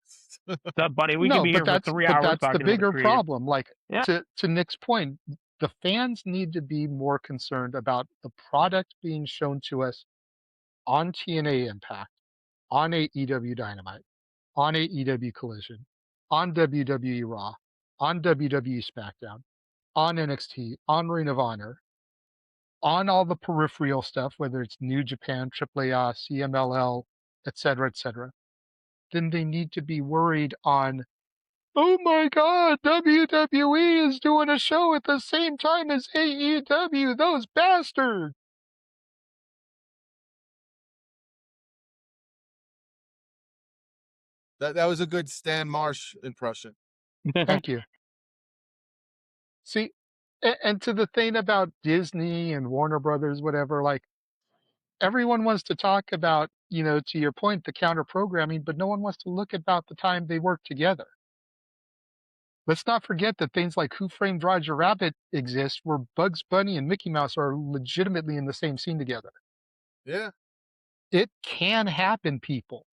[SPEAKER 2] So, buddy, we could
[SPEAKER 3] No,
[SPEAKER 2] be here for 3 hours
[SPEAKER 3] that's the
[SPEAKER 2] talking about
[SPEAKER 3] bigger
[SPEAKER 2] creative.
[SPEAKER 3] problem. Like
[SPEAKER 2] Yeah.
[SPEAKER 3] to Nick's point, the fans need to be more concerned about the product being shown to us on TNA Impact, on AEW Dynamite, on AEW Collision, on WWE Raw, on WWE SmackDown, on NXT, on Ring of Honor, on all the peripheral stuff, whether it's New Japan, AAA, CMLL, etc., etc. then they need to be worried on, oh my God, WWE is doing a show at the same time as AEW, those bastards.
[SPEAKER 1] That was a good Stan Marsh impression.
[SPEAKER 3] Thank you. See, and to the thing about Disney and Warner Brothers, whatever, like, everyone wants to talk about, to your point, the counter programming, but no one wants to look about the time they worked together. Let's not forget that things like Who Framed Roger Rabbit exist, where Bugs Bunny and Mickey Mouse are legitimately in the same scene together.
[SPEAKER 1] Yeah.
[SPEAKER 3] It can happen, people.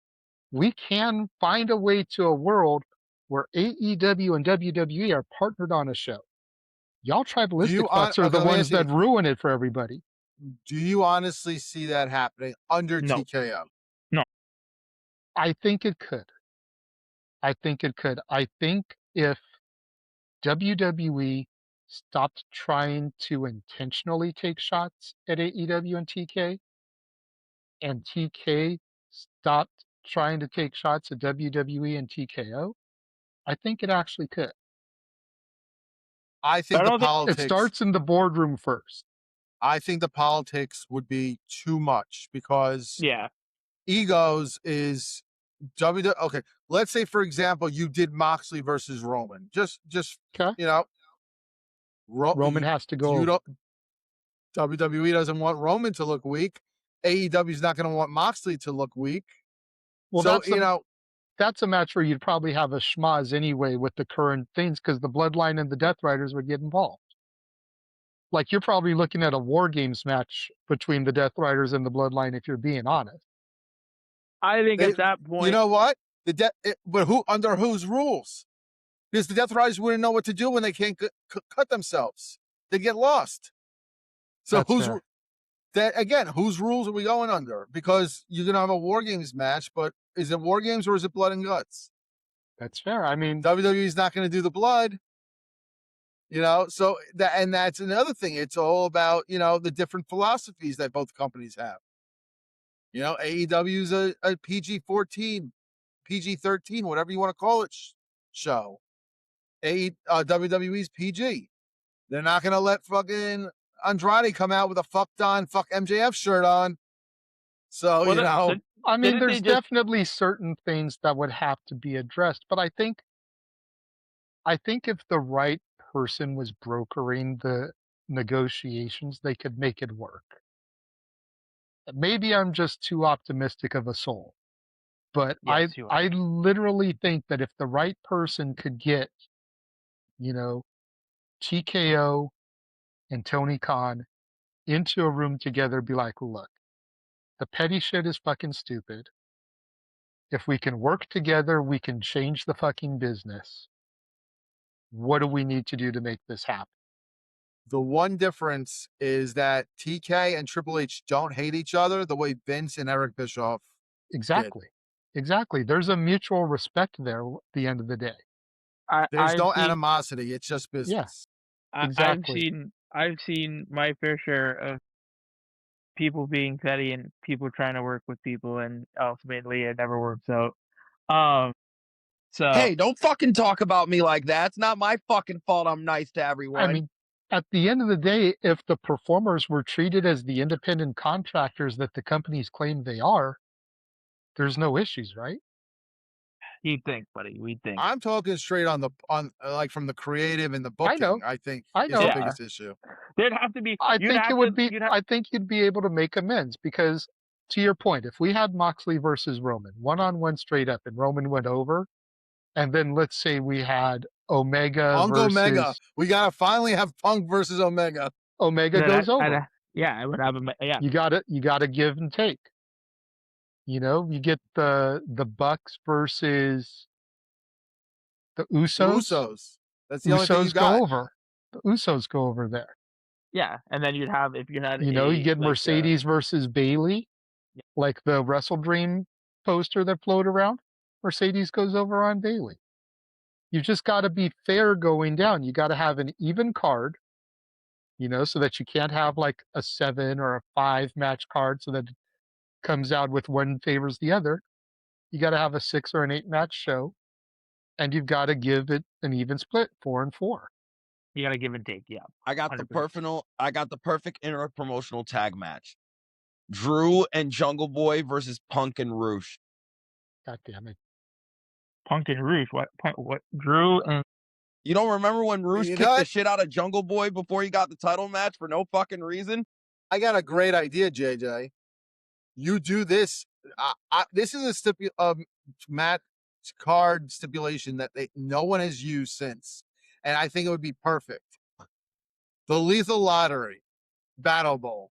[SPEAKER 3] We can find a way to a world where AEW and WWE are partnered on a show. Y'all tribalistic fucks are
[SPEAKER 1] okay,
[SPEAKER 3] the
[SPEAKER 1] let me
[SPEAKER 3] ones
[SPEAKER 1] ask you,
[SPEAKER 3] that ruin it for everybody.
[SPEAKER 1] do you honestly see that happening under
[SPEAKER 2] No.
[SPEAKER 1] TKO?
[SPEAKER 3] I think it could. I think it could. I think if WWE stopped trying to intentionally take shots at AEW and TK stopped trying to take shots at WWE and TKO, I think it actually could.
[SPEAKER 1] I
[SPEAKER 2] I
[SPEAKER 1] think the
[SPEAKER 2] don't think
[SPEAKER 3] It
[SPEAKER 1] politics.
[SPEAKER 3] starts in the boardroom first.
[SPEAKER 1] I think the politics would be too much because
[SPEAKER 2] yeah.
[SPEAKER 1] egos is WWE. Okay, let's say for example you did Moxley versus Roman. Just
[SPEAKER 3] Okay.
[SPEAKER 1] you know,
[SPEAKER 3] Roman has to go
[SPEAKER 1] you
[SPEAKER 3] over.
[SPEAKER 1] don't. WWE doesn't want Roman to look weak. AEW is not going to want Moxley to look weak.
[SPEAKER 3] Well,
[SPEAKER 1] So
[SPEAKER 3] that's a match where you'd probably have a schmoz anyway with the current things because the Bloodline and the Death Riders would get involved. Like, you're probably looking at a War Games match between the Death Riders and the Bloodline if you're being honest.
[SPEAKER 2] I think at that point,
[SPEAKER 1] you know what? But who under whose rules? Because the Death Riders wouldn't know what to do when they can't cut themselves. They get lost. So
[SPEAKER 3] That's fair.
[SPEAKER 1] whose rules are we going under? Because you're gonna have a War Games match, but is it War Games or is it Blood and Guts?
[SPEAKER 3] That's fair. I mean,
[SPEAKER 1] WWE's not going to do the blood. So that's another thing. It's all about the different philosophies that both companies have. AEW's a PG-14, PG-13, whatever you want to call it, show. WWE's PG. They're not going to let fucking Andrade come out with a fuck MJF shirt on. So,
[SPEAKER 3] I mean, there's
[SPEAKER 2] just
[SPEAKER 3] definitely certain things that would have to be addressed, but I think if the right person was brokering the negotiations, they could make it work. Maybe I'm just too optimistic of a soul, but
[SPEAKER 2] yes, you are.
[SPEAKER 3] I literally think that if the right person could get, TKO and Tony Khan into a room together, be like, look, the petty shit is fucking stupid. If we can work together, we can change the fucking business. What do we need to do to make this happen?
[SPEAKER 1] The one difference is that TK and Triple H don't hate each other the way Vince and Eric Bischoff
[SPEAKER 3] Exactly. Exactly. There's a mutual respect there at the end of the day.
[SPEAKER 1] There's no animosity. It's just business.
[SPEAKER 3] Yeah, exactly.
[SPEAKER 2] I've seen my fair share of people being petty and people trying to work with people, and ultimately it never works out. So
[SPEAKER 4] Hey, don't fucking talk about me like that. It's not my fucking fault I'm nice to everyone.
[SPEAKER 3] I mean, at the end of the day, if the performers were treated as the independent contractors that the companies claim they are, there's no issues, right?
[SPEAKER 2] you'd think, buddy, we'd think.
[SPEAKER 1] I'm talking straight on like from the creative and the booking.
[SPEAKER 3] know.
[SPEAKER 1] I think
[SPEAKER 3] I
[SPEAKER 1] is
[SPEAKER 3] know.
[SPEAKER 1] the
[SPEAKER 2] Yeah.
[SPEAKER 1] biggest issue.
[SPEAKER 2] There'd have to be.
[SPEAKER 3] I
[SPEAKER 2] you'd
[SPEAKER 3] think
[SPEAKER 2] have
[SPEAKER 3] it would
[SPEAKER 2] to-
[SPEAKER 3] be.
[SPEAKER 2] you'd have-
[SPEAKER 3] I think you'd be able to make amends because, to your point, if we had Moxley versus Roman, one-on-one straight up, and Roman went over, and then let's say we had Omega
[SPEAKER 1] Punk
[SPEAKER 3] versus
[SPEAKER 1] Omega. We gotta finally have Punk versus Omega.
[SPEAKER 3] Omega
[SPEAKER 2] then
[SPEAKER 3] goes over.
[SPEAKER 2] yeah, I would have a yeah.
[SPEAKER 3] You gotta give and take. You get the Bucks versus the Usos.
[SPEAKER 1] Usos. That's the only thing you
[SPEAKER 3] Usos
[SPEAKER 1] got.
[SPEAKER 3] go over. The Usos go over there.
[SPEAKER 2] Yeah, and then you'd have if you had
[SPEAKER 3] You get
[SPEAKER 2] like,
[SPEAKER 3] Mercedes versus Bailey,
[SPEAKER 2] Yeah.
[SPEAKER 3] like the Wrestle Dream poster that floated around. Mercedes goes over on Bailey. You just got to be fair going down. You got to have an even card, so that you can't have like a 7 or a 5 match card so that it comes out with one favors the other. you got to have a 6 or an 8 match show, and you've got to give it an even split, 4 and 4.
[SPEAKER 2] You gotta give and take, yeah.
[SPEAKER 4] I got
[SPEAKER 2] 100%.
[SPEAKER 4] the perfect interpromotional tag match. Drew and Jungle Boy versus Punk and Roosh.
[SPEAKER 3] God damn it.
[SPEAKER 2] Punk and Roosh, what Drew and
[SPEAKER 4] You don't remember when Roosh
[SPEAKER 1] You know
[SPEAKER 4] kicked the
[SPEAKER 1] what?
[SPEAKER 4] shit out of Jungle Boy before he got the title match for no fucking reason?
[SPEAKER 1] I got a great idea, JJ. You do this. This is a match card stipulation that no one has used since, and I think it would be perfect. The Lethal Lottery Battle Bowl.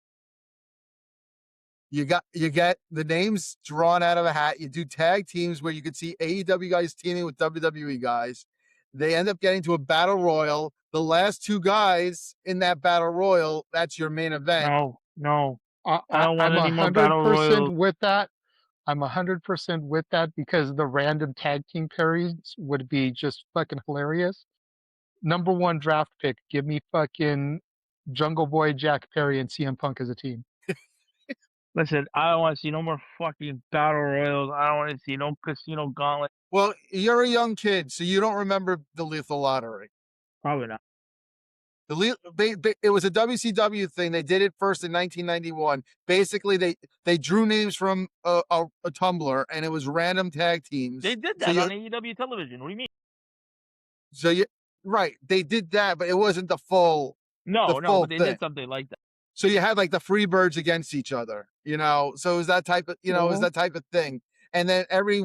[SPEAKER 1] You get the names drawn out of a hat. You do tag teams where you could see AEW guys teaming with WWE guys. They end up getting to a battle royal. The last two guys in that battle royal, that's your main event.
[SPEAKER 2] no. I
[SPEAKER 3] I,
[SPEAKER 2] don't want
[SPEAKER 3] I'm
[SPEAKER 2] any more battle
[SPEAKER 3] 100%
[SPEAKER 2] royals.
[SPEAKER 3] with that. I'm 100% with that because the random tag team pairings would be just fucking hilarious. Number 1 draft pick, give me fucking Jungle Boy, Jack Perry, and CM Punk as a team.
[SPEAKER 2] Listen, I don't want to see no more fucking battle royals. I don't want to see no casino gauntlet.
[SPEAKER 1] Well, you're a young kid, so you don't remember the Lethal Lottery.
[SPEAKER 2] Probably not.
[SPEAKER 1] It was a WCW thing. They did it first in 1991. Basically, they drew names from a Tumblr, and it was random tag teams.
[SPEAKER 2] They did that on AEW television. What do you mean?
[SPEAKER 1] So you right, they did that, but it wasn't the full
[SPEAKER 2] No, but they
[SPEAKER 1] thing.
[SPEAKER 2] did something like that.
[SPEAKER 1] So you had like the Freebirds against each other, So it was that type of it was that type of thing. And then every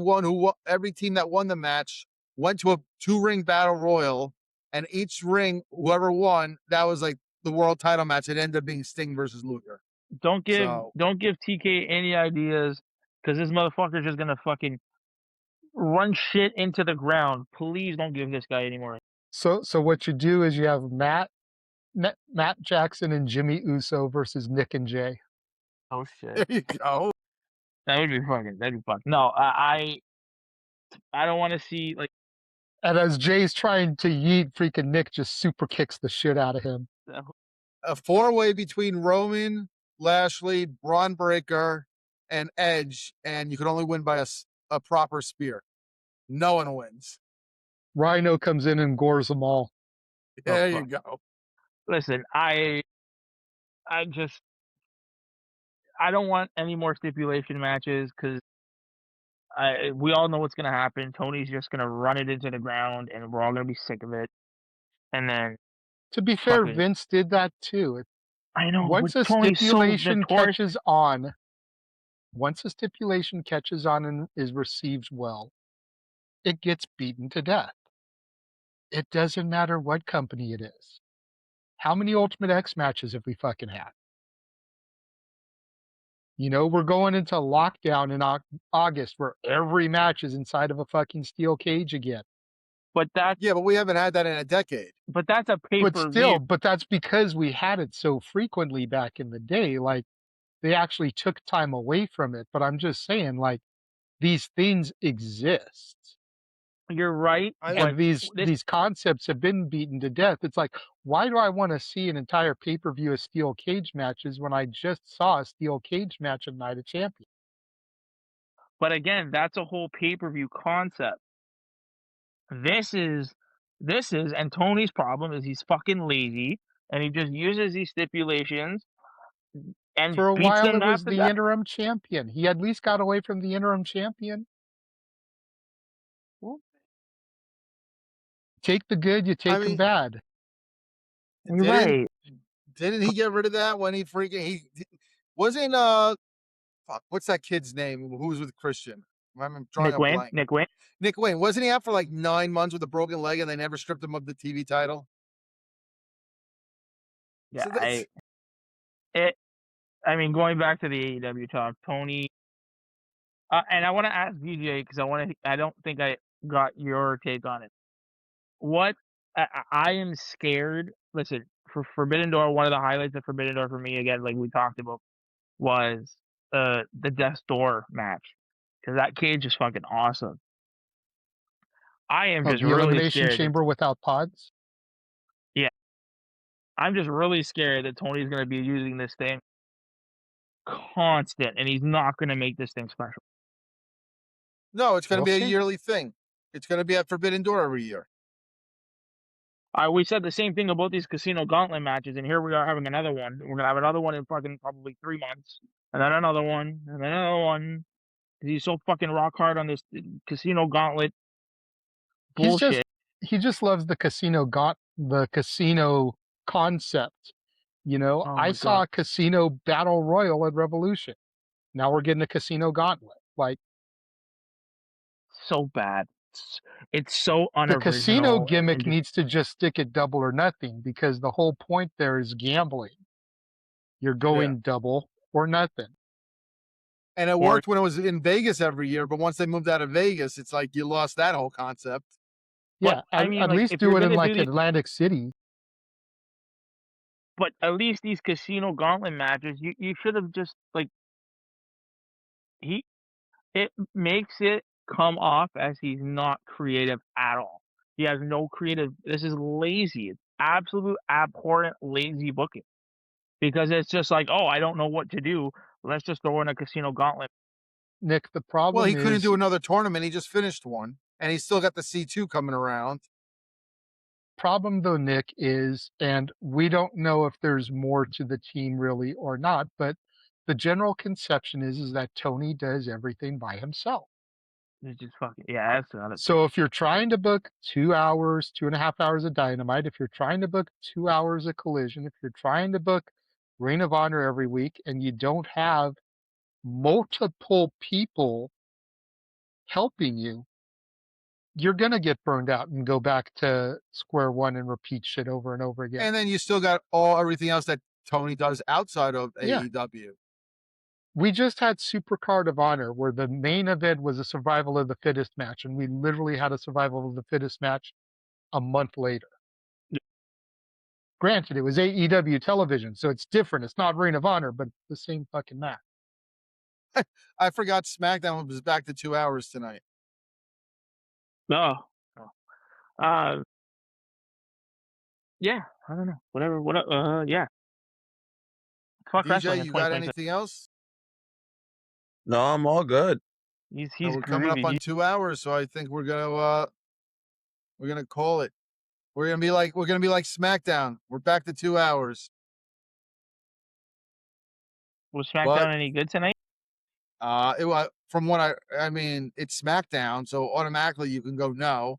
[SPEAKER 1] team that won the match went to a 2-ring battle royal, and each ring, whoever won, that was like the world title match. It ended up being Sting versus Luger.
[SPEAKER 2] Don't give TK any ideas, because this motherfucker's just gonna fucking run shit into the ground. Please don't give this guy any more.
[SPEAKER 3] So what you do is you have Matt Jackson and Jimmy Uso versus Nick and Jay.
[SPEAKER 2] Oh shit.
[SPEAKER 1] There you go.
[SPEAKER 2] That'd be fucking. No, I don't want to see like.
[SPEAKER 3] And as Jay's trying to yeet, freaking Nick just super kicks the shit out of him.
[SPEAKER 1] A 4-way between Roman, Lashley, Braun Breaker, and Edge, and you can only win by a proper spear. No one wins.
[SPEAKER 3] Rhino comes in and gores them all.
[SPEAKER 1] There you go.
[SPEAKER 2] Listen, I don't want any more stipulation matches, because we all know what's gonna happen. Tony's just gonna run it into the ground, and we're all gonna be sick of it. And then,
[SPEAKER 3] To be fair,
[SPEAKER 2] fucking,
[SPEAKER 3] Vince did that too.
[SPEAKER 2] I know,
[SPEAKER 3] Once
[SPEAKER 2] but
[SPEAKER 3] a
[SPEAKER 2] Tony's so
[SPEAKER 3] stipulation
[SPEAKER 2] notorious.
[SPEAKER 3] catches on and is received well, it gets beaten to death. It doesn't matter what company it is. How many Ultimate X matches have we fucking had? We're going into lockdown in August where every match is inside of a fucking steel cage again.
[SPEAKER 2] But
[SPEAKER 1] we haven't had that in a decade.
[SPEAKER 2] But that's a pay-per-view.
[SPEAKER 3] But that's because we had it so frequently back in the day. Like, they actually took time away from it. But I'm just saying, like, these things exist.
[SPEAKER 2] You're right.
[SPEAKER 3] And these concepts have been beaten to death. It's like, why do I want to see an entire pay-per-view of steel cage matches when I just saw a steel cage match at Night of Champions?
[SPEAKER 2] But again, that's a whole pay-per-view concept. This is, and Tony's problem is he's fucking lazy, and he just uses these stipulations and
[SPEAKER 3] for a
[SPEAKER 2] beats
[SPEAKER 3] while
[SPEAKER 2] them
[SPEAKER 3] it was
[SPEAKER 2] after
[SPEAKER 3] the
[SPEAKER 2] that.
[SPEAKER 3] interim champion. He at least got away from the interim champion.
[SPEAKER 2] Well,
[SPEAKER 3] take the good, you take the bad.
[SPEAKER 2] You're right.
[SPEAKER 1] Didn't he get rid of that when he wasn't fuck, what's that kid's name who was with Christian? I'm drawing a blank. Nick Wayne. Wasn't he out for like 9 months with a broken leg, and they never stripped him of the TV title?
[SPEAKER 2] Yeah, so I mean, going back to the AEW talk, Tony, and I want to ask DJ, because I don't think I got your take on it. What I am scared. Listen, for Forbidden Door, one of the highlights of Forbidden Door for me, again, like we talked about, was the Death's Door match, because that cage is fucking awesome. I am just
[SPEAKER 3] the
[SPEAKER 2] really
[SPEAKER 3] Elimination
[SPEAKER 2] scared.
[SPEAKER 3] Chamber without pods?
[SPEAKER 2] Yeah. I'm just really scared that Tony's going to be using this thing constant, and he's not going to make this thing special.
[SPEAKER 1] No, it's going to
[SPEAKER 3] We'll
[SPEAKER 1] be a
[SPEAKER 3] see.
[SPEAKER 1] yearly thing. It's going to be at Forbidden Door every year.
[SPEAKER 2] We said the same thing about these Casino Gauntlet matches, and here we are having another one. We're gonna have another one in fucking probably 3 months, and then another one, and then another one. He's so fucking rock hard on this Casino Gauntlet
[SPEAKER 3] He's just
[SPEAKER 2] bullshit.
[SPEAKER 3] he just loves the casino concept. You know,
[SPEAKER 2] Oh
[SPEAKER 3] I
[SPEAKER 2] my
[SPEAKER 3] saw
[SPEAKER 2] god,
[SPEAKER 3] a casino battle royal at Revolution. Now we're getting a casino gauntlet. Like
[SPEAKER 2] so bad. It's so
[SPEAKER 3] the casino
[SPEAKER 2] unoriginal and
[SPEAKER 3] gimmick
[SPEAKER 2] just
[SPEAKER 3] needs to just stick at double or nothing because the whole point there is gambling. You're
[SPEAKER 1] Yeah.
[SPEAKER 3] going double or nothing.
[SPEAKER 1] And it
[SPEAKER 2] or
[SPEAKER 1] worked when it was in Vegas every year, but once they moved out of Vegas, it's like you lost that whole concept.
[SPEAKER 2] but
[SPEAKER 3] Yeah,
[SPEAKER 2] I
[SPEAKER 3] at,
[SPEAKER 2] mean
[SPEAKER 3] at
[SPEAKER 2] like
[SPEAKER 3] least
[SPEAKER 2] if you're
[SPEAKER 3] do it in
[SPEAKER 2] gonna do
[SPEAKER 3] like
[SPEAKER 2] these,
[SPEAKER 3] Atlantic City.
[SPEAKER 2] but at least these Casino Gauntlet matches, you should have just like he it makes it come off as he's not creative at all. He has no creative. This is lazy. It's absolute abhorrent lazy booking because it's just like, oh, I don't know what to do. Let's just throw in a Casino Gauntlet.
[SPEAKER 3] Nick, the
[SPEAKER 1] Well,
[SPEAKER 3] problem
[SPEAKER 1] he couldn't
[SPEAKER 3] is
[SPEAKER 1] do another tournament. He just finished one, and he's still got the C2 coming around.
[SPEAKER 3] problem though, Nick, is, and we don't know if there's more to the team really or not, but the general conception is that Tony does everything by himself.
[SPEAKER 2] It's just fucking yeah. That's another.
[SPEAKER 3] So if you're trying to book 2 hours, 2.5 hours of Dynamite, if you're trying to book 2 hours of Collision, if you're trying to book Ring of Honor every week, and you don't have multiple people helping you, you're gonna get burned out and go back to square one and repeat shit over and over again.
[SPEAKER 1] And then you still got everything else that Tony does outside of
[SPEAKER 3] Yeah.
[SPEAKER 1] AEW.
[SPEAKER 3] We just had Supercard of Honor where the main event was a survival of the fittest match, and we literally had a survival of the fittest match a month later. Granted, it was AEW television, so it's different. It's not Ring of Honor, but it's the same fucking match.
[SPEAKER 1] I forgot SmackDown was back to 2 hours tonight.
[SPEAKER 2] No. Uh, yeah. I don't know. Whatever. Yeah. Fuck wrestling
[SPEAKER 1] DJ,
[SPEAKER 2] in
[SPEAKER 1] you got
[SPEAKER 2] 2026.
[SPEAKER 1] anything else?
[SPEAKER 4] No, I'm all good.
[SPEAKER 2] He's
[SPEAKER 1] We're coming up
[SPEAKER 2] groovy.
[SPEAKER 1] on 2 hours, so I think we're gonna call it. We're gonna be like SmackDown. We're back to 2 hours.
[SPEAKER 2] Was SmackDown
[SPEAKER 1] But
[SPEAKER 2] any good tonight?
[SPEAKER 1] it was from what I mean, it's SmackDown, so automatically you can go no.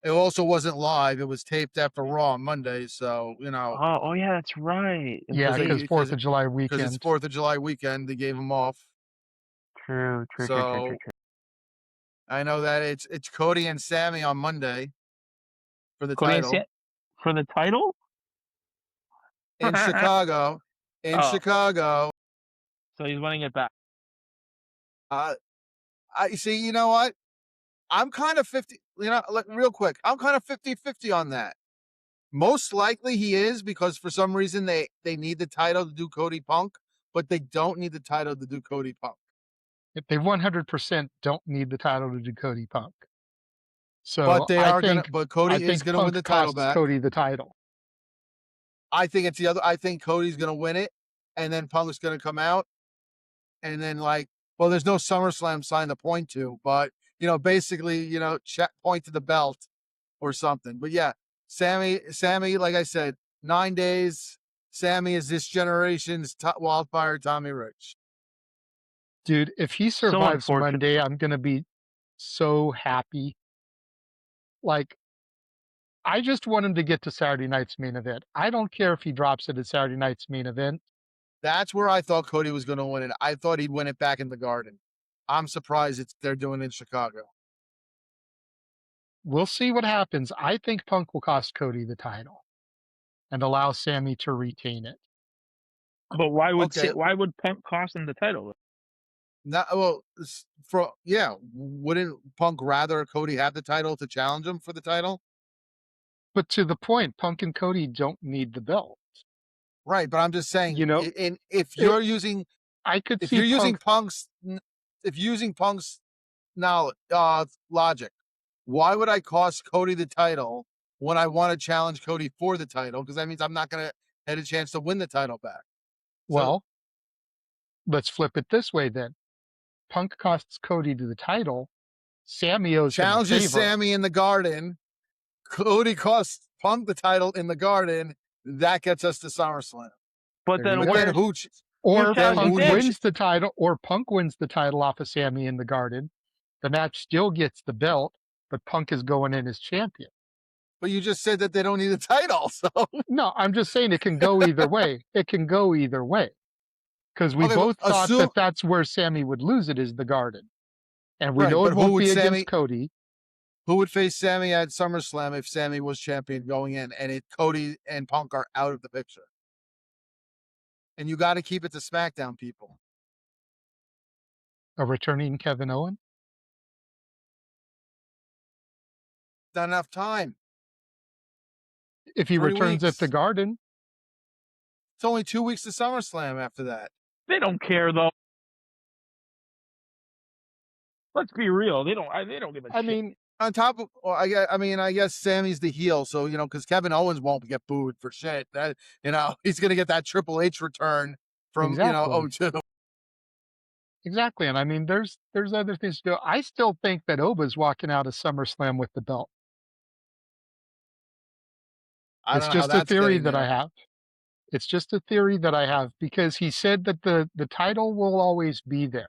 [SPEAKER 1] It also wasn't live. It was taped after Raw on Monday, so you know
[SPEAKER 2] Oh yeah, that's right. It
[SPEAKER 3] Yeah,
[SPEAKER 2] was
[SPEAKER 3] because
[SPEAKER 2] late.
[SPEAKER 3] 4th of July
[SPEAKER 1] because it's
[SPEAKER 3] weekend.
[SPEAKER 1] 4th of July weekend, they gave them off.
[SPEAKER 2] True.
[SPEAKER 1] So I know that it's Cody and Sammy on Monday for the
[SPEAKER 2] Cody and
[SPEAKER 1] title
[SPEAKER 2] for the title?
[SPEAKER 1] in Chicago. In
[SPEAKER 2] Oh.
[SPEAKER 1] Chicago,
[SPEAKER 2] So he's winning it back.
[SPEAKER 1] I see. You know what? I'm kind of 50. You know, like, real quick, I'm kind of 50-50 on that. Most likely he is because for some reason they need the title to do Cody Punk, but they don't need the title to do Cody Punk.
[SPEAKER 3] They 100% don't need the title to do Cody Punk. So
[SPEAKER 1] But they
[SPEAKER 3] I
[SPEAKER 1] are
[SPEAKER 3] think,
[SPEAKER 1] but Cody
[SPEAKER 3] I
[SPEAKER 1] is
[SPEAKER 3] think
[SPEAKER 1] gonna win
[SPEAKER 3] Punk
[SPEAKER 1] the title
[SPEAKER 3] costs
[SPEAKER 1] back.
[SPEAKER 3] Cody the title.
[SPEAKER 1] I think it's the other. I think Cody's gonna win it, and then Punk's gonna come out, and then there's no SummerSlam sign to point to, but basically, point to the belt or something. But yeah, Sammy, like I said, 9 days. Sammy is this generation's Wildfire Tommy Rich.
[SPEAKER 3] Dude, if he
[SPEAKER 2] So
[SPEAKER 3] survives
[SPEAKER 2] unfortunate.
[SPEAKER 3] Monday, I'm gonna be so happy. Like, I just want him to get to Saturday night's main event. I don't care if he drops it at Saturday night's main event.
[SPEAKER 1] That's where I thought Cody was going to win it. I thought he'd win it back in the Garden. I'm surprised they're doing it in Chicago.
[SPEAKER 3] We'll see what happens. I think Punk will cost Cody the title and allow Sammy to retain it.
[SPEAKER 2] But why would
[SPEAKER 1] Okay.
[SPEAKER 2] why would Punk cost him the title?
[SPEAKER 1] Wouldn't Punk rather Cody have the title to challenge him for the title?
[SPEAKER 3] But to the point, Punk and Cody don't need the belt.
[SPEAKER 1] Right, but I'm just saying, if
[SPEAKER 3] you're
[SPEAKER 1] using
[SPEAKER 3] Punk's
[SPEAKER 1] knowledge, logic, why would I cost Cody the title when I want to challenge Cody for the title? Because that means I'm not going to have a chance to win the title back.
[SPEAKER 3] Well, let's flip it this way then. Punk costs Cody to the title, Sammy owes him a
[SPEAKER 1] Challenges
[SPEAKER 3] favor.
[SPEAKER 1] Sammy in the Garden. Cody costs Punk the title in the Garden. That gets us to SummerSlam.
[SPEAKER 2] But
[SPEAKER 3] There you
[SPEAKER 2] then
[SPEAKER 3] go.
[SPEAKER 1] But then
[SPEAKER 2] where's
[SPEAKER 1] who?
[SPEAKER 3] Or
[SPEAKER 1] then
[SPEAKER 2] challenging
[SPEAKER 3] Punk
[SPEAKER 1] who?
[SPEAKER 3] wins the title, or Punk wins the title off of Sammy in the Garden. The match still gets the belt, but Punk is going in as champion.
[SPEAKER 1] But you just said that they don't need a title, so
[SPEAKER 3] No, I'm just saying it can go either way. It can go either way. Because we
[SPEAKER 1] Okay, well,
[SPEAKER 3] both thought
[SPEAKER 1] assume-
[SPEAKER 3] that that's where Sammy would lose it, is the Garden. And we
[SPEAKER 1] Right,
[SPEAKER 3] know
[SPEAKER 1] but
[SPEAKER 3] it
[SPEAKER 1] who
[SPEAKER 3] won't
[SPEAKER 1] would
[SPEAKER 3] be
[SPEAKER 1] Sammy-
[SPEAKER 3] against Cody.
[SPEAKER 1] who would face Sammy at SummerSlam if Sammy was champion going in, and Cody and Punk are out of the picture? And you got to keep it to SmackDown, people.
[SPEAKER 3] A returning Kevin Owen?
[SPEAKER 1] Not enough time.
[SPEAKER 3] If he
[SPEAKER 1] 3
[SPEAKER 3] returns at the
[SPEAKER 1] weeks.
[SPEAKER 3] Garden.
[SPEAKER 1] It's only 2 weeks to SummerSlam after that.
[SPEAKER 2] They don't care though. Let's be real. They don't give a shit.
[SPEAKER 3] I mean,
[SPEAKER 1] On top of, well, I guess Sammy's the heel, so because Kevin Owens won't get booed for shit. That he's gonna get that Triple H return from
[SPEAKER 3] Exactly.
[SPEAKER 1] 02.
[SPEAKER 3] Exactly. And I mean, there's other things to do. I still think that Oba's walking out of SummerSlam with the belt.
[SPEAKER 1] I
[SPEAKER 3] It's
[SPEAKER 1] don't know how
[SPEAKER 3] just a
[SPEAKER 1] that's
[SPEAKER 3] theory
[SPEAKER 1] getting
[SPEAKER 3] that I
[SPEAKER 1] there.
[SPEAKER 3] have. It's just a theory that I have because he said that the title will always be there.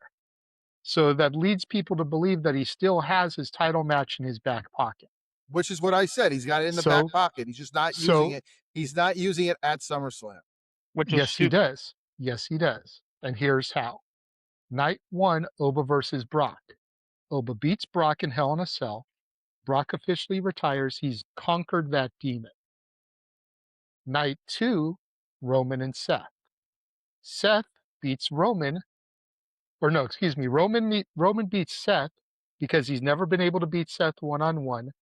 [SPEAKER 3] So that leads people to believe that he still has his title match in his back pocket.
[SPEAKER 1] Which is what I said. He's got it in the
[SPEAKER 3] So-
[SPEAKER 1] back pocket. He's just not using it. He's not using it at SummerSlam.
[SPEAKER 2] Which is
[SPEAKER 3] Yes, he
[SPEAKER 2] stupid.
[SPEAKER 3] does. Yes, he does. And here's how. Night 1, Oba versus Brock. Oba beats Brock in Hell in a Cell. Brock officially retires. He's conquered that demon. Night 2, Roman and Seth. Seth beats Roman. Or no, excuse me. Roman beats Seth because he's never been able to beat Seth one-on-one.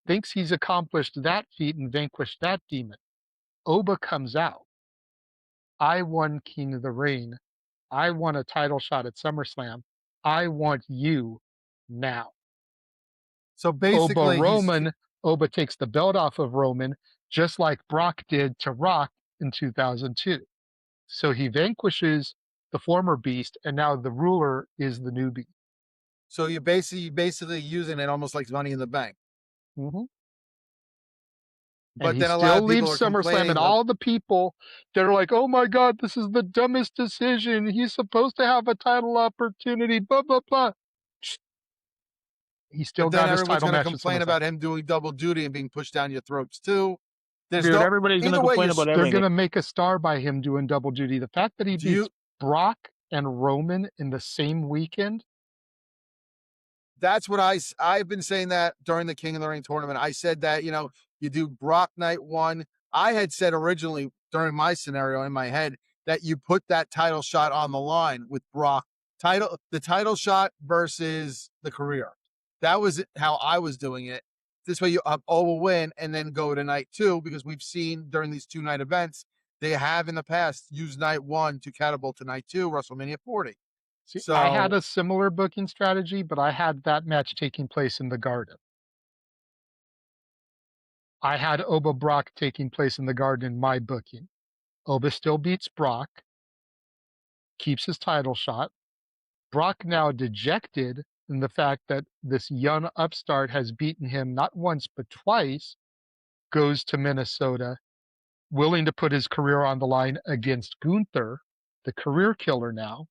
[SPEAKER 3] Thinks he's accomplished that feat and vanquished that demon. Oba comes out. I won King of the Ring. I won a title shot at SummerSlam. I want you now.
[SPEAKER 1] So basically,
[SPEAKER 3] Oba takes the belt off of Roman, just like Brock did to Rock in 2002. So he vanquishes the former beast, and now the ruler is the newbie.
[SPEAKER 1] So you're basically using it almost like Money in the Bank.
[SPEAKER 3] Mm-hmm.
[SPEAKER 1] But
[SPEAKER 3] And
[SPEAKER 1] then
[SPEAKER 3] he
[SPEAKER 1] a lot
[SPEAKER 3] still
[SPEAKER 1] of people
[SPEAKER 3] leaves
[SPEAKER 1] are
[SPEAKER 3] SummerSlam,
[SPEAKER 1] complaining.
[SPEAKER 3] and all the people that are like, "Oh my God, this is the dumbest decision. He's supposed to have a title opportunity." Blah blah blah. He still
[SPEAKER 1] But then
[SPEAKER 3] got his
[SPEAKER 1] everyone's
[SPEAKER 3] title
[SPEAKER 1] going to
[SPEAKER 3] match at
[SPEAKER 1] complain
[SPEAKER 3] SummerSlam.
[SPEAKER 1] about him doing double duty and being pushed down your throats too. There's
[SPEAKER 2] Dude,
[SPEAKER 1] no
[SPEAKER 2] everybody's gonna
[SPEAKER 1] either way,
[SPEAKER 2] complain about
[SPEAKER 3] They're
[SPEAKER 2] everything.
[SPEAKER 3] going to make a star by him doing double duty. The fact that he
[SPEAKER 1] Do
[SPEAKER 3] beats
[SPEAKER 1] you-
[SPEAKER 3] Brock and Roman in the same weekend.
[SPEAKER 1] That's what I've been saying that during the King of the Ring tournament. I said that, you do Brock night 1. I had said originally during my scenario in my head that you put that title shot on the line with Brock. The title shot versus the career. That was how I was doing it. This way you will win and then go to night 2, because we've seen during these 2-night events, they have in the past used night 1 to catapult to night 2, WrestleMania 40.
[SPEAKER 3] See,
[SPEAKER 1] So
[SPEAKER 3] I had a similar booking strategy, but I had that match taking place in the Garden. I had Oba Brock taking place in the Garden in my booking. Oba still beats Brock, keeps his title shot. Brock now dejected in the fact that this young upstart has beaten him not once but twice, goes to Minnesota, willing to put his career on the line against Gunther, the career killer now.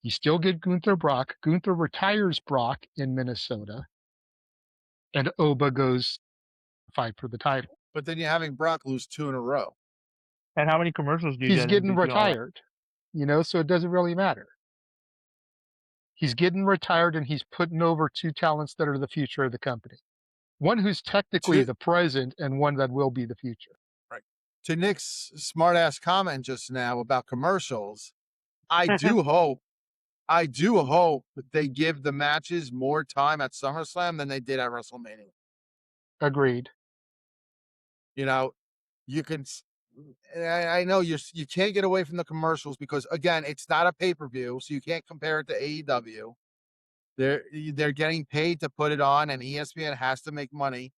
[SPEAKER 3] You still get Gunther Brock. Gunther retires Brock in Minnesota. And Oba goes to fight for the title.
[SPEAKER 1] but then you're having Brock lose 2 in a row.
[SPEAKER 2] And how many commercials do you
[SPEAKER 3] He's
[SPEAKER 2] get?
[SPEAKER 3] getting
[SPEAKER 2] in between all that?
[SPEAKER 3] retired, so it doesn't really matter. He's getting retired and he's putting over 2 talents that are the future of the company. One who's technically the present and one that will be the future.
[SPEAKER 1] Right. To Nick's smart-ass comment just now about commercials, I do hope that they give the matches more time at SummerSlam than they did at WrestleMania.
[SPEAKER 3] Agreed.
[SPEAKER 1] You can. I know you can't get away from the commercials because again, it's not a pay-per-view, so you can't compare it to AEW. They're getting paid to put it on, and ESPN has to make money.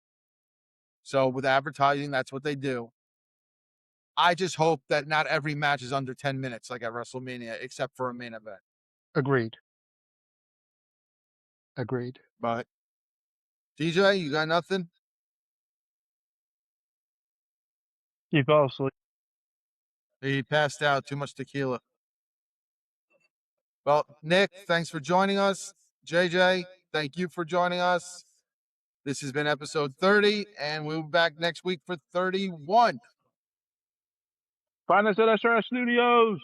[SPEAKER 1] So with advertising, that's what they do. I just hope that not every match is under 10 minutes like at WrestleMania, except for a main event.
[SPEAKER 3] Agreed.
[SPEAKER 1] But DJ, you got nothing?
[SPEAKER 2] He fell asleep.
[SPEAKER 1] He passed out. Too much tequila. Well, Nick, thanks for joining us. JJ, thank you for joining us. This has been episode 30, and we'll be back next week for 31.
[SPEAKER 2] Find us at SRS Studios.